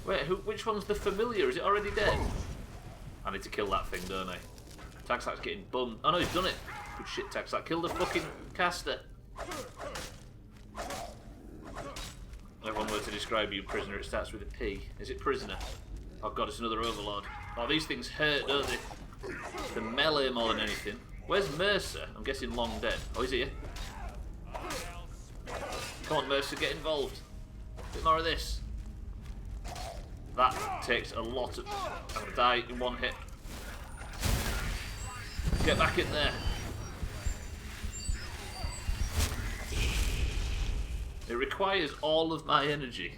Wait, which one's the familiar? Is it already dead? I need to kill that thing, don't I? Taxlack's getting bummed. Oh no, he's done it. Good shit, Taxlack. Kill the fucking caster. If one were to describe you, prisoner, it starts with a P. Is it prisoner? Oh god, it's another overlord. Oh, these things hurt, don't they? The melee more than anything. Where's Mercer? I'm guessing long dead. Oh, he's here. Come on, Mercer, get involved. A bit more of this. That takes a lot of... I'm gonna die in one hit. Get back in there. It requires all of my energy.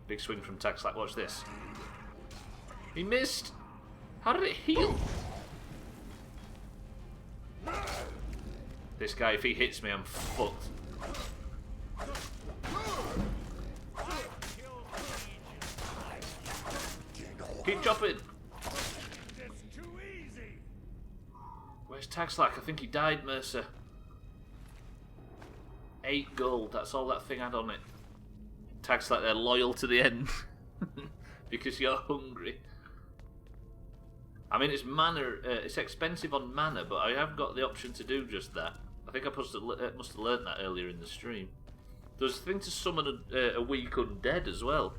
Big swing from Taxlack, watch this. He missed. How did it heal? This guy, if he hits me, I'm fucked. Keep chopping. Where's Taxlack? I think he died, Mercer. 8 gold, that's all that thing had on it. Taxlack, they're loyal to the end. Because you're hungry. I mean, it's mana, it's expensive on mana, but I have got the option to do just that. I think I must have learned that earlier in the stream. There's a thing to summon a weak undead as well.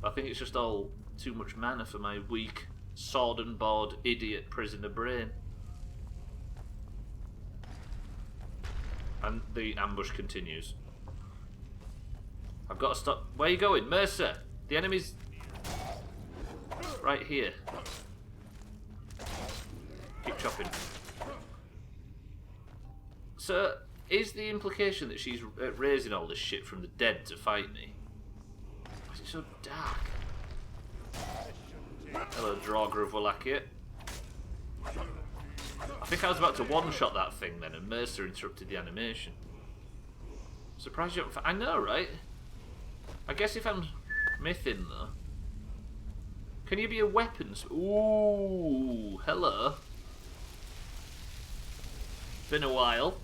I think it's just all too much mana for my weak, sword and board, idiot prisoner brain. And the ambush continues. I've got to stop. Where are you going? Mercer! The enemy's right here. Keep chopping. So, is the implication that she's raising all this shit from the dead to fight me? Why is it so dark? Hello, Draugr of Wallachia. I think I was about to one-shot that thing then, and Mercer interrupted the animation. Surprised you haven't... I know, right? I guess if I'm mything, though... Can you be a weapons... Ooh, hello. Been a while.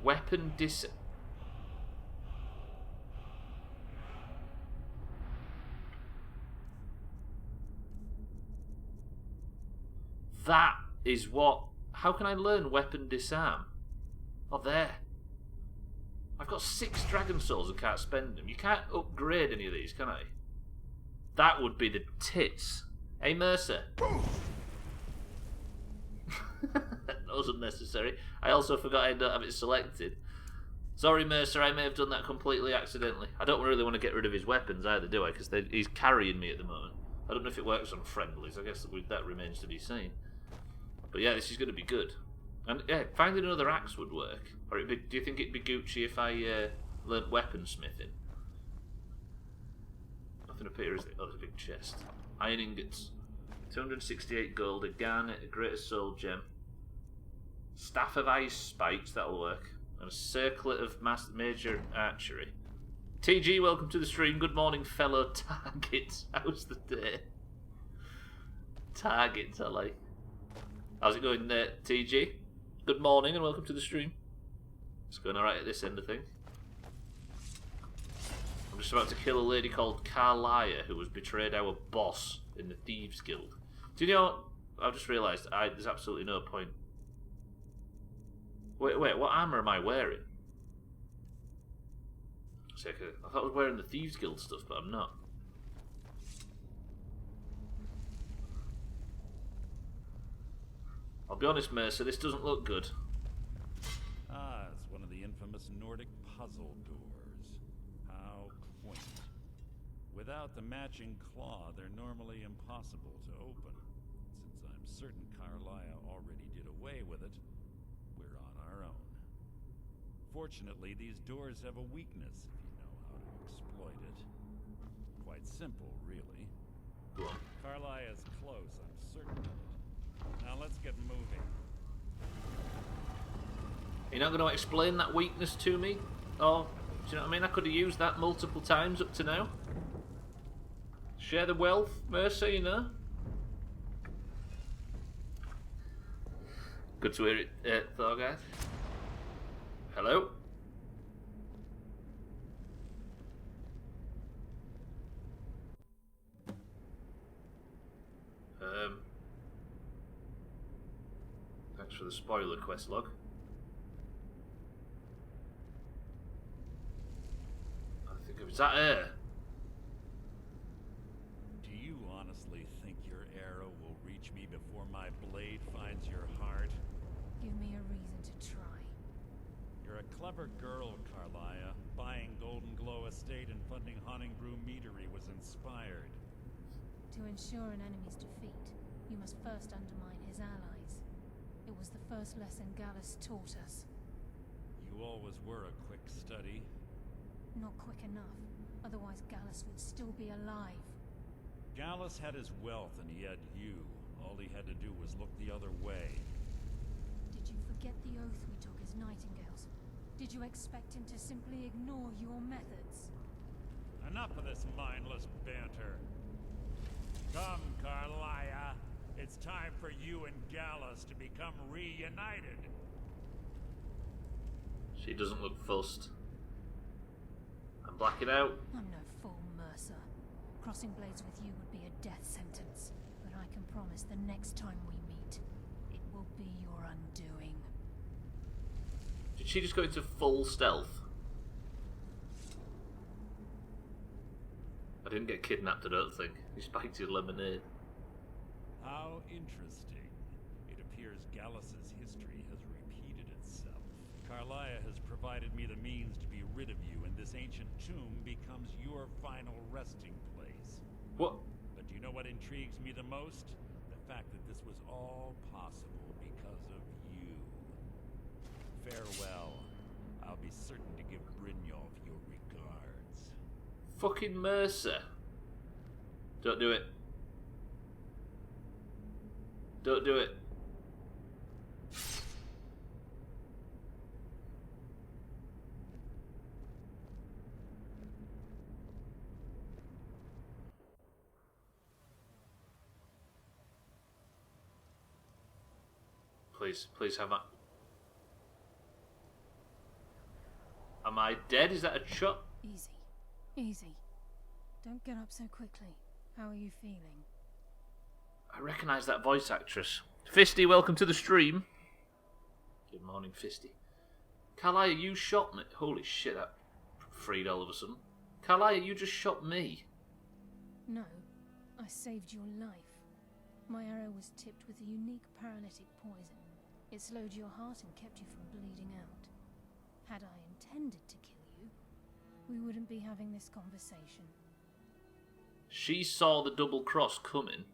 Weapon dis... That is what... How can I learn weapon disarm? Oh, there. I've got 6 dragon souls and can't spend them. You can't upgrade any of these, can I? That would be the tits. Hey, Mercer. That was unnecessary. I also forgot I don't have it selected. Sorry, Mercer, I may have done that completely accidentally. I don't really want to get rid of his weapons either, do I? Because he's carrying me at the moment. I don't know if it works on friendlies. I guess that remains to be seen. But yeah, this is going to be good. And yeah, finding another axe would work. Or do you think it'd be Gucci if I learnt weaponsmithing? Nothing up here, is it? Oh, there's a big chest. Iron ingots. 268 gold, a garnet, a greater soul gem. Staff of ice spikes, that'll work. And a circlet of major archery. TG, welcome to the stream. Good morning, fellow targets. How's the day? Targets, I like. How's it going there, TG? Good morning and welcome to the stream. It's going alright at this end of things. I'm just about to kill a lady called Carlia who was betrayed our boss in the Thieves Guild. Do you know what? I've just realised there's absolutely no point. Wait, what armour am I wearing? I thought I was wearing the Thieves Guild stuff, but I'm not. I'll be honest, Mercer, this doesn't look good. Ah, it's one of the infamous Nordic puzzle doors. How quaint. Without the matching claw, they're normally impossible to open. Since I'm certain Carlia already did away with it, we're on our own. Fortunately, these doors have a weakness if you know how to exploit it. Quite simple, really. Carlia's close, I'm certain of it. Now let's get moving. You're not going to explain that weakness to me? Or, do you know what I mean? I could have used that multiple times up to now. Share the wealth, Mercer, you know? Good to hear it, Thorgath. Hello? Thanks for the spoiler quest log. I think it was that air. Do you honestly think your arrow will reach me before my blade finds your heart? Give me a reason to try. You're a clever girl, Carlia. Buying Golden Glow Estate and funding Haunting Brew Meadery was inspired. To ensure an enemy's defeat, you must first undermine his allies. It was the first lesson Gallus taught us. You always were a quick study. Not quick enough, otherwise Gallus would still be alive. Gallus had his wealth and he had you. All he had to do was look the other way. Did you forget the oath we took as nightingales? Did you expect him to simply ignore your methods? Enough of this mindless banter. Come, Carlia. It's time for you and Gallus to become reunited. She doesn't look fussed. I'm blacking out. I'm no fool, Mercer. Crossing blades with you would be a death sentence. But I can promise the next time we meet, it will be your undoing. Did she just go into full stealth? I didn't get kidnapped, I don't think. He spiked his lemonade. How interesting. It appears Gallus's history has repeated itself. Carlia has provided me the means to be rid of you, and this ancient tomb becomes your final resting place. What? But do you know what intrigues me the most? The fact that this was all possible because of you. Farewell. I'll be certain to give Brynjolf your regards. Fucking Mercer. Don't do it. Don't do it. Please have I... Am I dead? Is that a shot? Easy. Easy. Don't get up so quickly. How are you feeling? I recognise that voice actress. Fisty, welcome to the stream. Good morning, Fisty. Carlia, you shot me. Holy shit, that freed all of a sudden. Carlia, you just shot me. No, I saved your life. My arrow was tipped with a unique paralytic poison. It slowed your heart and kept you from bleeding out. Had I intended to kill you, we wouldn't be having this conversation. She saw the double cross coming.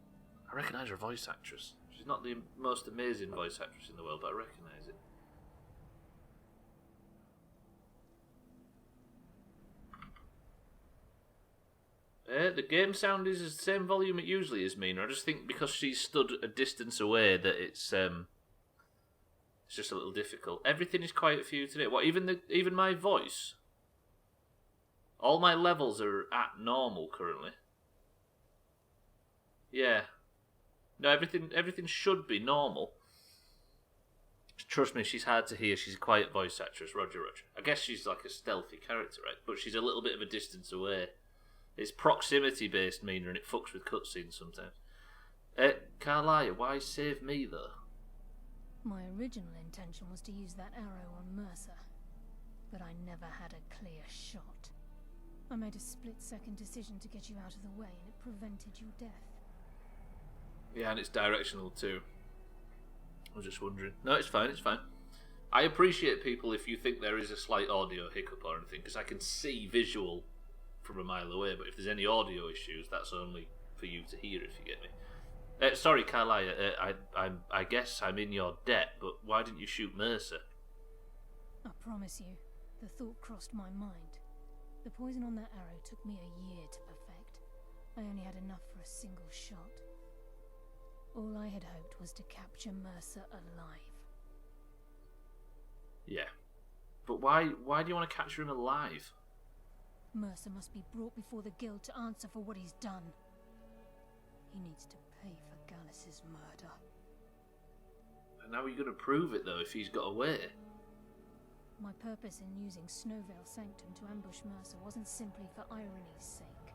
I recognise her voice actress. She's not the most amazing voice actress in the world, but I recognise it. The game sound is the same volume it usually is, Mina. I just think because she's stood a distance away that it's just a little difficult. Everything is quiet for you today. What, even my voice? All my levels are at normal currently. Yeah. No, everything should be normal. Trust me, she's hard to hear. She's a quiet voice actress, Roger. I guess she's like a stealthy character, right? But she's a little bit of a distance away. It's proximity based, Mina, and it fucks with cutscenes sometimes. Carlia, why save me though? My original intention was to use that arrow on Mercer, but I never had a clear shot. I made a split-second decision to get you out of the way, and it prevented your death. Yeah, and it's directional too. I was just wondering. No, it's fine, it's fine. I appreciate people if you think there is a slight audio hiccup or anything, because I can see visual from a mile away, but if there's any audio issues, that's only for you to hear, if you get me. Sorry, Carlia, I guess I'm in your debt, but why didn't you shoot Mercer? I promise you, the thought crossed my mind. The poison on that arrow took me a year to perfect. I only had enough for a single shot. All I had hoped was to capture Mercer alive. Yeah. But why do you want to capture him alive? Mercer must be brought before the guild to answer for what he's done. He needs to pay for Gallus's murder. And how are you going to prove it, though, if he's got away? My purpose in using Snowvale Sanctum to ambush Mercer wasn't simply for irony's sake.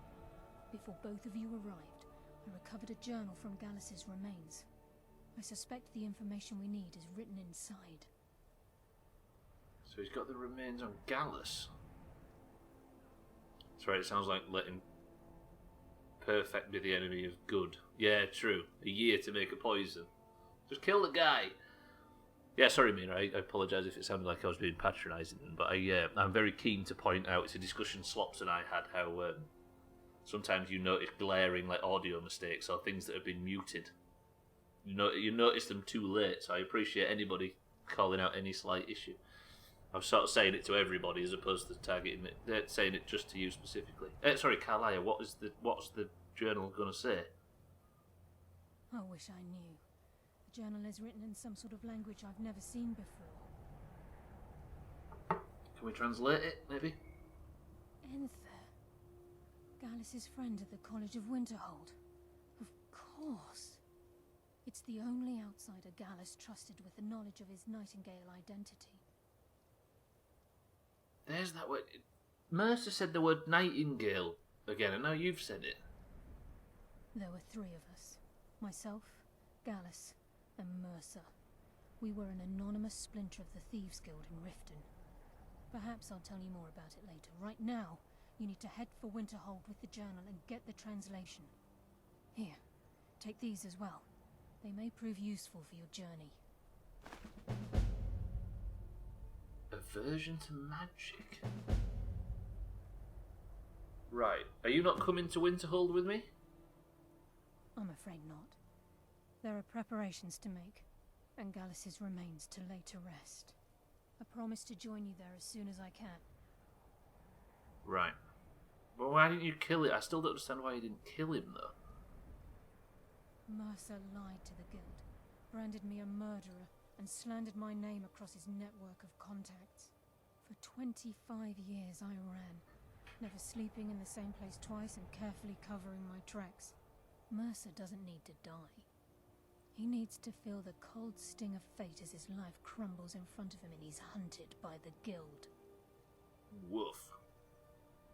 Before both of you arrived, I recovered a journal from Gallus's remains. I suspect the information we need is written inside. So he's got the remains on Gallus. That's right, it sounds like letting perfect be the enemy of good. Yeah, true. A year to make a poison. Just kill the guy. Yeah, sorry, Mina. I apologise if it sounded like I was being patronising, but I'm very keen to point out, it's a discussion Slops and I had, how sometimes you notice glaring like audio mistakes or things that have been muted. You notice them too late, so I appreciate anybody calling out any slight issue. I'm sort of saying it to everybody as opposed to targeting it, saying it just to you specifically. Sorry, Carlia, what's the journal going to say? I wish I knew. The journal is written in some sort of language I've never seen before. Can we translate it, maybe? Enther. Gallus's friend at the College of Winterhold. Of course. It's the only outsider Gallus trusted with the knowledge of his Nightingale identity. There's that word. Mercer said the word Nightingale again, and now you've said it. There were three of us. Myself, Gallus, and Mercer. We were an anonymous splinter of the Thieves Guild in Riften. Perhaps I'll tell you more about it later. Right now, you need to head for Winterhold with the journal and get the translation. Here, take these as well. They may prove useful for your journey. Aversion to magic? Right. Are you not coming to Winterhold with me? I'm afraid not. There are preparations to make, and Gallus's remains to lay to rest. I promise to join you there as soon as I can. Right. Well, why didn't you kill it? I still don't understand why you didn't kill him, though. Mercer lied to the guild, branded me a murderer, and slandered my name across his network of contacts. For 25 years I ran, never sleeping in the same place twice and carefully covering my tracks. Mercer doesn't need to die. He needs to feel the cold sting of fate as his life crumbles in front of him and he's hunted by the guild. Woof.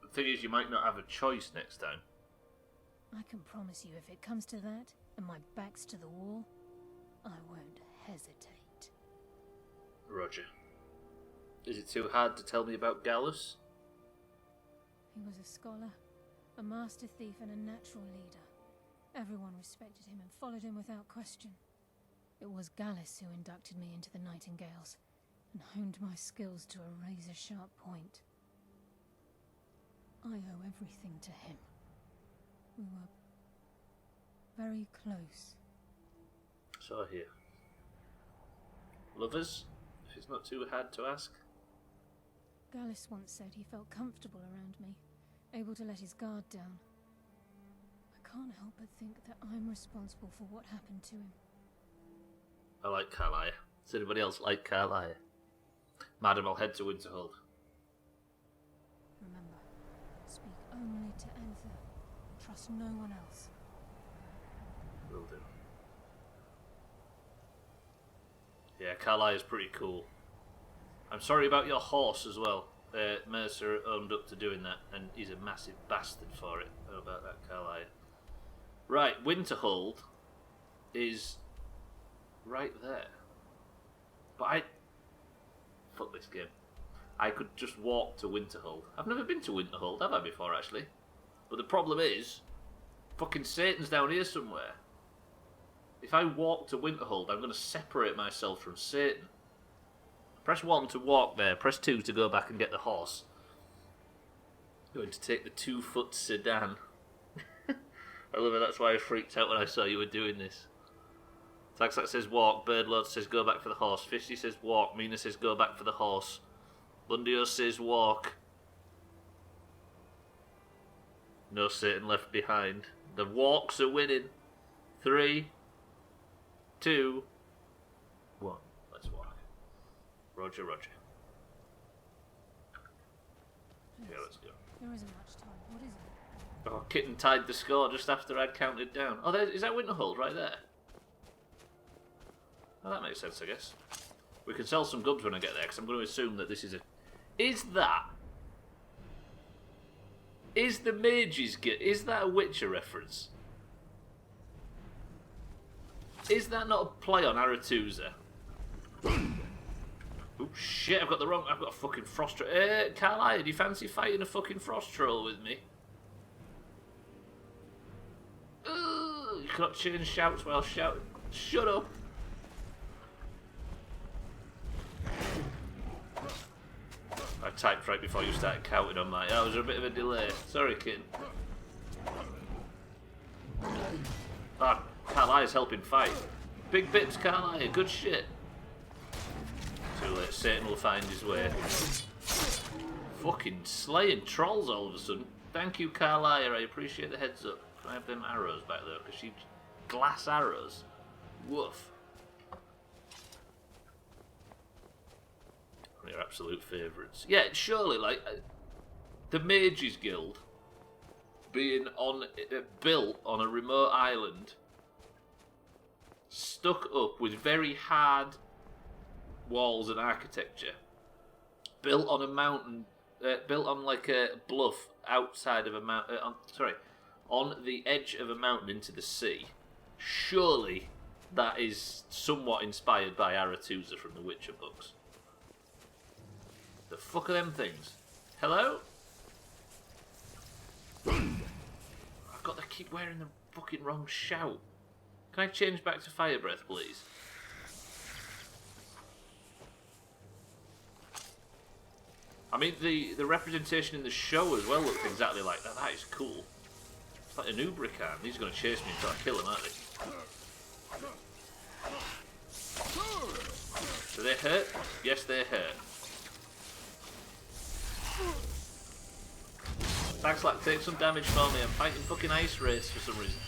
The thing is, you might not have a choice next time. I can promise you, if it comes to that, and my back's to the wall, I won't hesitate. Roger. Is it too hard to tell me about Gallus? He was a scholar, a master thief and a natural leader. Everyone respected him and followed him without question. It was Gallus who inducted me into the Nightingales, and honed my skills to a razor-sharp point. I owe everything to him. We were very close. So I hear. Lovers? If it's not too hard to ask. Gallus once said he felt comfortable around me, able to let his guard down. I can't help but think that I'm responsible for what happened to him. I like Carlia. Does anybody else like Carlia? Madam, I'll head to Winterhold. Remember, speak only to Enther. Trust no one else. Will do. Yeah, Carlia's pretty cool. I'm sorry about your horse as well. Mercer owned up to doing that, and he's a massive bastard for it. How about that, Carlia? Right, Winterhold is right there. But fuck this game. I could just walk to Winterhold. I've never been to Winterhold, have I, before, actually? But the problem is, fucking Satan's down here somewhere. If I walk to Winterhold, I'm going to separate myself from Satan. Press 1 to walk there, press 2 to go back and get the horse. I'm going to take the 2-foot sedan. I love it, that's why I freaked out when I saw you were doing this. Taxac says walk, Birdlord says go back for the horse, Fishy says walk, Mina says go back for the horse, Lundio says walk. No Satan left behind. The walks are winning. 3, 2, 1. Let's walk. Roger, roger. please. Yeah, let's go. There isn't much time. What is it? Oh, Kitten tied the score just after I'd counted down. Oh, is that Winterhold right there? Oh, that makes sense, I guess. We can sell some goods when I get there, because I'm going to assume that this is a... Is the Mage's Guild... Is that a Witcher reference? Is that not a play on Arethusa? Oh shit, I've got a fucking frost troll. Carlisle, do you fancy fighting a fucking frost troll with me? You cannot change shouts while shouting. Shut up. I typed right before you started counting on my... Oh, was there a bit of a delay? Sorry, kid. Ah, Carlisle's helping fight. Big bits, Carlisle. Good shit. Too late. Satan will find his way. Fucking slaying trolls all of a sudden. Thank you, Carlisle. I appreciate the heads up. Can I have them arrows back there? Because she... Glass arrows. Woof. One of your absolute favourites. Yeah, surely, like... the Mage's Guild being on... built on a remote island... stuck up with very hard walls and architecture, built on a mountain, built on like a bluff outside of a mountain. On the edge of a mountain into the sea. Surely that is somewhat inspired by Arethusa from the Witcher books. The fuck are them things? Hello? I've got to keep wearing the fucking wrong shout. Can I change back to fire breath, please? I mean, the representation in the show as well looks exactly like that. That is cool. It's like an Ubrican. He's going to chase me until I kill him, aren't they? Do they hurt? Yes, they hurt. Thanks, like, take some damage for me. I'm fighting fucking ice wraiths for some reason.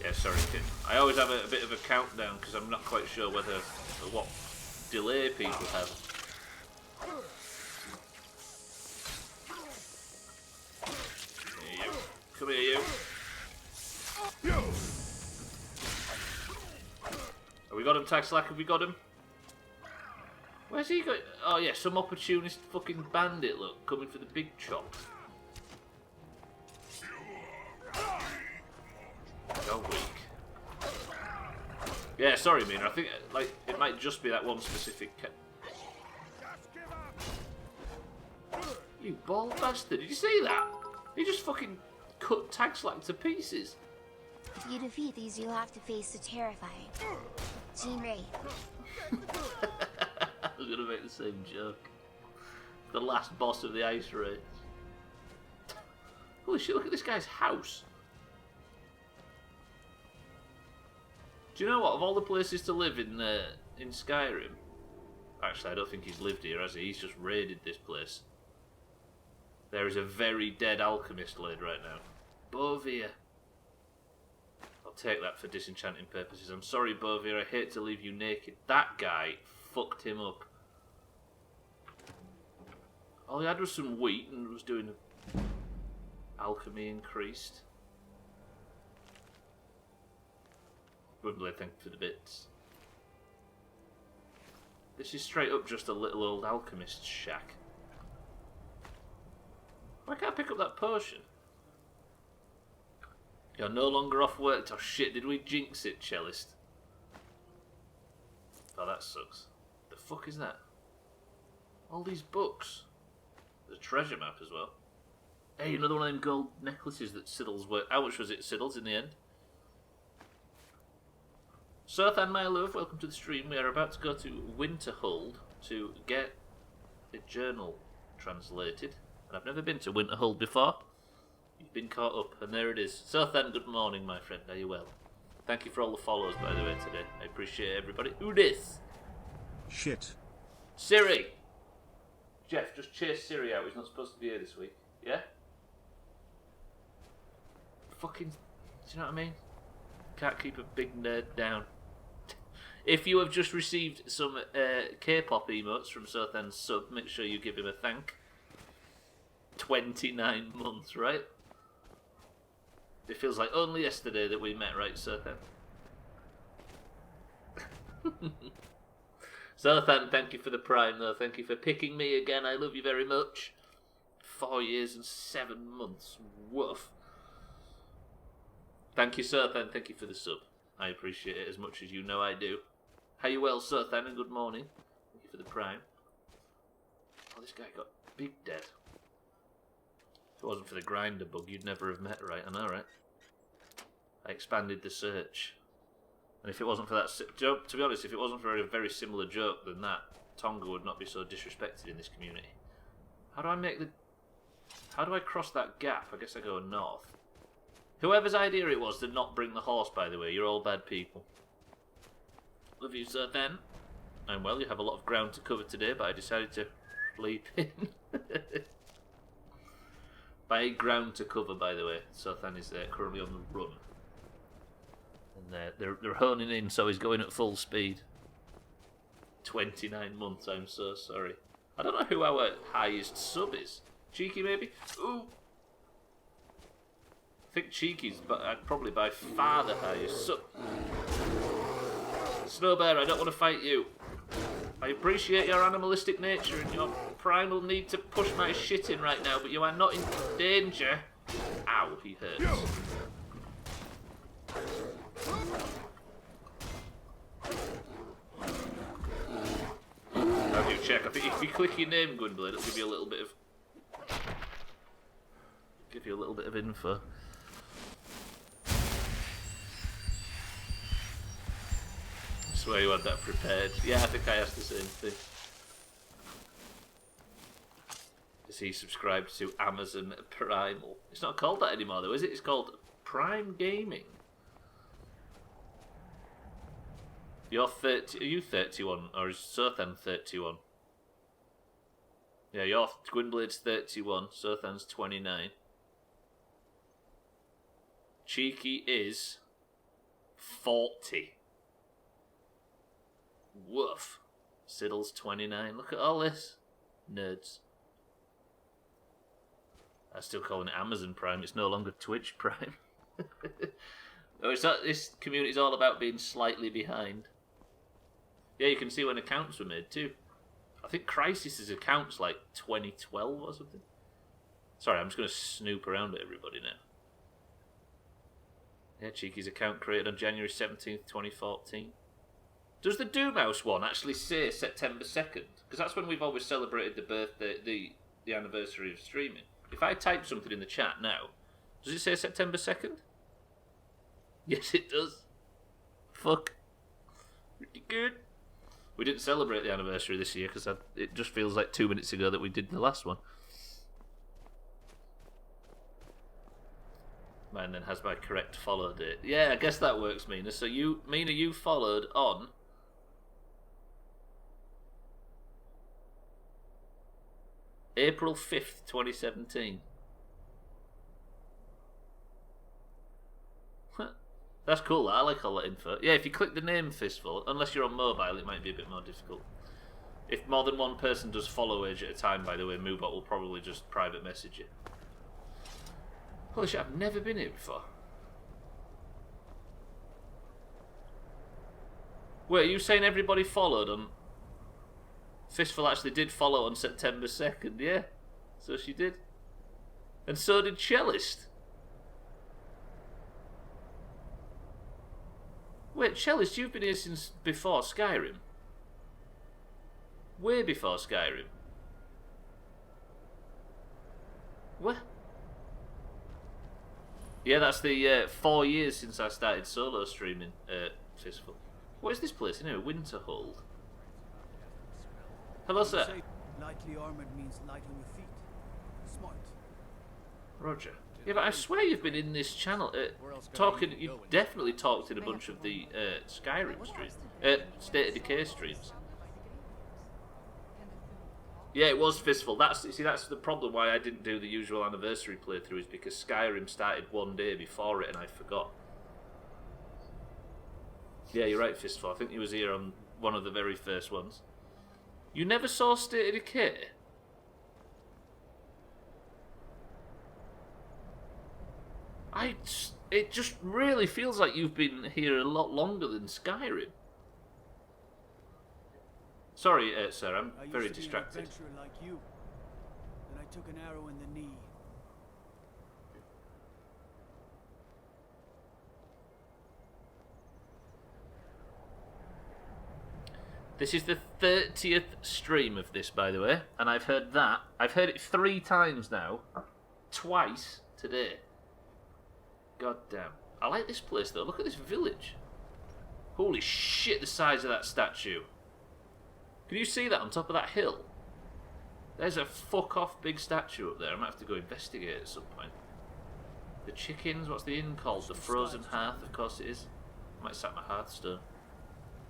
Yeah, sorry, kid. I always have a bit of a countdown because I'm not quite sure what delay people have. Here you. Come here, you. Have we got him, Taxlack? Have we got him? Where's he going? Oh yeah, some opportunist fucking bandit, look, coming for the big chop. You're weak. Yeah, sorry, Mina. I think like it might just be that one specific. You bald bastard! Did you see that? He just fucking cut Taxlack to pieces. If you defeat these, you'll have to face the terrifying Jean Ray. I was gonna make the same joke. The last boss of the ice race. Holy shit! Look at this guy's house. Do you know what? Of all the places to live in Skyrim, actually, I don't think he's lived here, has he? He's just raided this place. There is a very dead alchemist laid right now. Bovir. I'll take that for disenchanting purposes. I'm sorry, Bovir. I hate to leave you naked. That guy fucked him up. All he had was some wheat and was doing alchemy increased. Woodblade, thank you for the bits. This is straight up just a little old alchemist's shack. Why can't I pick up that potion? You're no longer off work. Oh shit, did we jinx it, cellist? Oh, that sucks. The fuck is that? All these books. There's a treasure map as well. Hey, another one of them gold necklaces that Siddle's worked. How much was it, Siddle's, in the end? Sothan, my love, welcome to the stream. We are about to go to Winterhold to get a journal translated. And I've never been to Winterhold before. You've been caught up, and there it is. Sothan, good morning, my friend. Are you well? Thank you for all the follows, by the way, today. I appreciate everybody. Who this? Shit. Siri! Jeff, just chase Siri out. He's not supposed to be here this week. Yeah? Fucking... Do you know what I mean? Can't keep a big nerd down. If you have just received some K-pop emotes from Sothan's sub, make sure you give him a thank. 29 months, right? It feels like only yesterday that we met, right, Sothan? Sothan, thank you for the prime, though. Thank you for picking me again. I love you very much. 4 years and 7 months. Woof. Thank you, Sothan. Thank you for the sub. I appreciate it as much as you know I do. How you well, Sothan, and good morning. Thank you for the prime. Oh, this guy got big dead. If it wasn't for the grinder bug, you'd never have met, right? I know, right? I expanded the search. And if it wasn't for that... To be honest, if it wasn't for a very similar joke than that, Tonga would not be so disrespected in this community. How do I make the... How do I cross that gap? I guess I go north. Whoever's idea it was to not bring the horse, by the way, you're all bad people. Love you, sir, then. And well, you have a lot of ground to cover today, but I decided to leap in. By ground to cover, by the way, Sothan is currently on the run. And they're honing in, so he's going at full speed. 29 months, I'm so sorry. I don't know who our highest sub is. Cheeky, maybe? Ooh! I think Cheeky's probably by far the highest sub. Snowbear, I don't want to fight you. I appreciate your animalistic nature and your primal need to push my shit in right now, but you are not in danger. Ow, he hurts. How do you check? I think if you click your name, Gwynblade, it'll give you a little bit of info. I swear you had that prepared. Yeah, I think I asked the same thing. Is he subscribed to Amazon Primal? It's not called that anymore though, is it? It's called Prime Gaming. You're 30, are you 31 or is Sothan 31? Yeah, your Gwynblade's 31, Sothan's 29. Cheeky is 40. Woof. Siddle's 29. Look at all this. Nerds. I still call it Amazon Prime. It's no longer Twitch Prime. No, it's not. This community's all about being slightly behind. Yeah, you can see when accounts were made too. I think Crisis's account's like 2012 or something. Sorry, I'm just going to snoop around at everybody now. Yeah, Cheeky's account created on January 17th, 2014. Does the Doomhaus one actually say September 2nd? Because that's when we've always celebrated the birthday, the anniversary of streaming. If I type something in the chat now, does it say September 2nd? Yes, it does. Fuck. Pretty good. We didn't celebrate the anniversary this year because it just feels like 2 minutes ago that we did the last one. Mine then has my correct follow date. Yeah, I guess that works, Mina. So Mina, you followed on April 5th, 2017. That's cool, I like all that info. Yeah, if you click the name Fistful, unless you're on mobile, it might be a bit more difficult. If more than one person does follow Age at a time, by the way, Moobot will probably just private message you. Holy shit, I've never been here before. Wait, are you saying everybody followed on... Fistful actually did follow on September 2nd, yeah. So she did. And so did Cellist. Wait, Cellist, you've been here since before Skyrim. Way before Skyrim. What? Yeah, that's the 4 years since I started solo streaming Fistful. What is this place anyway? Winterhold. Hello, sir. Lightly armored means light on your feet. Smart. Roger. Yeah, but I swear you've been in this channel talking. You definitely talked in a bunch of the Skyrim streams, State of Decay streams. Yeah, it was Fistful. That's the problem why I didn't do the usual anniversary playthrough is because Skyrim started one day before it and I forgot. Yeah, you're right, Fistful. I think he was here on one of the very first ones. You never saw State of Decay? It just really feels like you've been here a lot longer than Skyrim. Sorry, sir, I'm very distracted. I used to be an adventurer like you. Then I took an arrow in the knee. This is the 30th stream of this, by the way, and I've heard that. I've heard it 3 times now. Twice today. God damn. I like this place, though. Look at this village. Holy shit, the size of that statue. Can you see that on top of that hill? There's a fuck-off big statue up there. I might have to go investigate at some point. The chickens, what's the inn called? The Frozen Hearth, of course it is. I might sack my Hearthstone.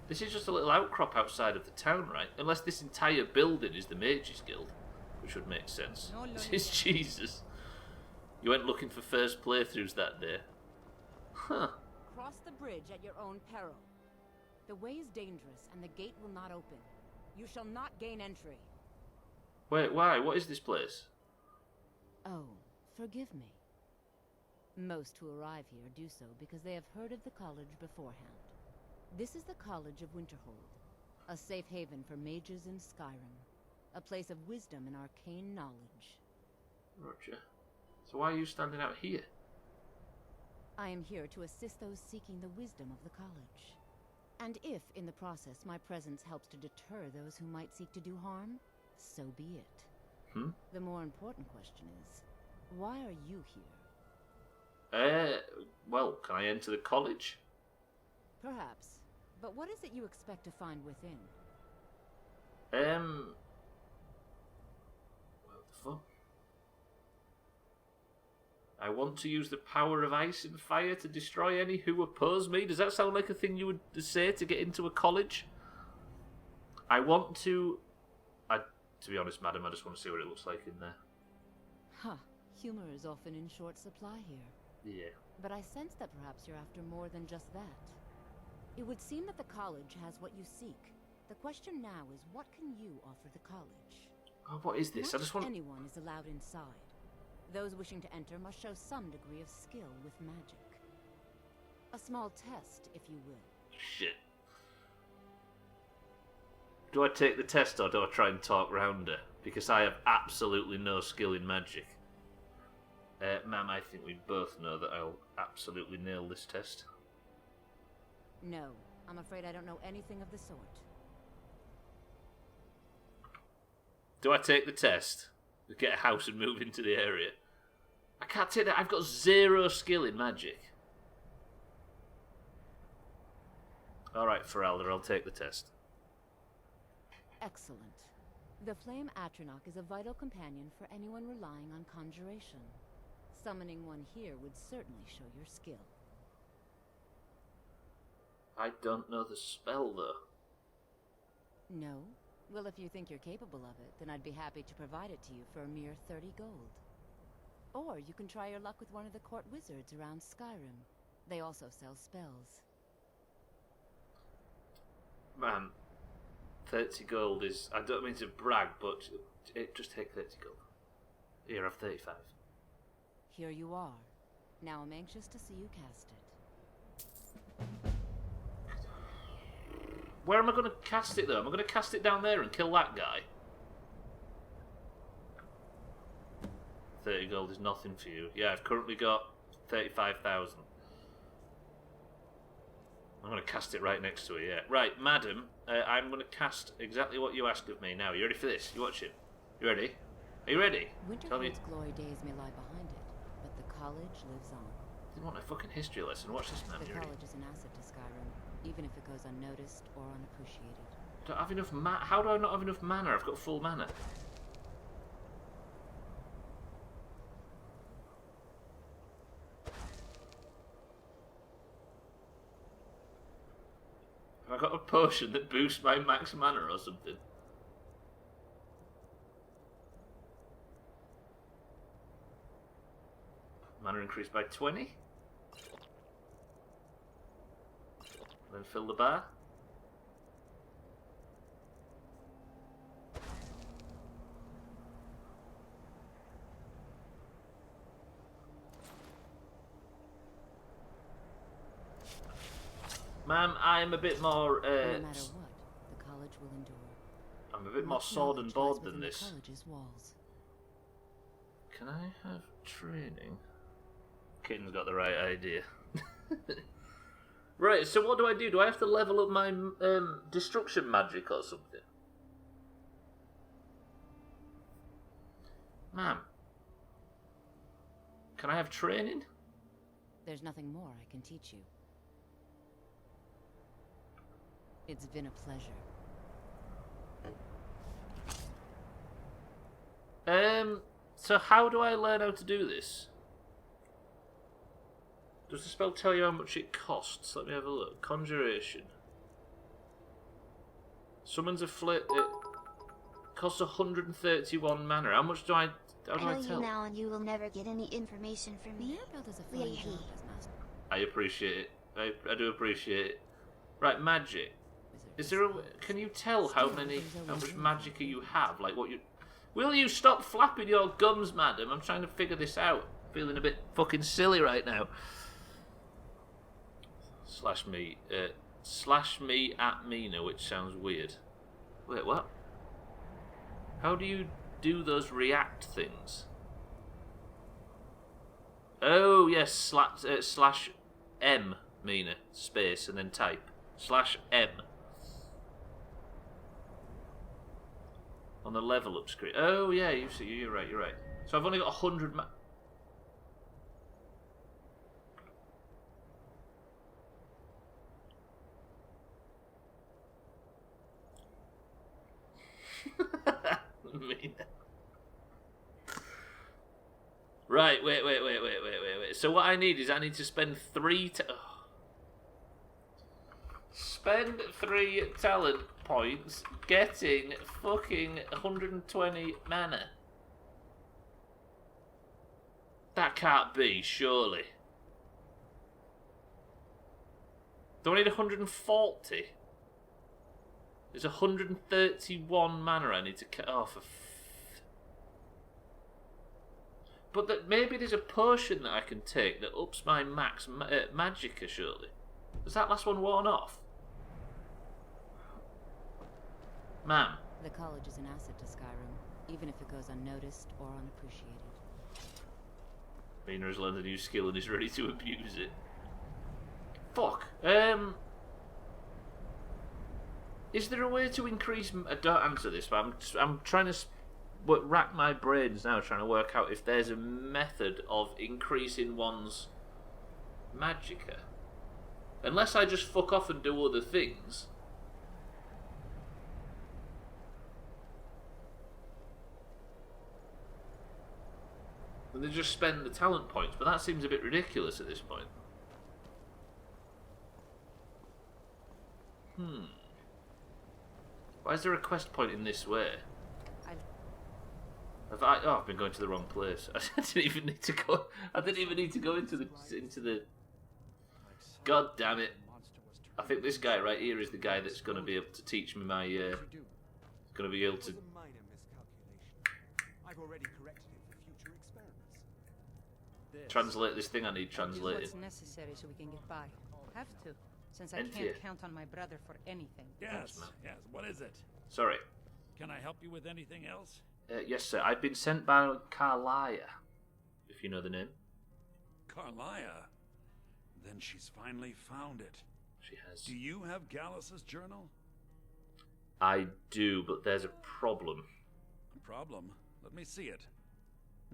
This is just a little outcrop outside of the town, right? Unless this entire building is the Mages Guild, which would make sense. This is Jesus. You went looking for first playthroughs that day. Huh. Cross the bridge at your own peril. The way is dangerous, and the gate will not open. You shall not gain entry. Wait, why? What is this place? Oh, forgive me. Most who arrive here do so because they have heard of the college beforehand. This is the College of Winterhold, a safe haven for mages in Skyrim, a place of wisdom and arcane knowledge. Roger. So why are you standing out here? I am here to assist those seeking the wisdom of the college. And if, in the process, my presence helps to deter those who might seek to do harm, so be it. The more important question is, why are you here? Well, can I enter the college? Perhaps. But what is it you expect to find within? What the fuck? I want to use the power of ice and fire to destroy any who oppose me. Does that sound like a thing you would say to get into a college? I want to... To be honest, madam, I just want to see what it looks like in there. Huh. Humor is often in short supply here. Yeah. But I sense that perhaps you're after more than just that. It would seem that the college has what you seek. The question now is, what can you offer the college? Oh, what is this? Not I just want... anyone is allowed inside. Those wishing to enter must show some degree of skill with magic. A small test, if you will. Shit. Do I take the test or do I try and talk round her? Because I have absolutely no skill in magic. Ma'am, I think we both know that I'll absolutely nail this test. No, I'm afraid I don't know anything of the sort. Do I take the test? Get a house and move into the area? I can't take that. I've got 0 skill in magic. Alright, Feralda, I'll take the test. Excellent. The Flame Atronach is a vital companion for anyone relying on conjuration. Summoning one here would certainly show your skill. I don't know the spell, though. No? Well, if you think you're capable of it, then I'd be happy to provide it to you for a mere 30 gold. Or you can try your luck with one of the court wizards around Skyrim. They also sell spells. Man, 30 gold is... I don't mean to brag, but just take 30 gold. Here, I've 35. Here you are. Now I'm anxious to see you cast it. Where am I going to cast it, though? Am I going to cast it down there and kill that guy? 30 gold is nothing for you. Yeah, I've currently got 35,000. I'm going to cast it right next to her, yeah. Right, madam, I'm going to cast exactly what you asked of me now. You ready for this? You watch it. You ready? Are you ready? Winterhold's glory days may lie behind it, but the college lives on. Didn't want a fucking history lesson. Watch this, man. The college is an asset to Skyrim, even if it goes unnoticed or unappreciated. Don't have enough How do I not have enough mana? I've got full mana. Have I got a potion that boosts my max mana or something? Mana increased by 20? And then fill the bar. Ma'am, I'm a bit more, No matter what, the college will endure. I'm a bit more sword and board than this. College's walls. Can I have training? Kitten's got the right idea. Right, so what do I do? Do I have to level up my destruction magic or something? Ma'am, can I have training? There's nothing more I can teach you. It's been a pleasure. So how do I learn how to do this? Does the spell tell you how much it costs? Let me have a look. Conjuration. Summons a flip. It costs 131 mana. How much do I... How do I tell tell? you now and you will never get any information from me. Leahy. I appreciate it. I do appreciate it. Right, magic. Is there a... Can you tell how much magic you have? Like what you... Will you stop flapping your gums, madam? I'm trying to figure this out. Feeling a bit fucking silly right now. Slash me at Mina, which sounds weird. Wait, what? How do you do those react things? Oh, yes, slash M, Mina, space, and then type. Slash M. On the level up screen. Oh, yeah, you're right. So I've only got 100 Right, wait. So what I need is I need to spend 3 spend 3 talent points getting fucking 120 mana. That can't be, surely. Do I need 140? There's 131 mana I need to cut off. But that maybe there's a potion that I can take that ups my max magicka, surely. Has that last one worn off? Ma'am. The college is an asset to Skyrim, even if it goes unnoticed or unappreciated. Mina has learned a new skill and is ready to abuse it. Fuck. Is there a way to increase... don't answer this, but I'm trying to rack my brains now, trying to work out if there's a method of increasing one's magicka. Unless I just fuck off and do other things. And they just spend the talent points, but that seems a bit ridiculous at this point. Why is there a quest point in this way? I've been going to the wrong place. I didn't even need to go. I didn't even need to go into the. God damn it! I think this guy right here is the guy that's going to be able to teach me my. Going to be able to. I've already corrected it for future experiments. Translate this thing I need translated. What's necessary so we can get by. Have to, since I Enter. can't count on my brother for anything. Yes. What is it? Sorry. Can I help you with anything else? Yes, sir. I've been sent by Carlia, if you know the name. Carlia? Then she's finally found it. She has. Do you have Gallus's journal? I do, but there's a problem. A problem? Let me see it.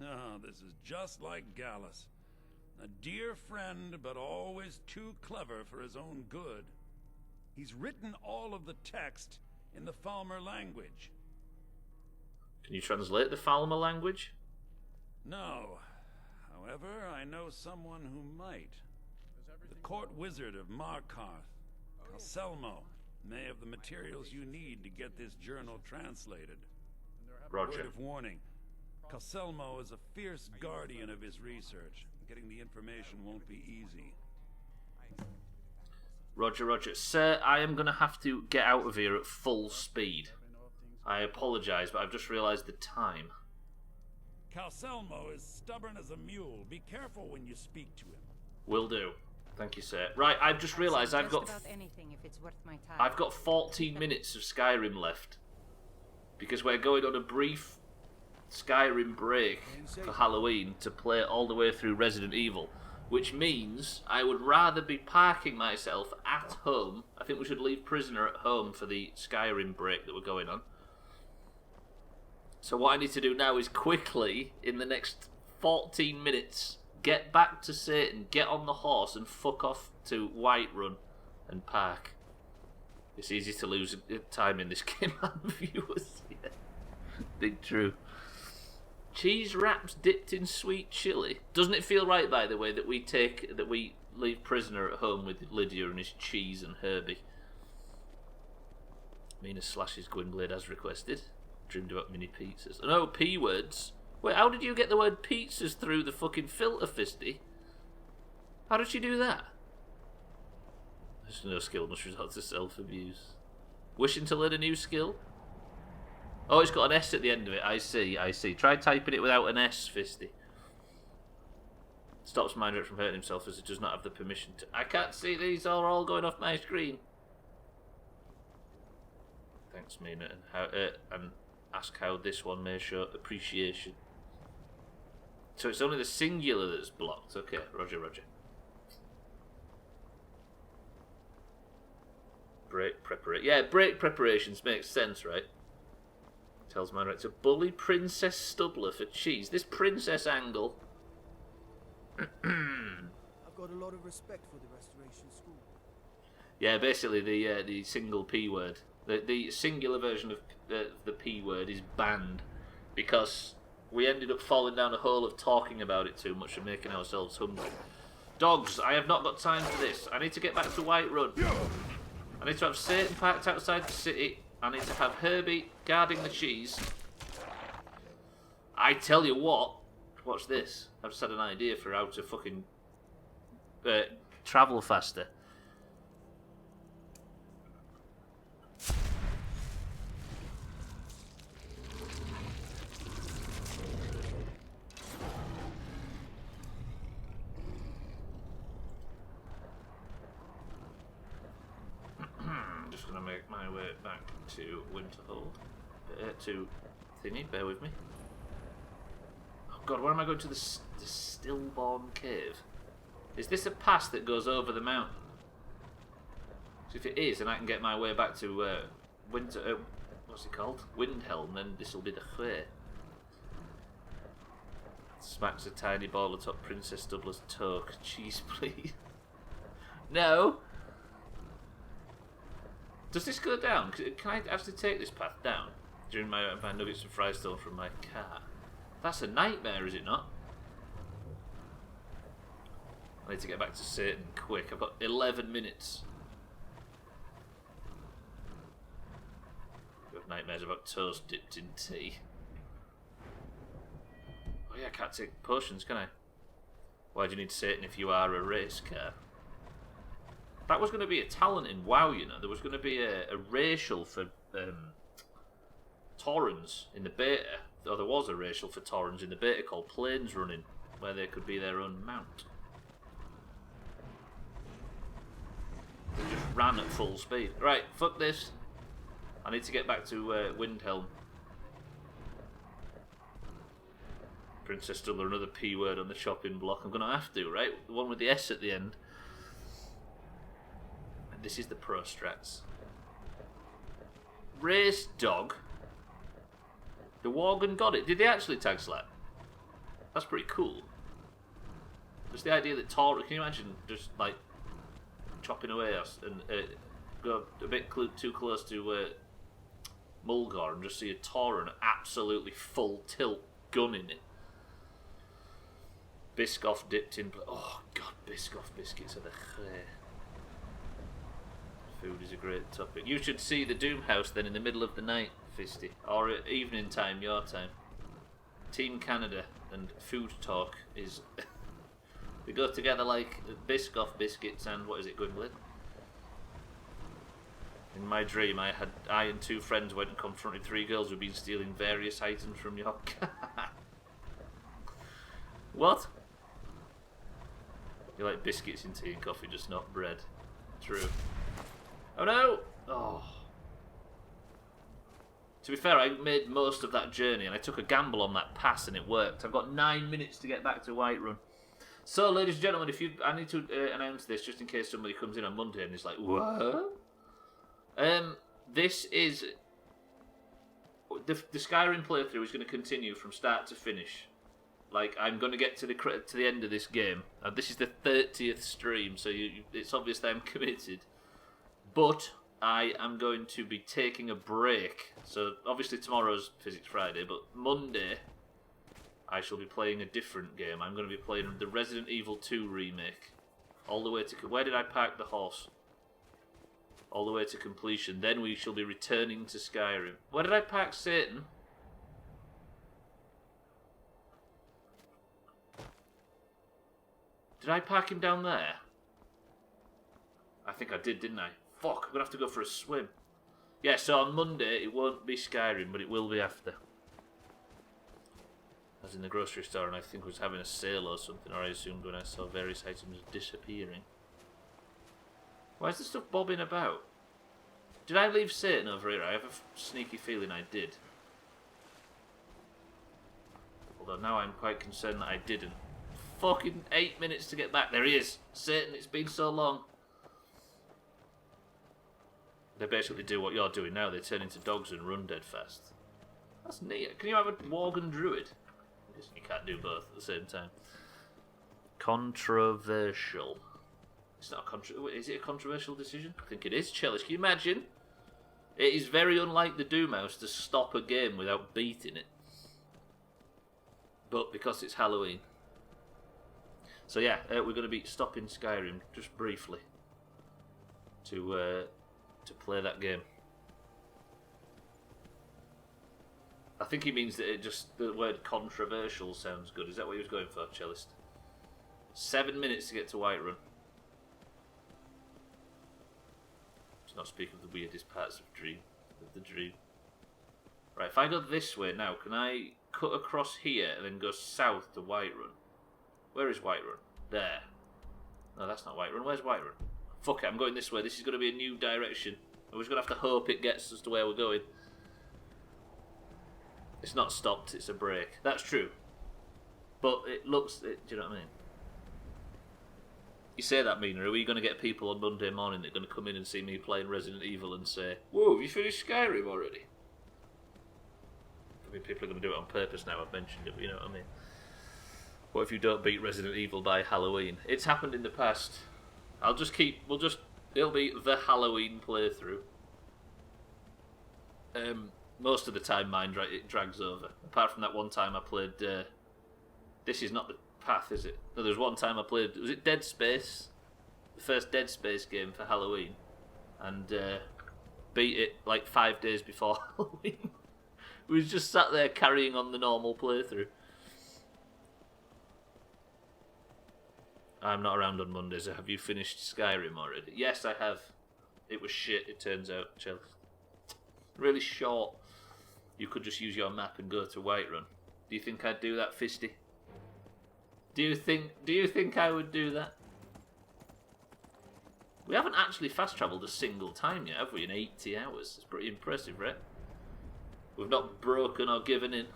Oh, this is just like Gallus. A dear friend, but always too clever for his own good. He's written all of the text in the Falmer language. Can you translate the Falmer language? No. However, I know someone who might. The court wizard of Markarth, Calselmo, may have the materials you need to get this journal translated. Roger. Word of warning. Calselmo is a fierce guardian of his research. Getting the information won't be easy. Roger, roger. Sir, I am going to have to get out of here at full speed. I apologise, but I've just realised the time. Calselmo is stubborn as a mule. Be careful when you speak to him. Will do. Thank you, sir. Right, I've just realised I've got... anything if it's worth my time. I've got 14 minutes of Skyrim left. Because we're going on a brief Skyrim break for Halloween to play all the way through Resident Evil. Which means I would rather be parking myself at home. I think we should leave Prisoner at home for the Skyrim break that we're going on. So what I need to do now is quickly, in the next 14 minutes, get back to Satan, get on the horse and fuck off to Whiterun and park. It's easy to lose time in this game, viewers. Yeah. Big true. Cheese wraps dipped in sweet chili. Doesn't it feel right, by the way, that we leave Prisoner at home with Lydia and his cheese and Herbie? Mina slashes Gwynblade as requested. Dreamed about mini pizzas. No, P words. Wait, how did you get the word pizzas through the fucking filter, Fisty? How did she do that? There's no skill must result to self-abuse. Wishing to learn a new skill? Oh, it's got an S at the end of it. I see, I see. Try typing it without an S, Fisty. Stops Mindrat from hurting himself as it does not have the permission to... I can't see, these are all going off my screen. Thanks, Mina. And ask how this one may show appreciation. So it's only the singular that's blocked. Okay, roger, roger. Break preparation. Yeah, break preparations makes sense, right? Tells my right to bully Princess Stubbler for cheese. This princess angle. I've got a lot of respect for the Restoration School. Yeah, basically the single P word. The singular version of the P word is banned because we ended up falling down a hole of talking about it too much and making ourselves hungry. Dogs, I have not got time for this. I need to get back to Whiterun. I need to have Satan parked outside the city. I need to have Herbie guarding the cheese. I tell you what, watch this. I've just had an idea for how to fucking travel faster. Just gonna make my way back to Winterhold. To Thingy, bear with me. Oh god, where am I going to the Stillborn Cave? Is this a pass that goes over the mountain? So if it is, and I can get my way back to what's it called? Windhelm, then this will be the way. Smacks a tiny ball atop Princess Stubbler's toque. Cheese, please. No! Does this go down? Can I actually take this path down? During my nuggets and frystone from my car. That's a nightmare, is it not? I need to get back to Satan quick. I've got 11 minutes. I've got nightmares about toast dipped in tea. Oh yeah, I can't take potions, can I? Why do you need Satan if you are a race car? That was going to be a talent in WoW, you know. There was going to be a racial for Taurens in the beta. Or there was a racial for Taurens in the beta called Plains Running, where they could be their own mount. They just ran at full speed. Right, fuck this. I need to get back to Windhelm. Princess Stubbler, another P word on the chopping block. I'm going to have to, right? The one with the S at the end. And this is the pro strats. Race dog. The Worgen got it. Did they actually tag slap? That's pretty cool. Just the idea that Tor, can you imagine just like chopping away us and go a bit too close to Mulgar and just see a Tauren absolutely full tilt gunning it. Biscoff dipped in. Oh god, Biscoff biscuits are the chay. Food is a great topic. You should see the Doomhaus then in the middle of the night, Fisty, or at evening time, your time. Team Canada and food talk is they go together like Biscoff biscuits and what is it, Gwynblade? In my dream, I and 2 friends went and confronted 3 girls who'd been stealing various items from your car. What? You like biscuits in tea and coffee, just not bread. True. Oh no! Oh. To be fair, I made most of that journey and I took a gamble on that pass and it worked. I've got 9 minutes to get back to Whiterun. So, ladies and gentlemen, I need to announce this just in case somebody comes in on Monday and is like, what? This is... The Skyrim playthrough is going to continue from start to finish. Like, I'm going to get to the end of this game. This is the 30th stream, so it's obvious that I'm committed. But I am going to be taking a break. So, obviously tomorrow's Physics Friday, but Monday I shall be playing a different game. I'm going to be playing the Resident Evil 2 remake. All the way to... Where did I park the horse? All the way to completion. Then we shall be returning to Skyrim. Where did I park Satan? Did I park him down there? I think I did, didn't I? Fuck, I'm going to have to go for a swim. Yeah, so on Monday it won't be Skyrim, but it will be after. I was in the grocery store and I think was having a sale or something, or I assumed when I saw various items disappearing. Why is the stuff bobbing about? Did I leave Satan over here? I have a sneaky feeling I did. Although now I'm quite concerned that I didn't. Fucking 8 minutes to get back. There he is. Satan, it's been so long. They basically do what you're doing now. They turn into dogs and run dead fast. That's neat. Can you have a Worgen Druid? You can't do both at the same time. Controversial. It's not a is it a controversial decision? I think it is. Chillish, can you imagine? It is very unlike the Doomhaus to stop a game without beating it. But because it's Halloween. So yeah, we're going to be stopping Skyrim just briefly to play that game. I think he means that the word controversial sounds good. Is that what he was going for, Cellist? 7 minutes to get to Whiterun. Let's not speak of the weirdest parts of the dream. Right, if I go this way now, can I cut across here and then go south to Whiterun? Where is Whiterun? There. No, that's not Whiterun. Where's Whiterun? Fuck it, I'm going this way. This is going to be a new direction. We're just going to have to hope it gets us to where we're going. It's not stopped, it's a break. That's true. But it looks... do you know what I mean? You say that, Mina. Are we going to get people on Monday morning that are going to come in and see me playing Resident Evil and say, whoa, have you finished Skyrim already? I mean, people are going to do it on purpose now, I've mentioned it, but you know what I mean. What if you don't beat Resident Evil by Halloween? It's happened in the past. It'll be the Halloween playthrough. Most of the time mine it drags over. Apart from that one time I played... this is not the path, is it? No, there was one time I played... Was it Dead Space? The first Dead Space game for Halloween. And beat it like 5 days before Halloween. We was just sat there carrying on the normal playthrough. I'm not around on Monday, so have you finished Skyrim already? Yes, I have. It was shit, it turns out, Chelsea. Really short. You could just use your map and go to Whiterun. Do you think I'd do that, Fisty? Do you think I would do that? We haven't actually fast travelled a single time yet, have we, in 80 hours? It's pretty impressive, right? We've not broken or given in.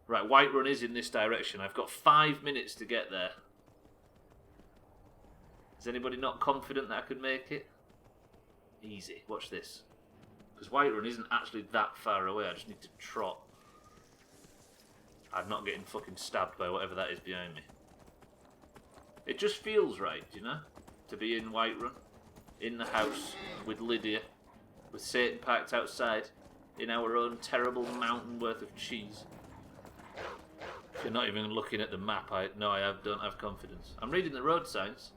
Right, Whiterun is in this direction. I've got 5 minutes to get there. Is anybody not confident that I could make it? Easy. Watch this. Because Whiterun isn't actually that far away. I just need to trot. I'm not getting fucking stabbed by whatever that is behind me. It just feels right, you know? To be in Whiterun. In the house. With Lydia. With Satan parked outside. In our own terrible mountain worth of cheese. If you're not even looking at the map, I don't have confidence. I'm reading the road signs.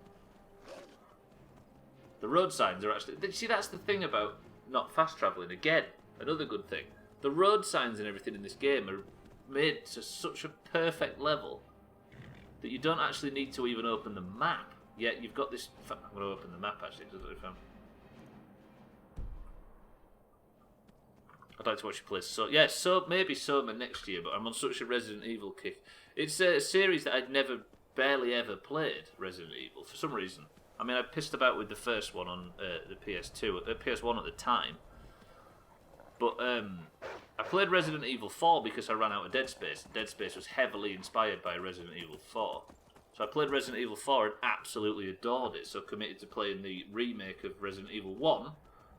The road signs are actually... See, that's the thing about not fast travelling. Again, another good thing. The road signs and everything in this game are made to such a perfect level that you don't actually need to even open the map. Yet you've got this... I'm going to open the map, actually, because I'd like to watch you play. So yeah, so maybe Soma next year, but I'm on such a Resident Evil kick. It's a series that I'd never, barely ever played. Resident Evil for some reason. I mean, I pissed about with the first one on the PS2, PS1 at the time. But I played Resident Evil 4 because I ran out of Dead Space. Dead Space was heavily inspired by Resident Evil 4. So I played Resident Evil 4 and absolutely adored it. So committed to playing the remake of Resident Evil 1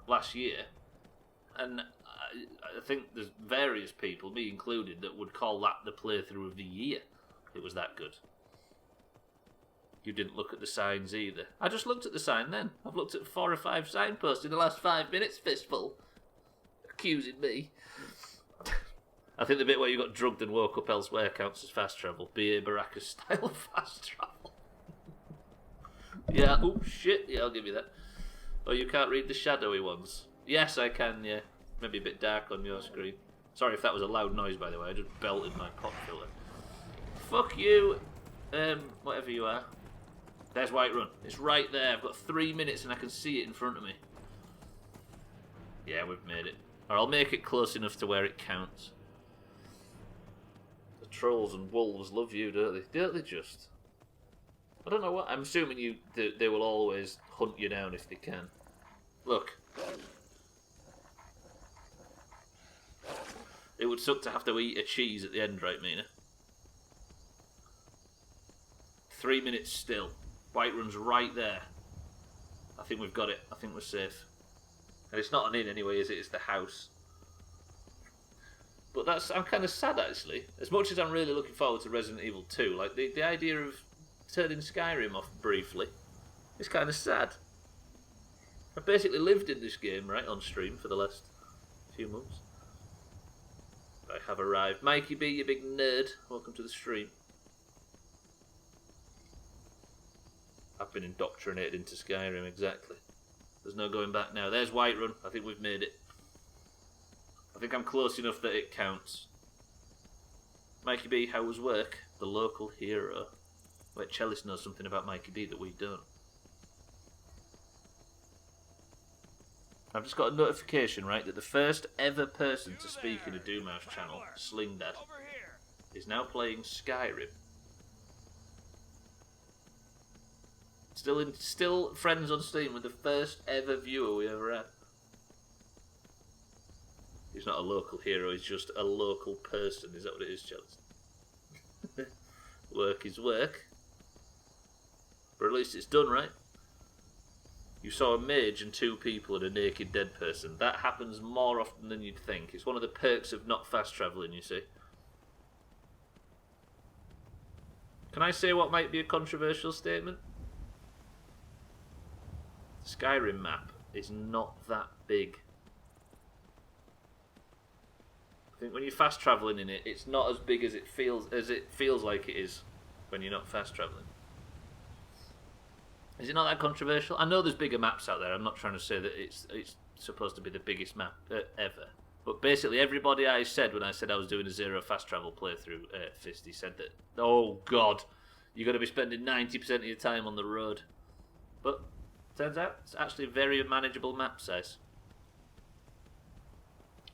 last year. And I think there's various people, me included, that would call that the playthrough of the year. It was that good. You didn't look at the signs either. I just looked at the sign then. I've looked at 4 or 5 signposts in the last 5 minutes, fistful. Accusing me. I think the bit where you got drugged and woke up elsewhere counts as fast travel. B.A. Baraka style fast travel. Yeah, oh shit, yeah, I'll give you that. Oh, you can't read the shadowy ones. Yes, I can, yeah. Maybe a bit dark on your screen. Sorry if that was a loud noise, by the way. I just belted my pop filter. Fuck you, whatever you are. There's Whiterun. It's right there. I've got 3 minutes and I can see it in front of me. Yeah, we've made it. Or I'll make it close enough to where it counts. The trolls and wolves love you, don't they? Don't they just? I don't know what. I'm assuming they will always hunt you down if they can. Look. It would suck to have to eat a cheese at the end, right, Mina? 3 minutes still. Whiterun's right there. I think we've got it. I think we're safe. And it's not an inn anyway, is it? It's the house. But I'm kind of sad, actually. As much as I'm really looking forward to Resident Evil 2, like the idea of turning Skyrim off briefly is kind of sad. I've basically lived in this game, right, on stream for the last few months. I have arrived. Mikey B, you big nerd. Welcome to the stream. I've been indoctrinated into Skyrim, exactly. There's no going back now. There's Whiterun. I think we've made it. I think I'm close enough that it counts. Mikey B, how was work? The local hero. Wait, Chalice knows something about Mikey B that we don't. I've just got a notification, right, that the first ever person to speak in a Doomhaus channel, Slingdad, is now playing Skyrim. Still friends on Steam with the first ever viewer we ever had. He's not a local hero, he's just a local person. Is that what it is, Chelsea? Work is work. But at least it's done, right? You saw a mage and 2 people and a naked dead person. That happens more often than you'd think. It's one of the perks of not fast travelling, you see. Can I say what might be a controversial statement? The Skyrim map is not that big. I think when you're fast travelling in it, it's not as big as it feels like it is when you're not fast travelling. Is it not that controversial? I know there's bigger maps out there. I'm not trying to say that it's supposed to be the biggest map ever. But basically, everybody I said when I said I was doing a zero fast travel playthrough, Fisty said that, oh God, you're going to be spending 90% of your time on the road. But turns out it's actually a very manageable map size.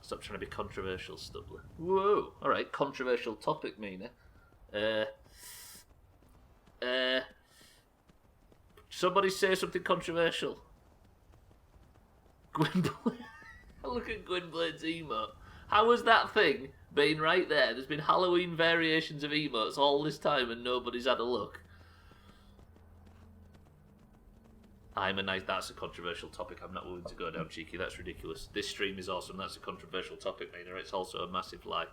Stop trying to be controversial, Stubbler. Whoa! Alright, controversial topic, Mina. Somebody say something controversial. Gwynblade. Look at Gwynblade's emote. How has that thing been right there? There's been Halloween variations of emotes all this time and nobody's had a look. That's a controversial topic. I'm not willing to go down, cheeky. That's ridiculous. This stream is awesome. That's a controversial topic, Mina. It's also a massive lie.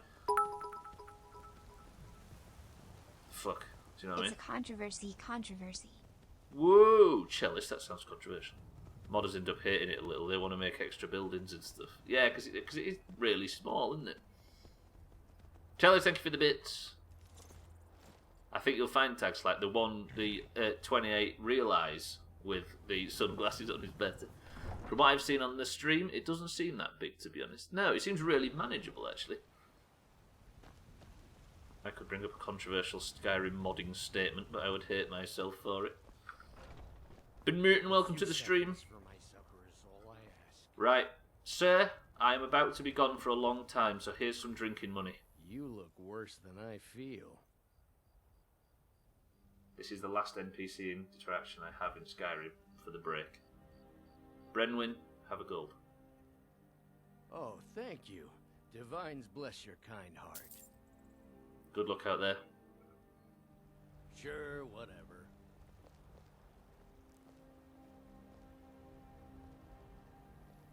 Fuck. Do you know what I mean? It's a controversy. Whoa, Chalice, that sounds controversial. Modders end up hating it a little. They want to make extra buildings and stuff. Yeah, because it is really small, isn't it? Chalice, thank you for the bits. I think you'll find tags like the 28 Realize with the sunglasses on is better. From what I've seen on the stream, it doesn't seem that big, to be honest. No, it seems really manageable, actually. I could bring up a controversial Skyrim modding statement, but I would hate myself for it. Been Mutant, welcome to the stream. Right, sir, I am about to be gone for a long time, so here's some drinking money. You look worse than I feel. This is the last NPC interaction I have in Skyrim for the break. Brenwyn, have a gold. Oh, thank you. Divines bless your kind heart. Good luck out there. Sure, whatever.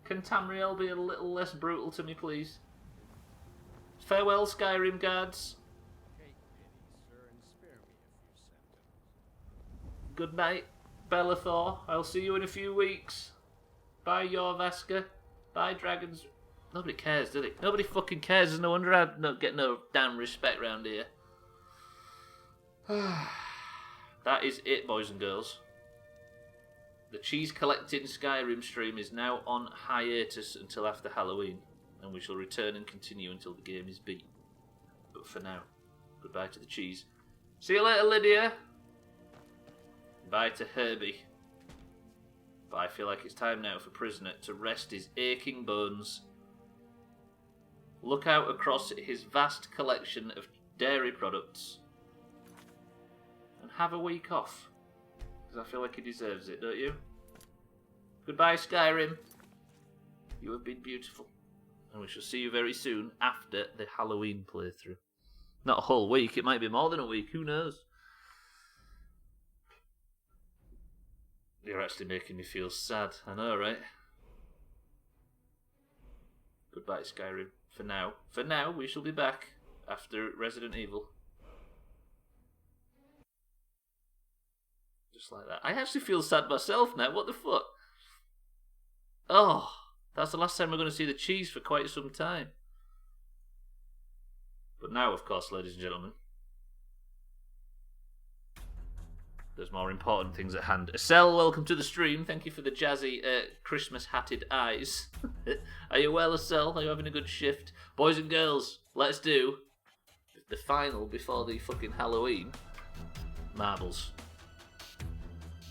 Can Tamriel be a little less brutal to me, please? Farewell, Skyrim guards. Take pity, sir, and spare me a few sentences. Good night, Bellathor. I'll see you in a few weeks. Bye, Jorvaska. Bye, dragons. Nobody cares, do they? Nobody fucking cares. There's no wonder I don't get no damn respect round here. That is it, boys and girls. The cheese collecting Skyrim stream is now on hiatus until after Halloween, and we shall return and continue until the game is beat. But for now, goodbye to the cheese. See you later, Lydia. Bye to Herbie. But I feel like it's time now for Prisoner to rest his aching bones, look out across his vast collection of dairy products, and have a week off. Because I feel like he deserves it, don't you? Goodbye, Skyrim. You have been beautiful. And we shall see you very soon after the Halloween playthrough. Not a whole week, it might be more than a week, who knows? You're actually making me feel sad, I know, right? Goodbye, Skyrim. For now, we shall be back after Resident Evil. Just like that. I actually feel sad myself now, what the fuck? Oh, that's the last time we're going to see the cheese for quite some time. But now, of course, ladies and gentlemen, there's more important things at hand. Estelle, welcome to the stream. Thank you for the jazzy Christmas-hatted eyes. Are you well, Estelle? Are you having a good shift? Boys and girls, let's do the final before the fucking Halloween. Marbles.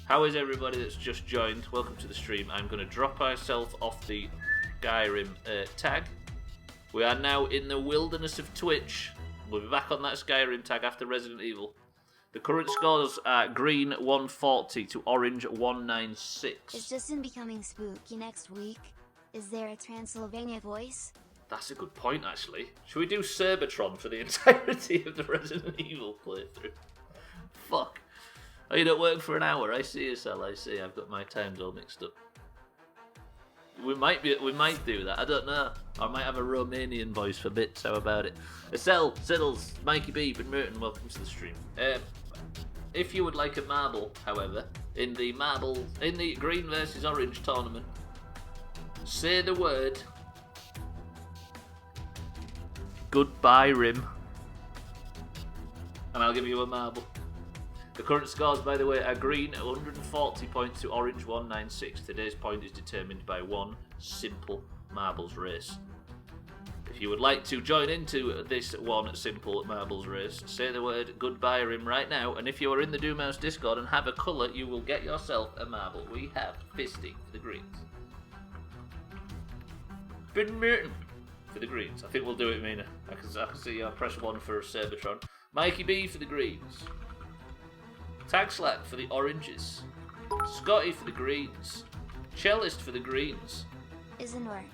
How is everybody that's just joined? Welcome to the stream. I'm going to drop myself off the Skyrim tag. We are now in the wilderness of Twitch. We'll be back on that Skyrim tag after Resident Evil. The current scores are green 140 to orange 196. Is Justin becoming spooky next week? Is there a Transylvania voice? That's a good point, actually. Should we do Cerbatron for the entirety of the Resident Evil playthrough? Fuck. Oh, you don't work for an hour. I see, Estelle. I see. I've got my times all mixed up. We might do that. I don't know. I might have a Romanian voice for bits. How about it? Estelle, Siddles, Mikey B, Ben Merton, welcome to the stream. If you would like a marble, however, in the green versus orange tournament, say the word goodbye rim, and I'll give you a marble. The current scores, by the way, are green 140 points to orange 196. Today's point is determined by one simple marbles race. If you would like to join into this one simple marbles race, say the word goodbye rim right now, and if you are in the Doomhaus Discord and have a colour, you will get yourself a marble. We have Fisty for the greens. Ben Merton for the greens. I think we'll do it, Mina. I can see you press 1 for Cerbatron. Mikey B for the greens. Tag Slack for the oranges. Scotty for the greens. Cellist for the greens. Isn't orange.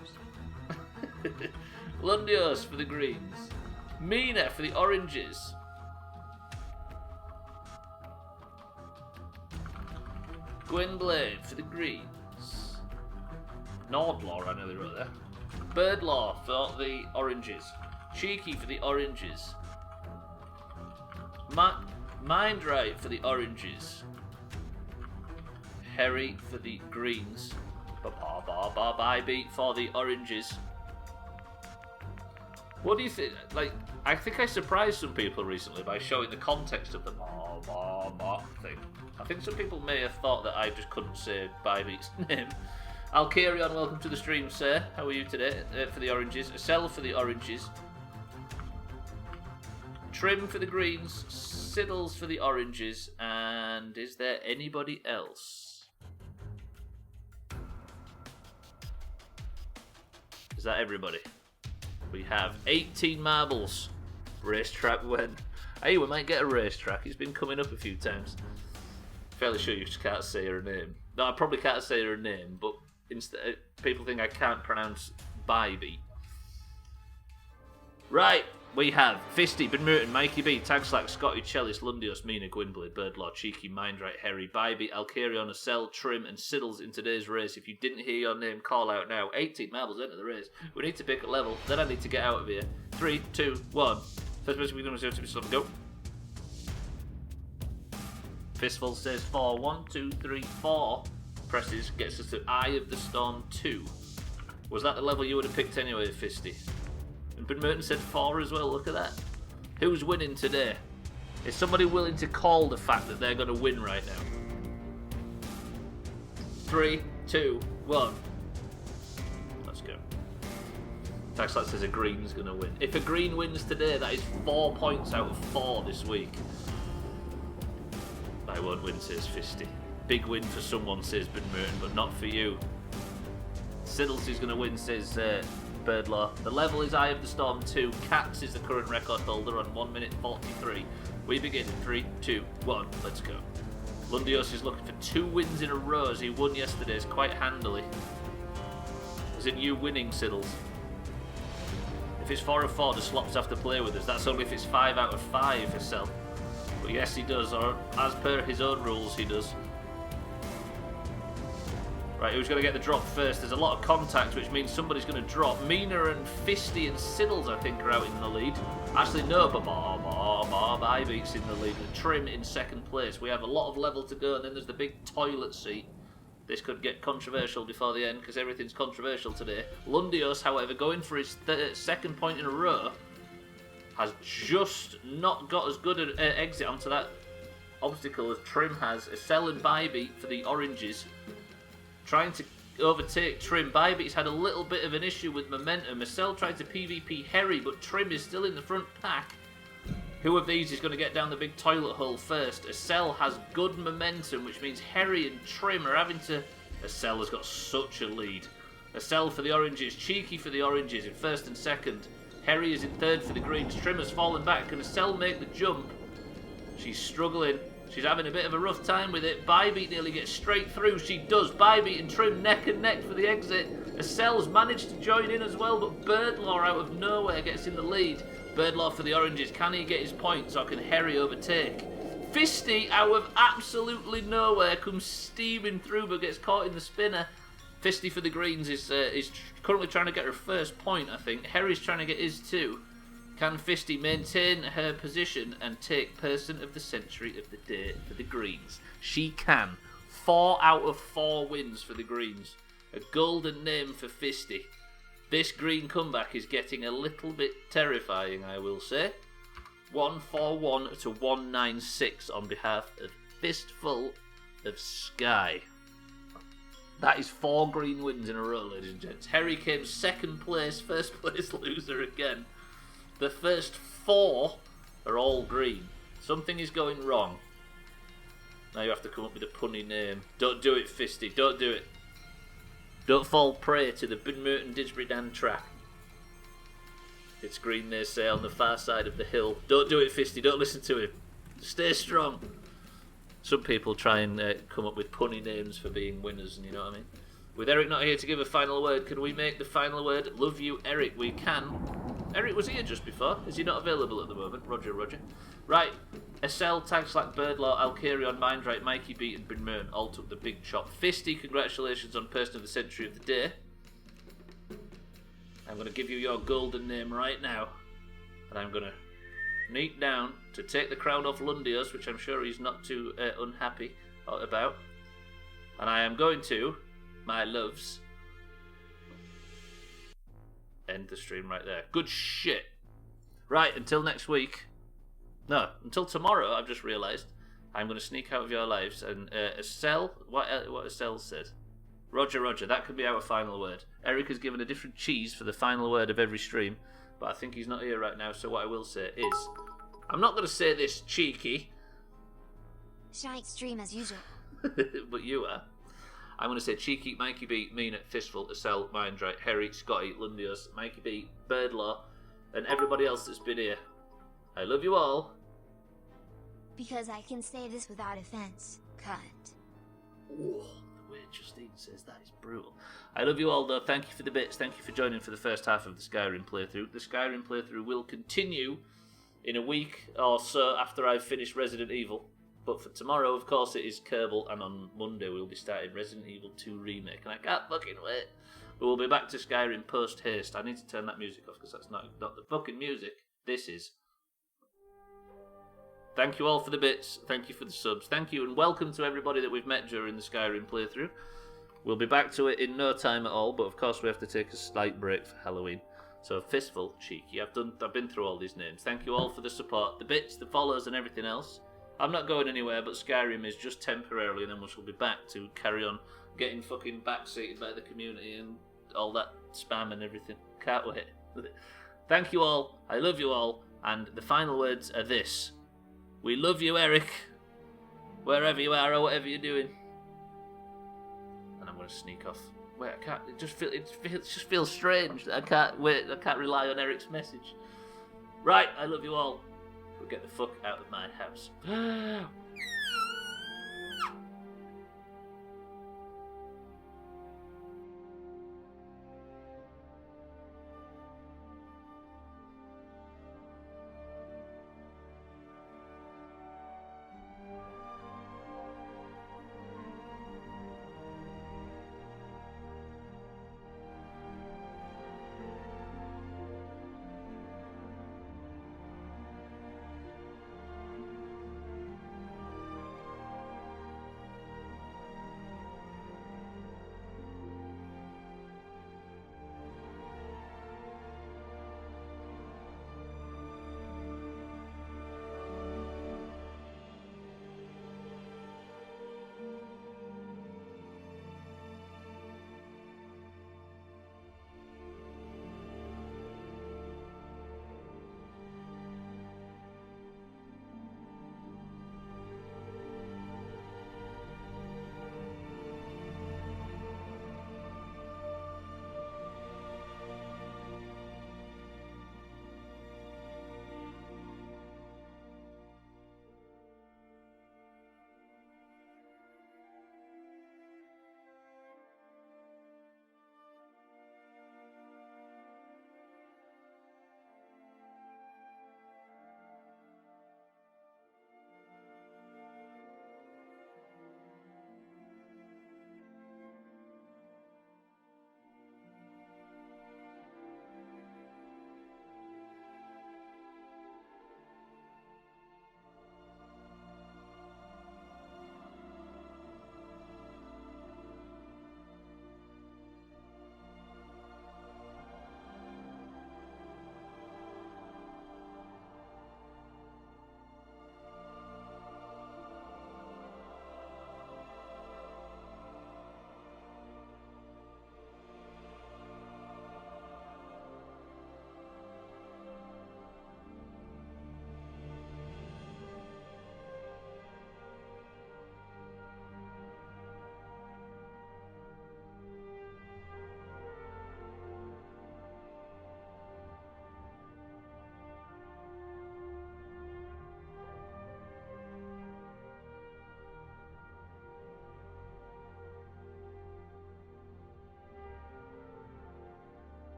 Lundios for the greens. Mina for the oranges. Gwynblade for the greens. Nordlaw, I nearly wrote there. Birdlaw for the oranges. Cheeky for the oranges. Mind Right for the oranges. Harry for the greens. Bye beat for the oranges. What do you think? Like, I think I surprised some people recently by showing the context of the thing. I think some people may have thought that I just couldn't say Bybeat's name. Alcarion, welcome to the stream, sir. How are you today? For the oranges. Acel for the oranges. Trim for the greens, Siddles for the oranges, and is there anybody else? Is that everybody? We have 18 marbles. Racetrack when? Hey, we might get a racetrack. It's been coming up a few times. Fairly sure you just can't say her name. No, I probably can't say her name, but instead, people think I can't pronounce Bybee. Right, we have Fisty, Ben Merton, Mikey B, Tagslack, Scotty, Chellis, Lundios, Mina, Gwynblade, Birdlaw, Cheeky, Mindright, Harry, Bybee, Alcarion, Acel, Trim, and Siddles in today's race. If you didn't hear your name, call out now. 18 marbles enter the race. We need to pick a level, then I need to get out of here. 3, 2, 1. First person we're going to do, go. Fistful says 4. 1, 2, 3, 4. Presses, gets us to Eye of the Storm 2. Was that the level you would have picked anyway, Fisty? And Ben Merton said 4 as well, look at that. Who's winning today? Is somebody willing to call the fact that they're going to win right now? 3, 2, 1. Let's go. Taxlat says a green's going to win. If a green wins today, that is 4 points out of 4 this week. I won't win, says Fisty. Big win for someone, says Ben Merton, but not for you. Siddles is going to win, says Birdlaw. The level is Eye of the Storm 2. Cats is the current record holder on 1 minute 43. We begin in 3, 2, 1. Let's go. Lundios is looking for 2 wins in a row as he won yesterday's quite handily. Is it you winning, Siddles? If it's 4 of 4, the Slops have to play with us. That's only if it's 5 out of 5 for Cell. But yes, he does, or as per his own rules, he does. Right, who's going to get the drop first? There's a lot of contact, which means somebody's going to drop. Mina and Fisty and Siddles, I think, are out in the lead. Actually, no, but Bybee's in the lead. And Trim in second place. We have a lot of level to go, and then there's the big toilet seat. This could get controversial before the end, because everything's controversial today. Lundios, however, going for his second point in a row, has just not got as good an exit onto that obstacle as Trim has. Acel and Bybee for the oranges. Trying to overtake Trim. Bybee's had a little bit of an issue with momentum. Acel tried to PvP Harry, but Trim is still in the front pack. Who of these is going to get down the big toilet hole first? Acel has good momentum, which means Harry and Trim are having to... Acel has got such a lead. Acel for the oranges, Cheeky for the oranges in first and second. Harry is in third for the greens. Trim has fallen back. Can Acel make the jump? She's struggling. She's having a bit of a rough time with it. Bybee nearly gets straight through. She does. Bybee and Trim neck and neck for the exit. Acel's managed to join in as well, but Birdlaw out of nowhere gets in the lead. Birdlaw for the oranges. Can he get his points, or can Harry overtake? Fisty out of absolutely nowhere comes steaming through, but gets caught in the spinner. Fisty for the greens is currently trying to get her first point, I think. Harry's trying to get his too. Can Fisty maintain her position and take person of the century of the day for the greens? She can. 4 out of 4 wins for the greens. A golden name for Fisty. This green comeback is getting a little bit terrifying, I will say. 141 to 196 on behalf of Fistful of Sky. That is 4 green wins in a row, ladies and gents. Harry came second place, first place loser again. The first 4 are all green. Something is going wrong. Now you have to come up with a punny name. Don't do it, Fisty. Don't do it. Don't fall prey to the Ben Merton Didsbury Dan trap. It's green, they say, on the far side of the hill. Don't do it, Fisty. Don't listen to him. Stay strong. Some people try and come up with punny names for being winners, and you know what I mean? With Eric not here to give a final word, can we make the final word? Love you, Eric. We can. Eric was here just before. Is he not available at the moment? Roger. Right. Acel, Tagslack, Birdlaw, Alcarion, Mindright, Mikey B and Ben Merton all took the big chop. Fisty, congratulations on Person of the Century of the Day. I'm going to give you your golden name right now. And I'm going to sneak down to take the crown off Lundios, which I'm sure he's not too unhappy about. And I am going to, my loves, end the stream right there. Good shit. Right, until next week. No, until tomorrow, I've just realised. I'm going to sneak out of your lives. And Acel, what Acel said. Roger, that could be our final word. Eric has given a different cheese for the final word of every stream. But I think he's not here right now, so what I will say is... I'm not going to say this cheeky. Shite stream as usual. But you are. I'm going to say Cheeky, Mikey B, Meanet, Fistful, Acel, Mindright, Harry, Scotty, Lundios, Mikey B, Birdlaw, and everybody else that's been here. I love you all. Because I can say this without offense, cunt. Oh, the way Justine says that is brutal. I love you all, though. Thank you for the bits. Thank you for joining for the first half of the Skyrim playthrough. The Skyrim playthrough will continue in a week or so after I've finished Resident Evil. But for tomorrow, of course, it is Kerbal, and on Monday we'll be starting Resident Evil 2 Remake, and I can't fucking wait. But we'll be back to Skyrim post-haste. I need to turn that music off, because that's not the fucking music. This is. Thank you all for the bits. Thank you for the subs. Thank you, and welcome to everybody that we've met during the Skyrim playthrough. We'll be back to it in no time at all, but of course we have to take a slight break for Halloween. So, Fistful, Cheeky, I've been through all these names. Thank you all for the support, the bits, the follows, and everything else. I'm not going anywhere, but Skyrim is just temporarily, and then we shall be back to carry on getting fucking backseated by the community and all that spam and everything. Can't wait. Thank you all, I love you all, and the final words are this. We love you, Eric, wherever you are or whatever you're doing. And I'm going to sneak off. Wait, I can't, it just feels strange that I can't rely on Eric's message. Right, I love you all. Get the fuck out of my house.